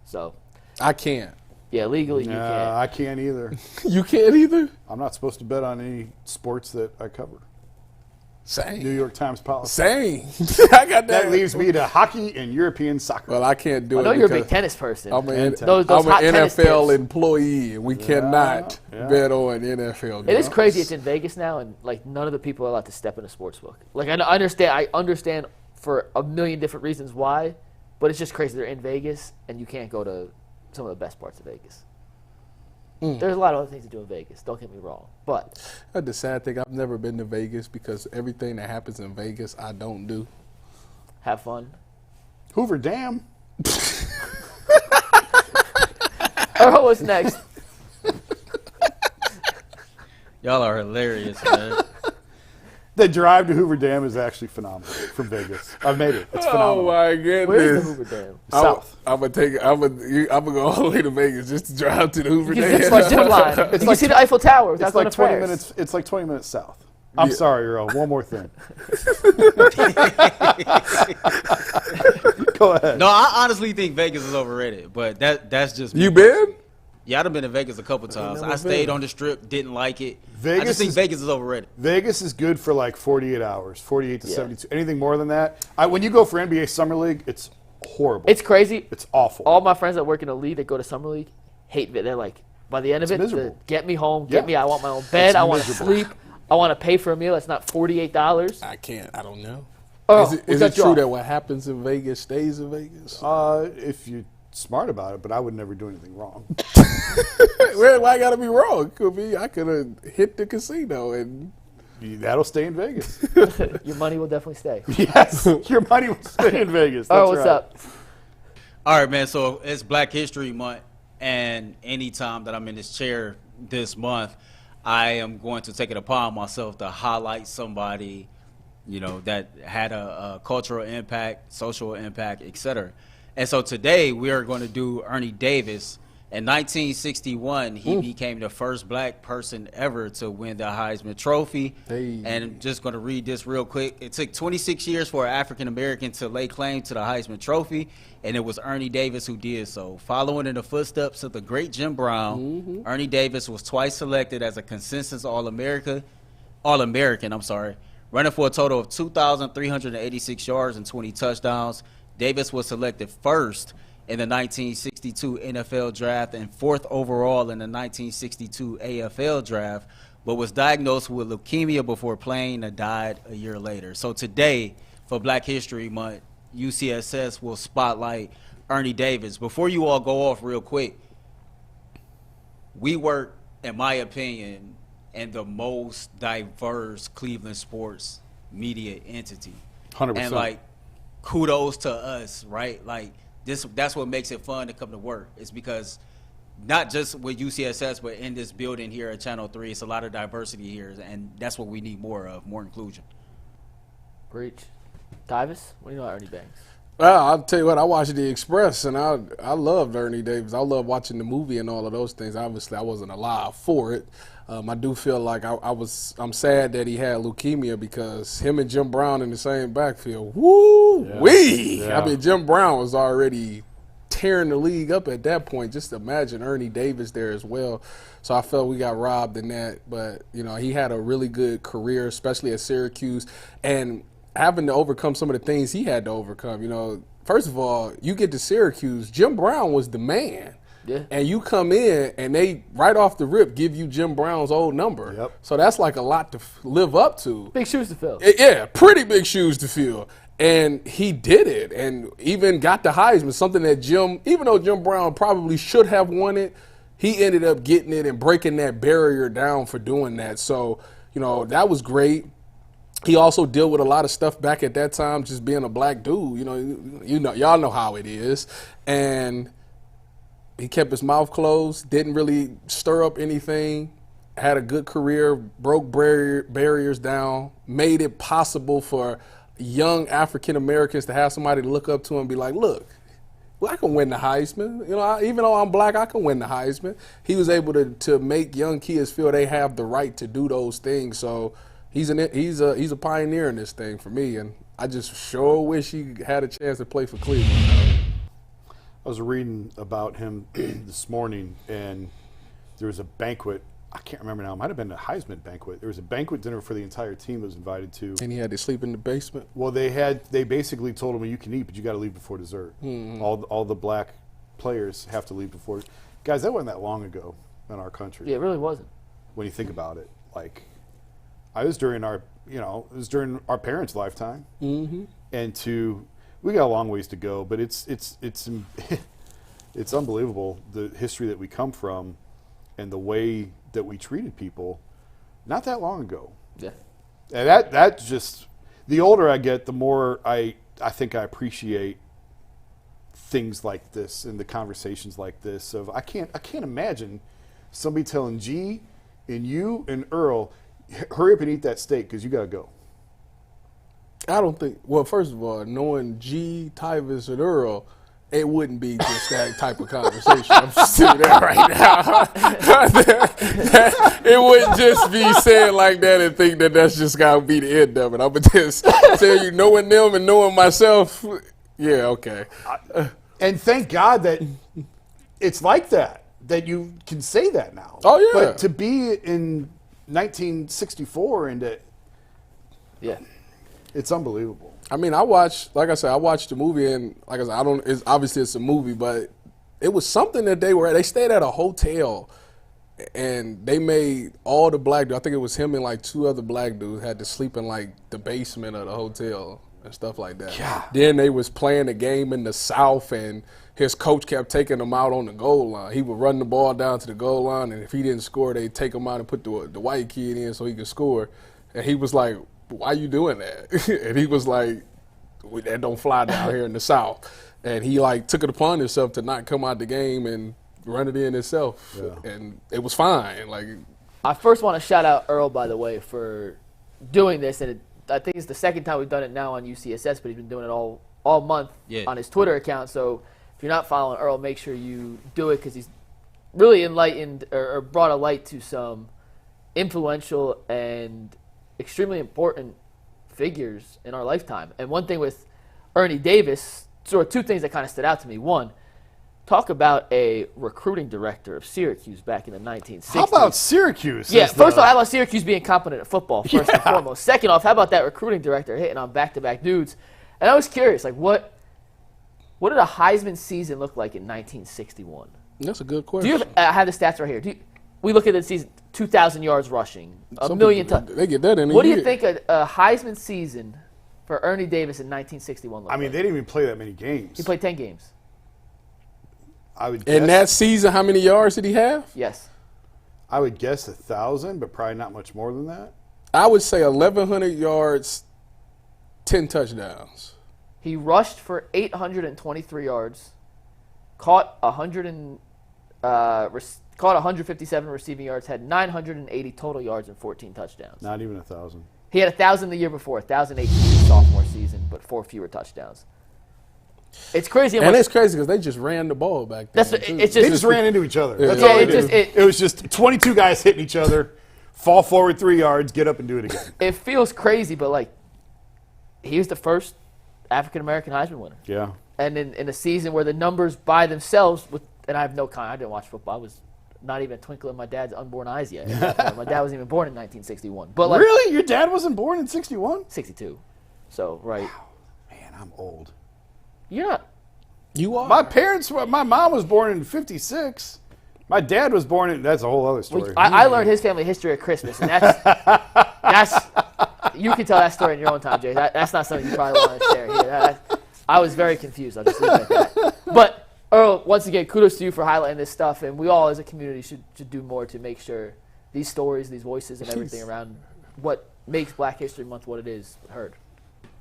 So
I can't.
yeah, legally you can't.
I can't either.
You can't either?
I'm not supposed to bet on any sports that I cover.
Same.
New York Times policy.
Same. I got that.
That leaves me to hockey and European soccer.
Well, I can't do
I
it
know you're a big
because
tennis person.
I'm an
Those hot tennis
NFL
tips.
employee, and we cannot bet on NFL games.
It is crazy. It's in Vegas now, and like none of the people are allowed to step in a sports book. Like I understand for a million different reasons why, but it's just crazy. They're in Vegas, and you can't go to some of the best parts of Vegas. There's a lot of other things to do in Vegas. Don't get me wrong, but
That's the sad thing. I've never been to Vegas because everything that happens in Vegas, I don't do.
have fun.
Hoover Dam.
Earl, what's next?
Y'all are hilarious, man.
The drive to Hoover Dam is actually phenomenal from Vegas. I've made it. It's
Oh
phenomenal.
my goodness!
Where's the Hoover Dam?
South.
I'm gonna go all the way to Vegas just to drive to the Hoover
You
Dam.
can zip like zip line. You can
like
see the Eiffel Tower without
It's
going
like
to
20
prayers.
minutes. It's like 20 minutes south. I'm sorry, Earl. One more thing. Go ahead.
No, I honestly think Vegas is overrated, but that's just me.
You been?
Yeah, I've been to Vegas a couple times. I stayed on the Strip, didn't like it. I
Vegas
just think
is-
Vegas is overrated.
Vegas is good for like 48 hours, 48 to 72. Anything more than that, when you go for NBA Summer League, it's horrible.
It's crazy.
It's awful.
All my friends that work in the league that go to summer league hate it. They're like, by the end of it,
miserable.
get me home,
Yeah.
get me. I want my own bed.
It's
I want to
miserable.
sleep. I want to pay for a meal that's not $48.
I can't. I don't know.
Oh,
Is
we
it
cut you
true
off.
that what happens in Vegas stays in Vegas?
If you're smart about it, but I would never do anything wrong.
Well, why gotta be wrong? Could be I could have hit the casino and
That'll stay in Vegas.
Your money will definitely stay.
Yes, your money will stay in Vegas. That's
Oh, what's
right.
up?
All right, man. So it's Black History Month, and anytime that I'm in this chair this month, I am going to take it upon myself to highlight somebody, that had a cultural impact, social impact, etc. And so today we are going to do Ernie Davis. In 1961, he became the first black person ever to win the Heisman Trophy.
Hey.
And I'm just going to read this real quick. It took 26 years for an African American to lay claim to the Heisman Trophy, and it was Ernie Davis who did so. Following in the footsteps of the great Jim Brown, Ernie Davis was twice selected as a consensus All-American, running for a total of 2,386 yards and 20 touchdowns. Davis was selected first in the 1962 NFL draft and fourth overall in the 1962 AFL draft, but was diagnosed with leukemia before playing and died a year later. So today, for Black History Month, UCSS will spotlight Ernie Davis. Before you all go off real quick, we work, in my opinion, in the most diverse Cleveland sports media entity.
100%.
And, kudos to us, right? That's what makes it fun to come to work. It's because not just with UCSS, but in this building here at Channel 3, it's a lot of diversity here, and that's what we need more of, more inclusion.
Preach. Davis, what do you know about Ernie Banks?
Well, I'll tell you what, I watched The Express, and I loved Ernie Davis. I love watching the movie and all of those things. Obviously, I wasn't alive for it. I do feel like I'm sad that he had leukemia because him and Jim Brown in the same backfield. Woo-wee!
Yeah.
I mean, Jim Brown was already tearing the league up at that point. Just imagine Ernie Davis there as well. So I felt we got robbed in that. But, he had a really good career, especially at Syracuse. And having to overcome some of the things he had to overcome, first of all, you get to Syracuse, Jim Brown was the man.
Yeah.
And you come in and they, right off the rip, give you Jim Brown's old number.
Yep.
So that's like a lot to live up to.
Big shoes to fill.
Yeah, pretty big shoes to fill. And he did it and even got the Heisman, something that even though Jim Brown probably should have won it, he ended up getting it and breaking that barrier down for doing that. So, that was great. He also dealt with a lot of stuff back at that time, just being a black dude. Y'all know how it is. And he kept his mouth closed, didn't really stir up anything, had a good career, broke barriers down, made it possible for young African Americans to have somebody to look up to and be like, look, I can win the Heisman. Even though I'm black, I can win the Heisman. He was able to make young kids feel they have the right to do those things. So he's a pioneer in this thing for me, and I just sure wish he had a chance to play for Cleveland.
I was reading about him this morning, and there was a banquet I can't remember now. It might have been a Heisman banquet. There was a banquet dinner for the entire team that was invited to.
And he had to sleep in the basement.
Well, they basically told him, well, you can eat, but you got to leave before dessert. All the black players have to leave before. Guys, that wasn't that long ago in our country.
Yeah, it really wasn't.
When you think about it, like, it was during our parents' lifetime, and we got a long ways to go, but it's it's unbelievable the history that we come from, and the way that we treated people, not that long ago.
Yeah.
And that just, the older I get, the more I think I appreciate things like this and the conversations like this. I can't imagine somebody telling G and you and Earl, hurry up and eat that steak because you got to go.
I don't think. Well, first of all, knowing G, Tyvis, and Earl, it wouldn't be just that type of conversation. I'm just sitting there right now. It wouldn't just be said like that and think that that's just got to be the end of it. I'm going to just tell you, knowing them and knowing myself, yeah, okay.
And thank God that it's like that you can say that now.
Oh, yeah.
But to be in 1964 and
Yeah.
it's unbelievable.
I mean, I watched the movie, and like I said, it's obviously it's a movie, but it was something that they stayed at a hotel, and they made all the black dudes, I think it was him and like two other black dudes, had to sleep in like the basement of the hotel and stuff like that.
Yeah.
Then they was playing a game in the South, and his coach kept taking them out on the goal line. He would run the ball down to the goal line, and if he didn't score, they'd take him out and put the white kid in so he could score. And he was like, why are you doing that? And he was like, that don't fly down here in the South. And he like took it upon himself to not come out the game and run it in himself.
Yeah.
And it was fine. Like,
I first want to shout out Earl, by the way, for doing this. And I think it's the second time we've done it now on UCSS, but he's been doing it all month on his Twitter account. So if you're not following Earl, make sure you do it because he's really enlightened or brought a light to some influential and extremely important figures in our lifetime. And one thing with Ernie Davis, sort of two things that kind of stood out to me. One, talk about a recruiting director of Syracuse back in the 1960s.
How about Syracuse?
Yeah, first off, how about Syracuse being competent at football, first and foremost. Second off, how about that recruiting director hitting on back-to-back dudes? And I was curious, like, what did a Heisman season look like in 1961?
that's a good question.
I have the stats right here. We look at the season, 2,000 yards rushing, a million touchdowns.
They get that in a
What do
year.
you think a Heisman season for Ernie Davis in 1961 looked
I mean,
like?
they didn't even play that many games.
He played 10 games.
I would
In that season, how many yards did he have?
Yes.
I would guess 1,000, but probably not much more than that.
I would say 1,100 yards, 10 touchdowns.
He rushed for 823 yards, caught 157 receiving yards, had 980 total yards and 14 touchdowns.
Not even 1,000.
He had 1,000 the year before, 1,018 his sophomore season, but 4 fewer touchdowns. It's crazy.
And it's crazy because they just ran the ball back then.
They just ran into each other. That's
Yeah,
all they
it
did.
just-
It was just 22 guys hitting each other, fall forward 3 yards, get up and do it again.
It feels crazy, but like he was the first African American Heisman winner.
Yeah.
And in a season where the numbers by themselves, and I have no I didn't watch football. I was not even a twinkle in my dad's unborn eyes yet. My dad wasn't even born in 1961. But like,
Really? Your dad wasn't born in 61?
62. So, right.
Man, I'm old.
You're not.
You are.
My mom was born in 56. My dad was born in, that's a whole other story.
I learned his family history at Christmas, and that's you can tell that story in your own time, Jay. That's not something you probably want to share here. I was very confused. I'll just leave it at that. But Earl, once again, kudos to you for highlighting this stuff, and we all as a community should do more to make sure these stories, these voices, and everything around what makes Black History Month what it is heard.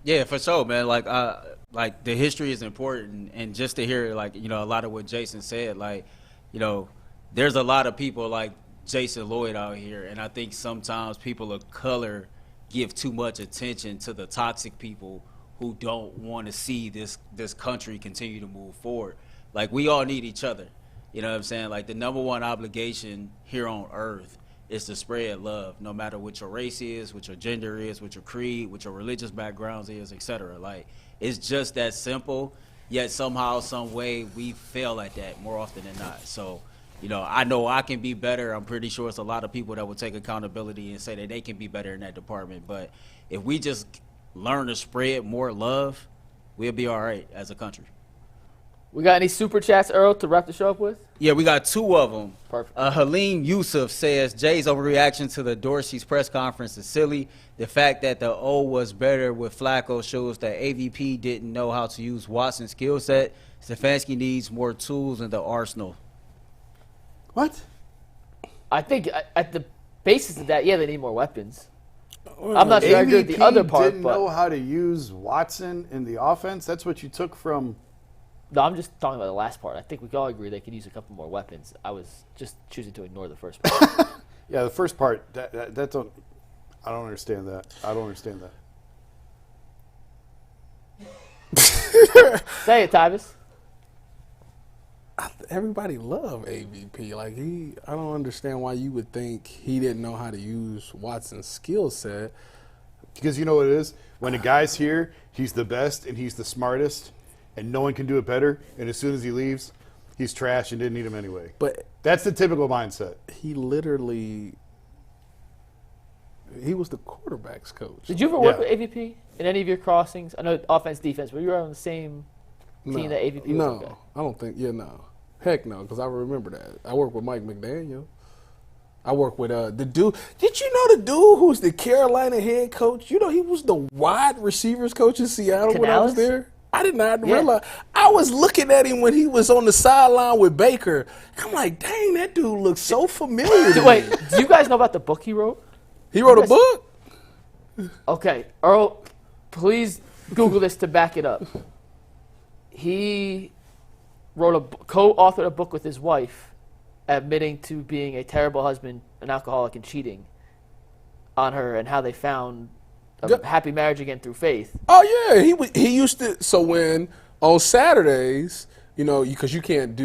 Yeah, for sure, man. Like the history is important, and just to hear, like, you know, a lot of what Jason said, like, you know, there's a lot of people like Jason Lloyd out here, and I think sometimes people of color give too much attention to the toxic people who don't want to see this country continue to move forward. Like, we all need each other. You know what I'm saying? Like, the number one obligation here on earth is to spread love, no matter what your race is, what your gender is, what your creed, what your religious backgrounds is, etc. Like, it's just that simple, yet somehow, some way, we fail at that more often than not. So I know I can be better. I'm pretty sure it's a lot of people that will take accountability and say that they can be better in that department. But if we just learn to spread more love, we'll be all right as a country.
We got any super chats, Earl, to wrap the show up with?
Yeah, we got 2 of them.
Perfect.
Halim Yusuf says, Jay's overreaction to the Dorsey's press conference is silly. The fact that the O was better with Flacco shows that AVP didn't know how to use Watson's skill set. Stefanski needs more tools in the arsenal.
What?
I think at the basis of that, yeah, they need more weapons. I'm not sure I agree with the other part.
Didn't know how to use Watson in the offense? That's what you took from...
No, I'm just talking about the last part. I think we can all agree they could use a couple more weapons. I was just choosing to ignore the first part.
Yeah, the first part, I don't understand that. I don't understand that.
Say it, Tyvis.
Everybody love AVP. Like I don't understand why you would think he didn't know how to use Watson's skill set.
Because you know what it is? When a guy's here, he's the best and he's the smartest, and no one can do it better. And as soon as he leaves, he's trash and didn't need him anyway.
But
that's the typical mindset.
he was the quarterback's coach.
Did you ever work with AVP in any of your crossings? I know offense, defense, but you were on the same team that AVP was?
No,
Okay.
I don't think. Yeah, no. Heck no, because I remember that. I worked with Mike McDaniel. I worked with the dude. Did you know the dude who's the Carolina head coach? You know he was the wide receivers coach in Seattle when I was
Canales?
there. I did not realize. I was looking at him when he was on the sideline with Baker. I'm like, dang, that dude looks so familiar. to
Wait,
me.
do you guys know about the book he wrote?
He wrote a book?
Okay, Earl, please Google this to back it up. He co-authored a book with his wife, admitting to being a terrible husband, an alcoholic, and cheating on her, and how they found a happy marriage again through faith.
Oh yeah, he used to. So when on Saturdays, because you can't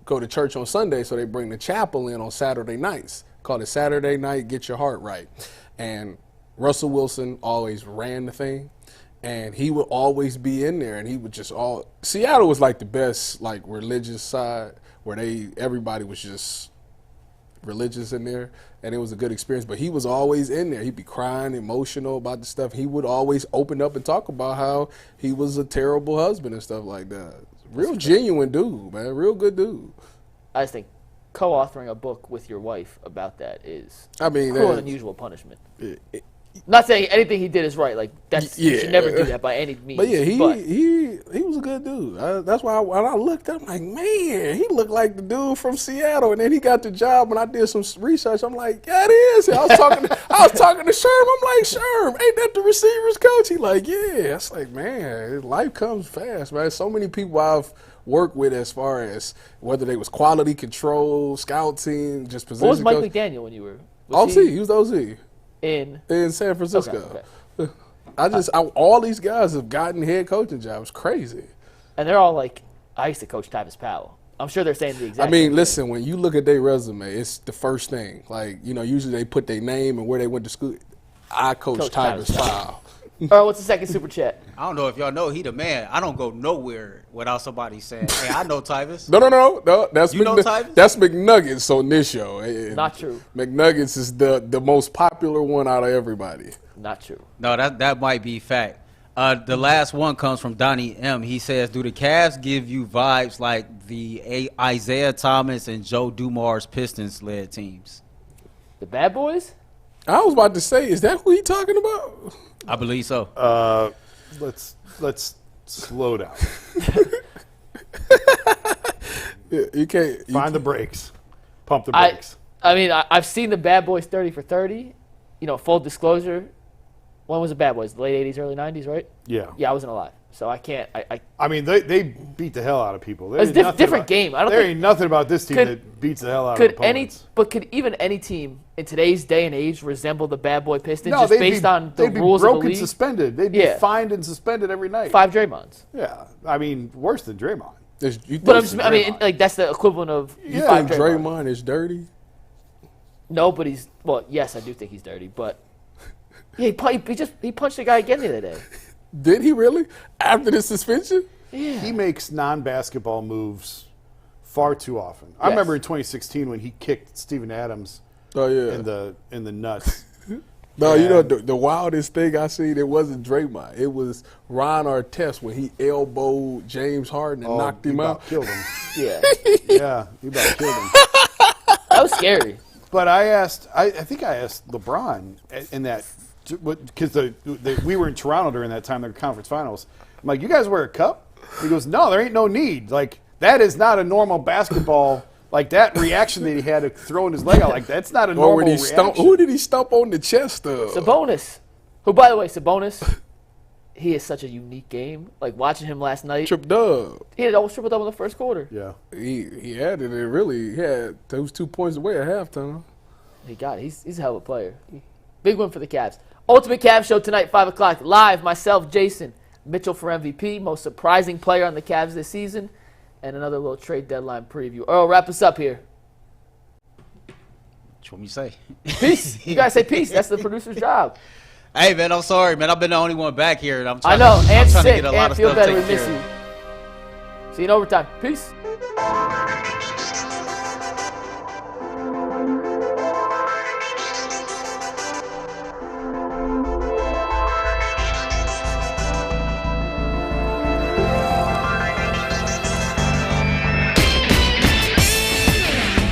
go to church on Sunday, so they bring the chapel in on Saturday nights. Called it Saturday Night Get Your Heart Right, and Russell Wilson always ran the thing. And he would always be in there, and he would just Seattle was like the best religious side where everybody was just religious in there, and it was a good experience. But he was always in there. He'd be crying, emotional about the stuff. He would always open up and talk about how he was a terrible husband and stuff like that. Real genuine dude, man. Real good dude.
I just think co-authoring a book with your wife about that is cruel and unusual punishment. Not saying anything he did is right. You should never do that by any means.
But yeah, he was a good dude. That's why when I looked, I'm like, man, he looked like the dude from Seattle. And then he got the job. When I did some research, I'm like, yeah, it is. I was talking to Sherm. I'm like, Sherm, ain't that the receivers coach? He like, yeah. It's like, man, life comes fast, man. So many people I've worked with as far as whether they was quality control, scout team, just position.
What was Mike
coach.
McDaniel when you were?
OC. He was OC.
In
San Francisco.
Okay.
All these guys have gotten head coaching jobs. Crazy.
And they're all like, I used to coach Tyvis Powell. I'm sure they're saying the exact same
listen,
thing.
when you look at their resume, it's the first thing. Usually they put their name and where they went to school. I coach Tyvis Powell.
Earl, what's the second super chat?
I don't know if y'all know he the man. I don't go nowhere without somebody saying, hey, I know Tyvis.
No. That's
You know Tyvis?
That's McNuggets on this show.
Not true.
McNuggets is the most popular one out of everybody.
Not true.
No, that might be fact. The last one comes from Donnie M. He says, do the Cavs give you vibes like the Isaiah Thomas and Joe Dumars Pistons-led teams?
The Bad Boys?
I was about to say, is that who he talking about?
I believe so.
Let's slow down.
You can't
Find the brakes. Pump the brakes.
I've seen the Bad Boys 30 for 30. Full disclosure. When was the Bad Boys? The late 80s, early 90s, right?
Yeah.
Yeah, I wasn't alive. So I can't.
They beat the hell out of people.
It's a different game.
There ain't nothing about this team that beats the hell out of opponents.
Could even any team in today's day and age resemble the Bad Boy Pistons
No,
just based on the rules of the
broken,
league?
suspended. They'd be fined and suspended every night.
5 Draymonds.
Yeah. Worse than Draymond.
That's the equivalent of
You
5
think
Draymonds.
Draymond is dirty?
No, but yes, I do think he's dirty, but yeah, he punched a guy again the other day.
Did he really? After the suspension?
Yeah.
He makes non-basketball moves far too often. I remember in 2016 when he kicked Steven Adams
Oh yeah.
in the nuts.
No, you know the wildest thing I seen, it wasn't Draymond. It was Ron Artest when he elbowed James Harden and knocked him out.
Killed him.
Yeah.
Yeah, he about killed him.
That was scary.
But I think I asked LeBron in that, because we were in Toronto during that time, the conference finals. I'm like, you guys wear a cup? He goes, no, there ain't no need. Like, that is not a normal basketball. Like, that reaction that he had of throwing his leg out, like, that's not a normal reaction.
Who did he stump on the chest of?
Sabonis. Who, by the way, Sabonis, he is such a unique game. Like, watching him last night.
Triple dub.
He had almost triple double in the first quarter.
Yeah.
He had it. It really had those 2 points away at halftime.
He got it. He's a hell of a player. Big win for the Cavs. Ultimate Cavs show tonight, 5 o'clock. Live, myself, Jason, Mitchell for MVP, most surprising player on the Cavs this season, and another little trade deadline preview. Earl, wrap us up here.
What you want me to say?
Peace. You guys say peace. That's the producer's job.
Hey, man, I'm sorry, man. I've been the only one back here, and I'm
I
trying
know.
to,
And
I'm trying to
sick.
get a lot
And
of
feel
stuff
better. We
taken
miss
care
you.
of.
See you in overtime. Peace.